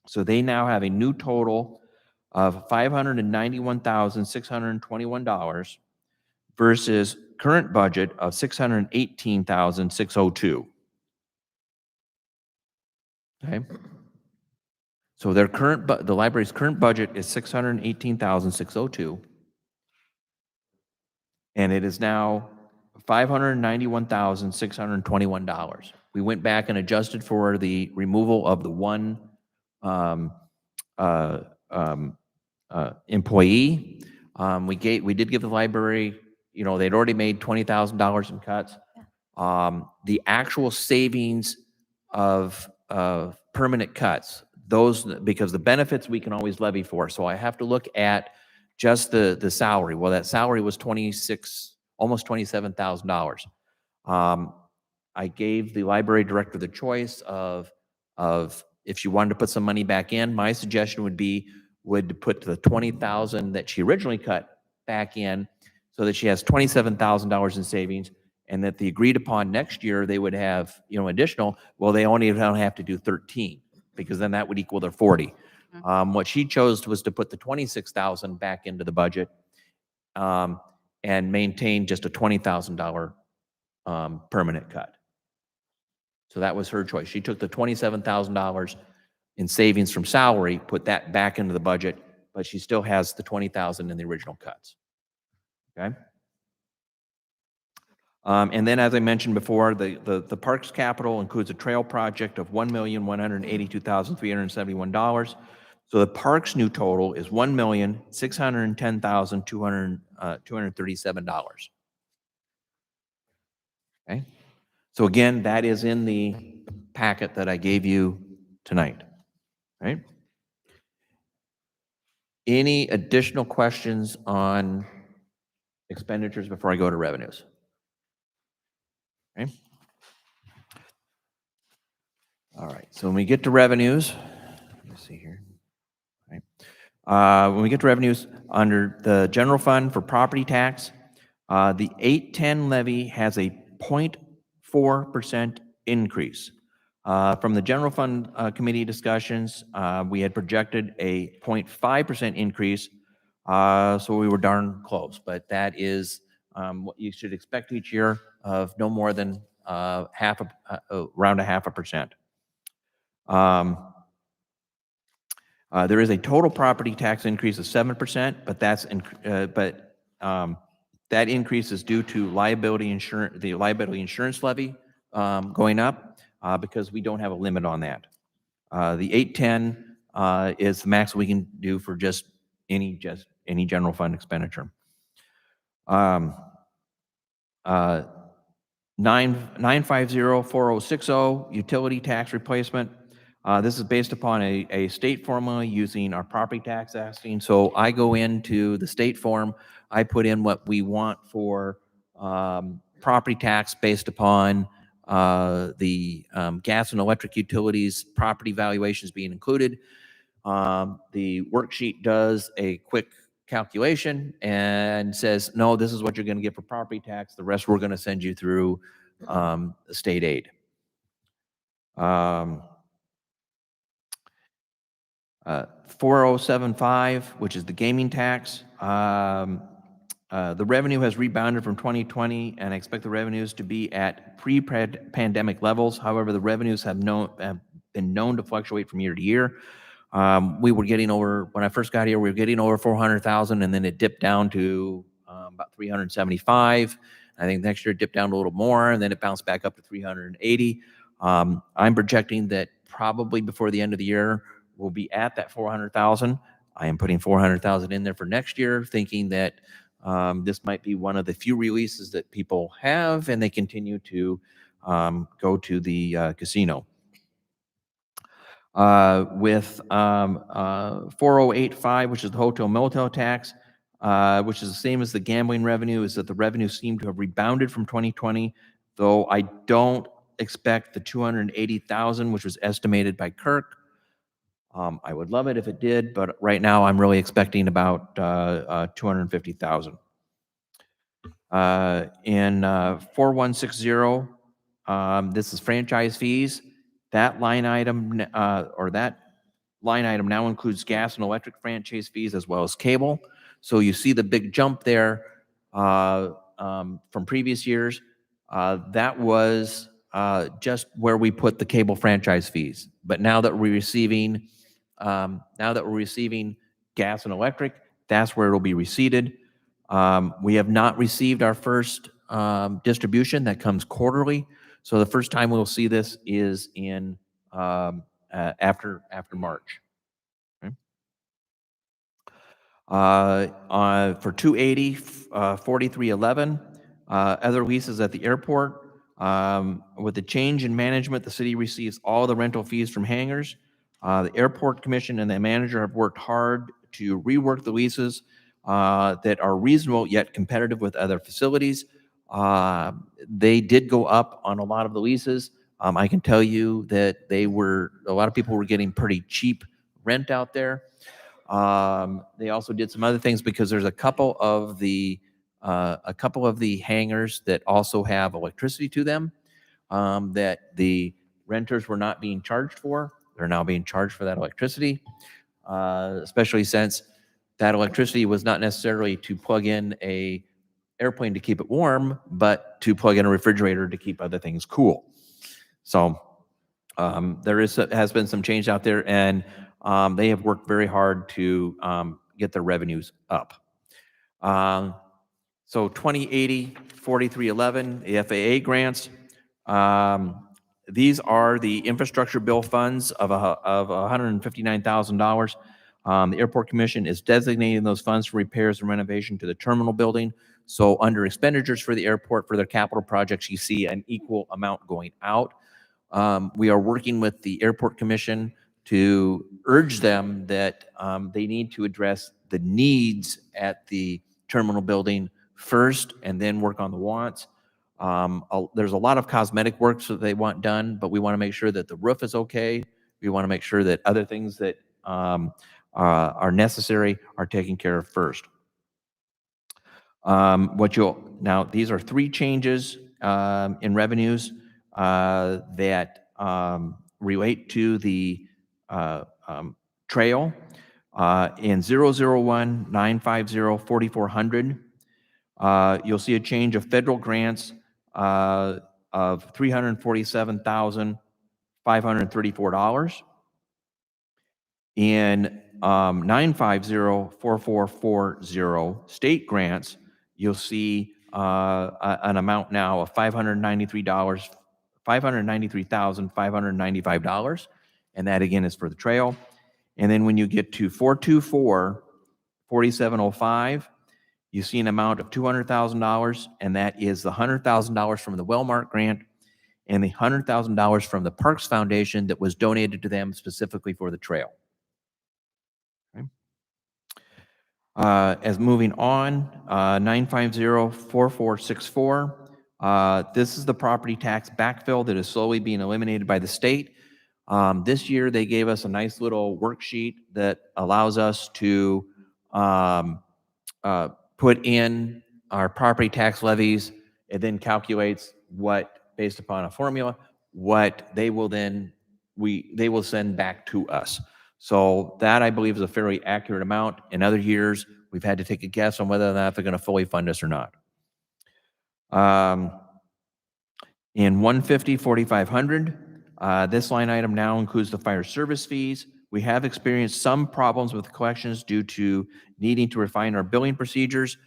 so they now have a new total of $591,621 versus current budget of $618,602. Okay. So the library's current budget is $618,602, and it is now $591,621. We went back and adjusted for the removal of the one employee. We did give the library, they'd already made $20,000 in cuts. The actual savings of permanent cuts, those, because the benefits we can always levy for. So I have to look at just the salary. Well, that salary was almost $27,000. I gave the library director the choice of if she wanted to put some money back in. My suggestion would put the $20,000 that she originally cut back in, so that she has $27,000 in savings, and that the agreed upon next year they would have additional. Well, they only don't have to do 13, because then that would equal their 40. What she chose was to put the $26,000 back into the budget and maintain just a $20,000 permanent cut. So that was her choice. She took the $27,000 in savings from salary, put that back into the budget, but she still has the $20,000 in the original cuts. Okay. And then, as I mentioned before, the Parks capital includes a trail project of $1,182,371. So the Parks new total is $1,610,237. Okay. So again, that is in the packet that I gave you tonight. Right? Any additional questions on expenditures before I go to revenues. Okay. All right, so when we get to revenues, let's see here. All right. When we get to revenues under the general fund for property tax, the 810 levy has a 0.4% increase. From the general fund committee discussions, we had projected a 0.5% increase, so we were darn close. But that is what you should expect each year of no more than around 0.5%. There is a total property tax increase of 7%, but that increase is due to the liability insurance levy going up because we don't have a limit on that. The 810 is the max we can do for just any general fund expenditure. 9504060 utility tax replacement. This is based upon a state formula using our property tax asking. So I go into the state form, I put in what we want for property tax based upon the gas and electric utilities, property valuations being included. The worksheet does a quick calculation and says, no, this is what you're going to get for property tax. The rest we're going to send you through state aid. 4075, which is the gaming tax. The revenue has rebounded from 2020, and I expect the revenues to be at pre-pandemic levels. However, the revenues have been known to fluctuate from year to year. We were getting over, when I first got here, we were getting over 400,000, and then it dipped down to about 375. I think next year it dipped down a little more, and then it bounced back up to 380. I'm projecting that probably before the end of the year, we'll be at that 400,000. I am putting 400,000 in there for next year, thinking that this might be one of the few releases that people have, and they continue to go to the casino. With 4085, which is the hotel motel tax, which is the same as the gambling revenue, is that the revenue seemed to have rebounded from 2020, though I don't expect the 280,000, which was estimated by Kirk. I would love it if it did, but right now I'm really expecting about 250,000. In 4160, this is franchise fees. That line item now includes gas and electric franchise fees as well as cable. So you see the big jump there from previous years. That was just where we put the cable franchise fees. But now that we're receiving gas and electric, that's where it'll be receipted. We have not received our first distribution that comes quarterly. So the first time we'll see this is in after March. Okay. For 280, 4311, other leases at the airport. With the change in management, the city receives all the rental fees from hangars. The airport commission and the manager have worked hard to rework the leases that are reasonable yet competitive with other facilities. They did go up on a lot of the leases. I can tell you that a lot of people were getting pretty cheap rent out there. They also did some other things because there's a couple of the hangars that also have electricity to them that the renters were not being charged for. They're now being charged for that electricity, especially since that electricity was not necessarily to plug in a airplane to keep it warm, but to plug in a refrigerator to keep other things cool. So there has been some change out there, and they have worked very hard to get their revenues up. So 2080, 4311, the FAA grants. These are the infrastructure bill funds of $159,000. The Airport Commission is designating those funds for repairs and renovation to the terminal building. So under expenditures for the airport for their capital projects, you see an equal amount going out. We are working with the Airport Commission to urge them that they need to address the needs at the terminal building first and then work on the wants. There's a lot of cosmetic work that they want done, but we want to make sure that the roof is okay. We want to make sure that other things that are necessary are taken care of first. Now, these are 3 changes in revenues that relate to the trail. In 001-950-4400, you'll see a change of federal grants of $347,534. In 950-4440 state grants, you'll see an amount now of $593,595, and that again is for the trail. And then when you get to 424-4705, you see an amount of $200,000, and that is the $100,000 from the Wellmark grant and the $100,000 from the Parks Foundation that was donated to them specifically for the trail. Okay. As moving on, 950-4464, this is the property tax backfill that is slowly being eliminated by the state. This year, they gave us a nice little worksheet that allows us to put in our property tax levies. It then calculates what, based upon a formula, what they will then, they will send back to us. So that, I believe, is a fairly accurate amount. In other years, we've had to take a guess on whether or not they're going to fully fund us or not. In 150-4500, this line item now includes the fire service fees. We have experienced some problems with collections due to needing to refine our billing procedures.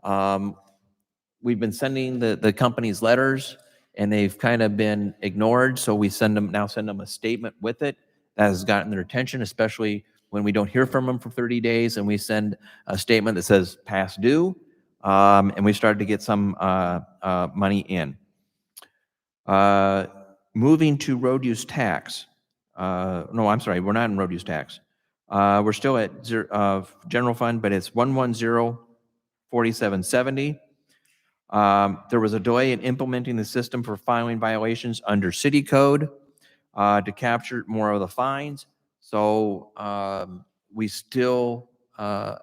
We've been sending the companies letters, and they've kind of been ignored. So we send them a statement with it that has gotten their attention, especially when we don't hear from them for 30 days, and we send a statement that says past due, and we started to get some money in. Moving to road use tax. No, I'm sorry, we're not in road use tax. We're still at general fund, but it's 110-4770. There was a delay in implementing the system for filing violations under city code to capture more of the fines. So we still,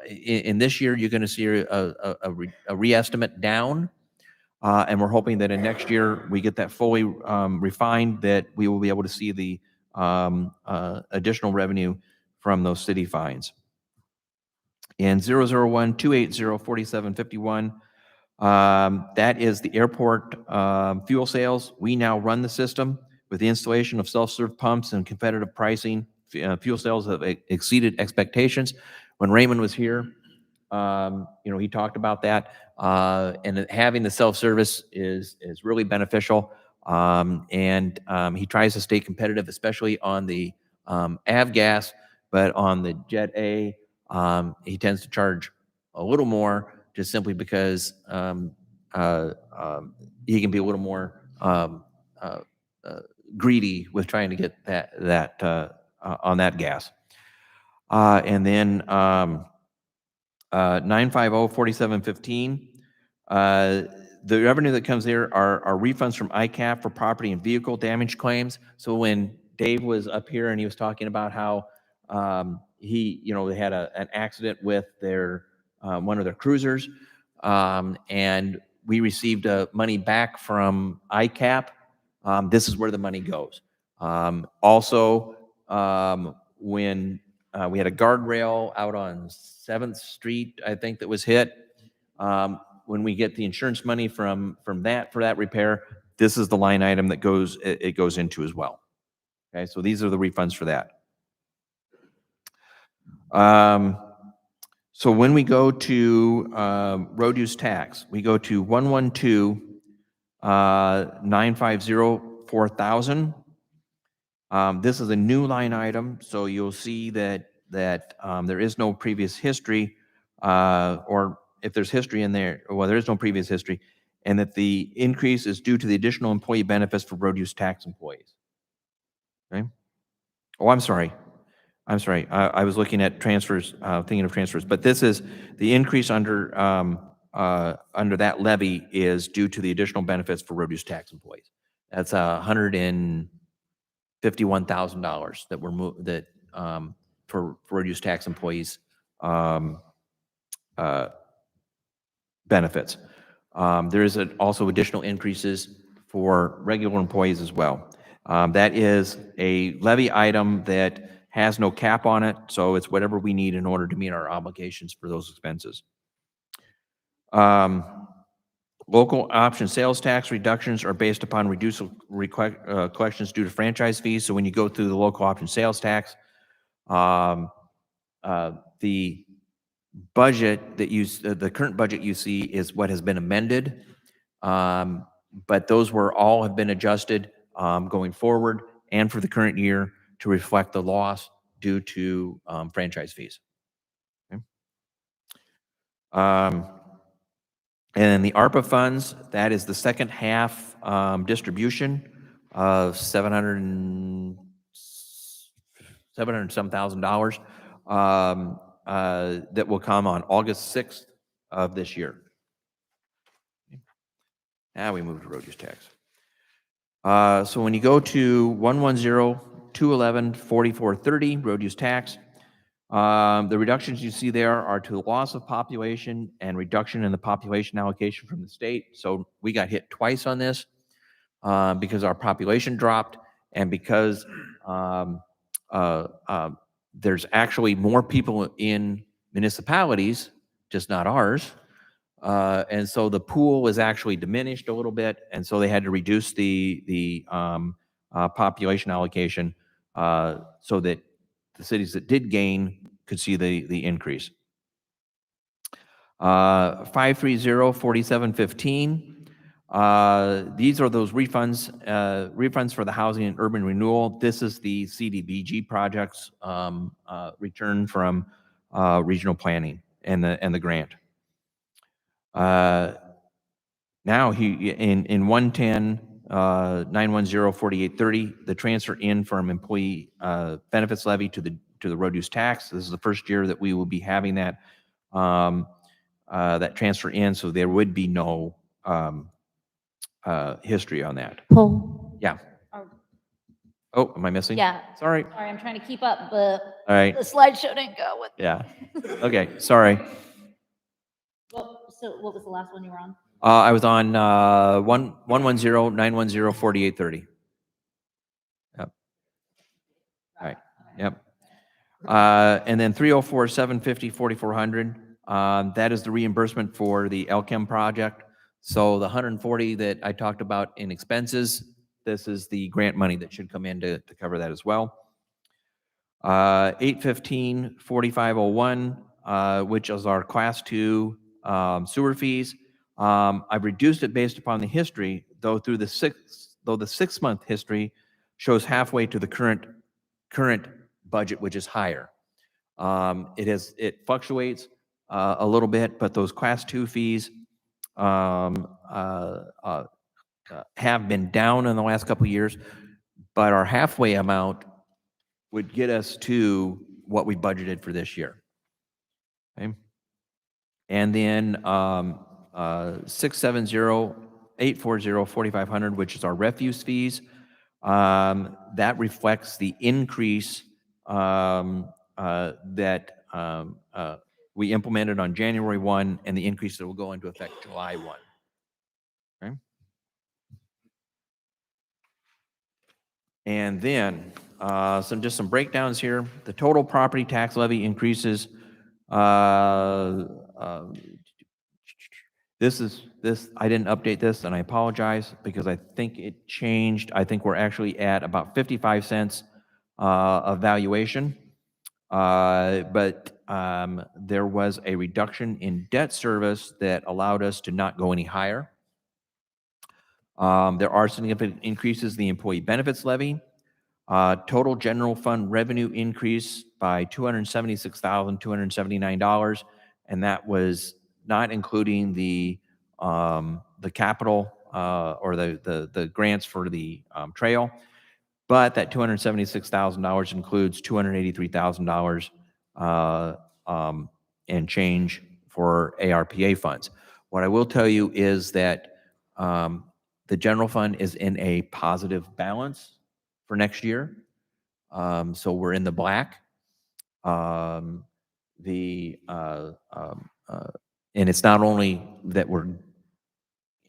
in this year, you're going to see a re-estimate down. And we're hoping that in next year, we get that fully refined, that we will be able to see the additional revenue from those city fines. In 001-280-4751, that is the airport fuel sales. We now run the system with the installation of self-serve pumps and competitive pricing. Fuel sales have exceeded expectations. When Raymond was here, he talked about that, and having the self-service is really beneficial. And he tries to stay competitive, especially on the avgas, but on the Jet A, he tends to charge a little more, just simply because he can be a little more greedy with trying to get that on that gas. And then 950-4715, the revenue that comes there are refunds from ICAP for property and vehicle damage claims. So when Dave was up here and he was talking about how they had an accident with their one of their cruisers, and we received money back from ICAP. This is where the money goes. Also, when we had a guardrail out on 7th Street, I think, that was hit. When we get the insurance money from that for that repair, this is the line item that goes into as well. Okay, so these are the refunds for that. So when we go to road use tax, we go to 112-950-4000. This is a new line item, so you'll see that there is no previous history, or if there's history in there, well, there is no previous history, and that the increase is due to the additional employee benefits for road use tax employees. Okay. Oh, I'm sorry. I was looking at transfers, thinking of transfers, but this is the increase under under that levy is due to the additional benefits for road use tax employees. That's $151,000 that for road use tax employees benefits. There is also additional increases for regular employees as well. That is a levy item that has no cap on it, so it's whatever we need in order to meet our obligations for those expenses. Local option sales tax reductions are based upon reduced collections due to franchise fees. So when you go through the local option sales tax, the budget that the current budget you see is what has been amended. But those all have been adjusted going forward and for the current year to reflect the loss due to franchise fees. Okay. And the ARPA funds, that is the second half distribution of $700 some thousand dollars that will come on August 6th of this year. Now we move to road use tax. So when you go to 110-211-4430, road use tax, the reductions you see there are to the loss of population and reduction in the population allocation from the state. So we got hit twice on this because our population dropped and because there's actually more people in municipalities, just not ours. And so the pool is actually diminished a little bit. And so they had to reduce the population allocation so that the cities that did gain could see the increase. 530-4715. These are those refunds for the housing and urban renewal. This is the CDBG projects return from regional planning and the grant. Now in 110-910-4830, the transfer in from employee benefits levy to the road use tax. This is the first year that we will be having that that transfer in, so there would be no history on that. Paul, Yeah. Oh, am I missing? Yeah. Sorry. Sorry, I'm trying to keep up, but All right. the slideshow didn't go with. Yeah. Okay. Sorry. So what was the last one you were on? I was on 110-910-4830. Yep. All right. Yep. And then 304-750-4400. That is the reimbursement for the LChem project. So the 140 that I talked about in expenses, this is the grant money that should come in to cover that as well. 815-4501, which is our class 2 sewer fees. I've reduced it based upon the history, though the 6-month history shows halfway to the current budget, which is higher. It fluctuates a little bit, but those class 2 fees have been down in the last couple of years, but our halfway amount would get us to what we budgeted for this year. Okay. And then 670-840-4500, which is our refuse fees. That reflects the increase that we implemented on January 1 and the increase that will go into effect July 1. Okay. And then just some breakdowns here. The total property tax levy increases. This I didn't update this, and I apologize because I think it changed. I think we're actually at about 55 cents of valuation, but there was a reduction in debt service that allowed us to not go any higher. There are significant increases in the employee benefits levy. Total general fund revenue increase by $276,279, and that was not including the capital or the grants for the trail, but that $276,000 includes $283,000 and change for ARPA funds. What I will tell you is that the general fund is in a positive balance for next year. So we're in the black. And it's not only that we're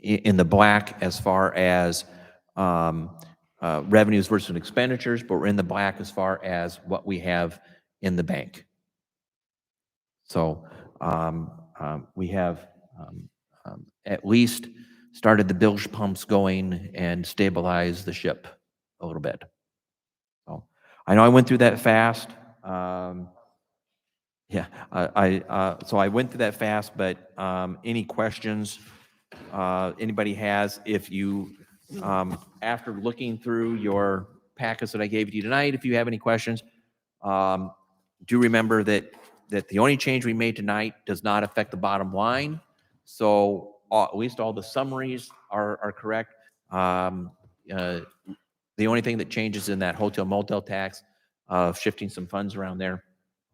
in the black as far as revenues versus expenditures, but we're in the black as far as what we have in the bank. So we have at least started the bilge pumps going and stabilized the ship a little bit. So I know I went through that fast. Yeah, so I went through that fast, but any questions anybody has, if you, after looking through your packets that I gave you tonight, if you have any questions, do remember that the only change we made tonight does not affect the bottom line. So at least all the summaries are correct. The only thing that changes in that hotel motel tax, shifting some funds around there.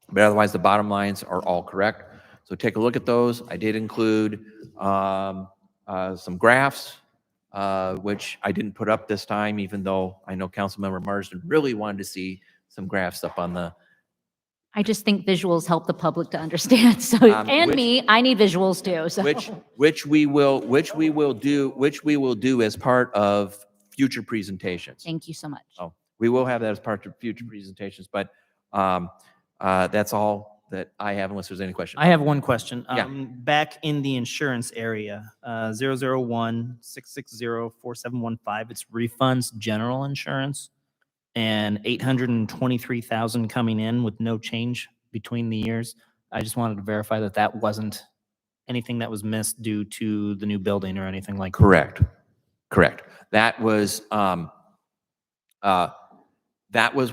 But otherwise, the bottom lines are all correct. So take a look at those. I did include some graphs, which I didn't put up this time, even though I know Councilmember Marsden really wanted to see some graphs up on the. I just think visuals help the public to understand. So, and which- me, I need visuals too. So, Which we will do as part of future presentations. thank you so much. Oh, we will have that as part of future presentations, but that's all that I have unless there's any questions. I have one question. Yeah. Back in the insurance area, 001-660-4715, it's refunds general insurance, and 823,000 coming in with no change between the years. I just wanted to verify that that wasn't anything that was missed due to the new building or anything like that. Correct. That was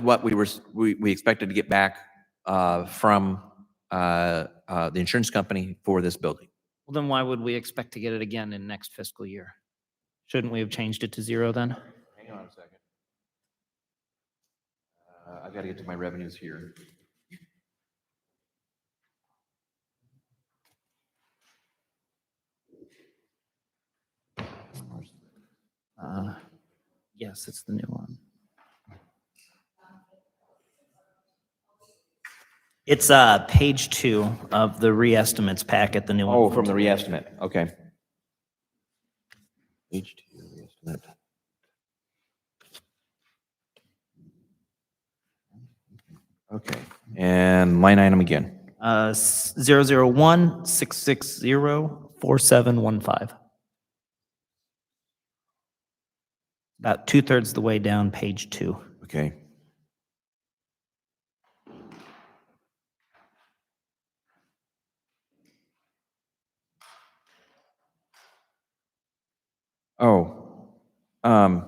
what we expected to get back from the insurance company for this building. Well, then why would we expect to get it again in next fiscal year? Shouldn't we have changed it to 0 then? Hang on a second. I got to get to my revenues here. Yes, it's the new one. It's page 2 of the reestimates packet, the new one. Oh, from the reestimate, okay. H2 reestimate. Okay, and line item again. 001-660-4715. About 2/3 the way down page 2. Okay. Oh, so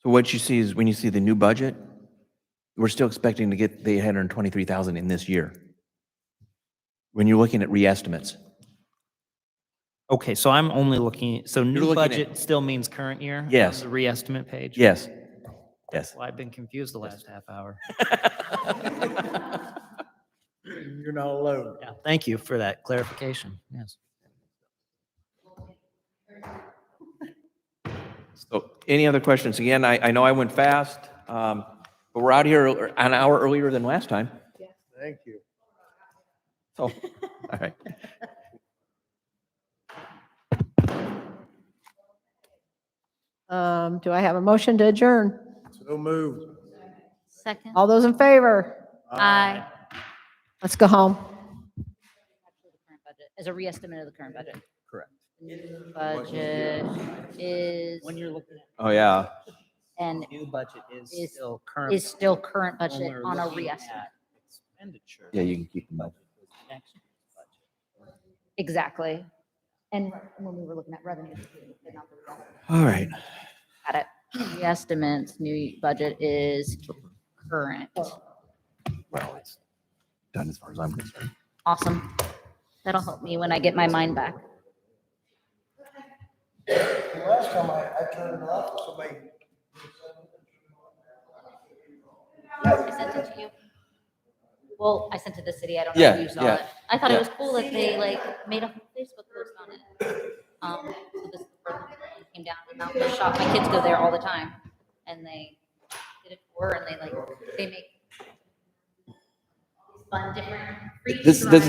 what you see is when you see the new budget, we're still expecting to get the 823,000 in this year. When you're looking at reestimates. Okay, so I'm only looking, so new looking at- budget still means current year? on Yes. The reestimate page? Yes. Yes. Well, I've been confused the last half hour. You're not alone. Yeah, thank you for that clarification, yes. So any other questions? Again, I know I went fast, but we're out here an hour earlier than last time. Thank you. So, all right. Do I have a motion to adjourn? So moved. Second. All those in favor? Aye. Let's go home. As a reestimate of the current budget. Correct. New budget is, When you're looking at Oh, yeah. and new budget is Is- still current. is still current When budget we're on a looking reestimate. at Expenditure. Yeah, you can keep them up. Next year's budget. Exactly. And when we were looking at revenues. but not the revenue. All right. Got it. Reestimates, new budget is current. Well, it's done as far as I'm concerned. Awesome. That'll help me when I get my mind back. Last time I turned it off, somebody. I sent it to you. Well, I sent to the city. I don't know Yeah, if you saw yeah, it. I thought yeah. it was cool that they like made a Facebook post on it. So this person came down to Mountain View Shop. My kids go there all the time, and they did a tour, and they make fun different free This rides.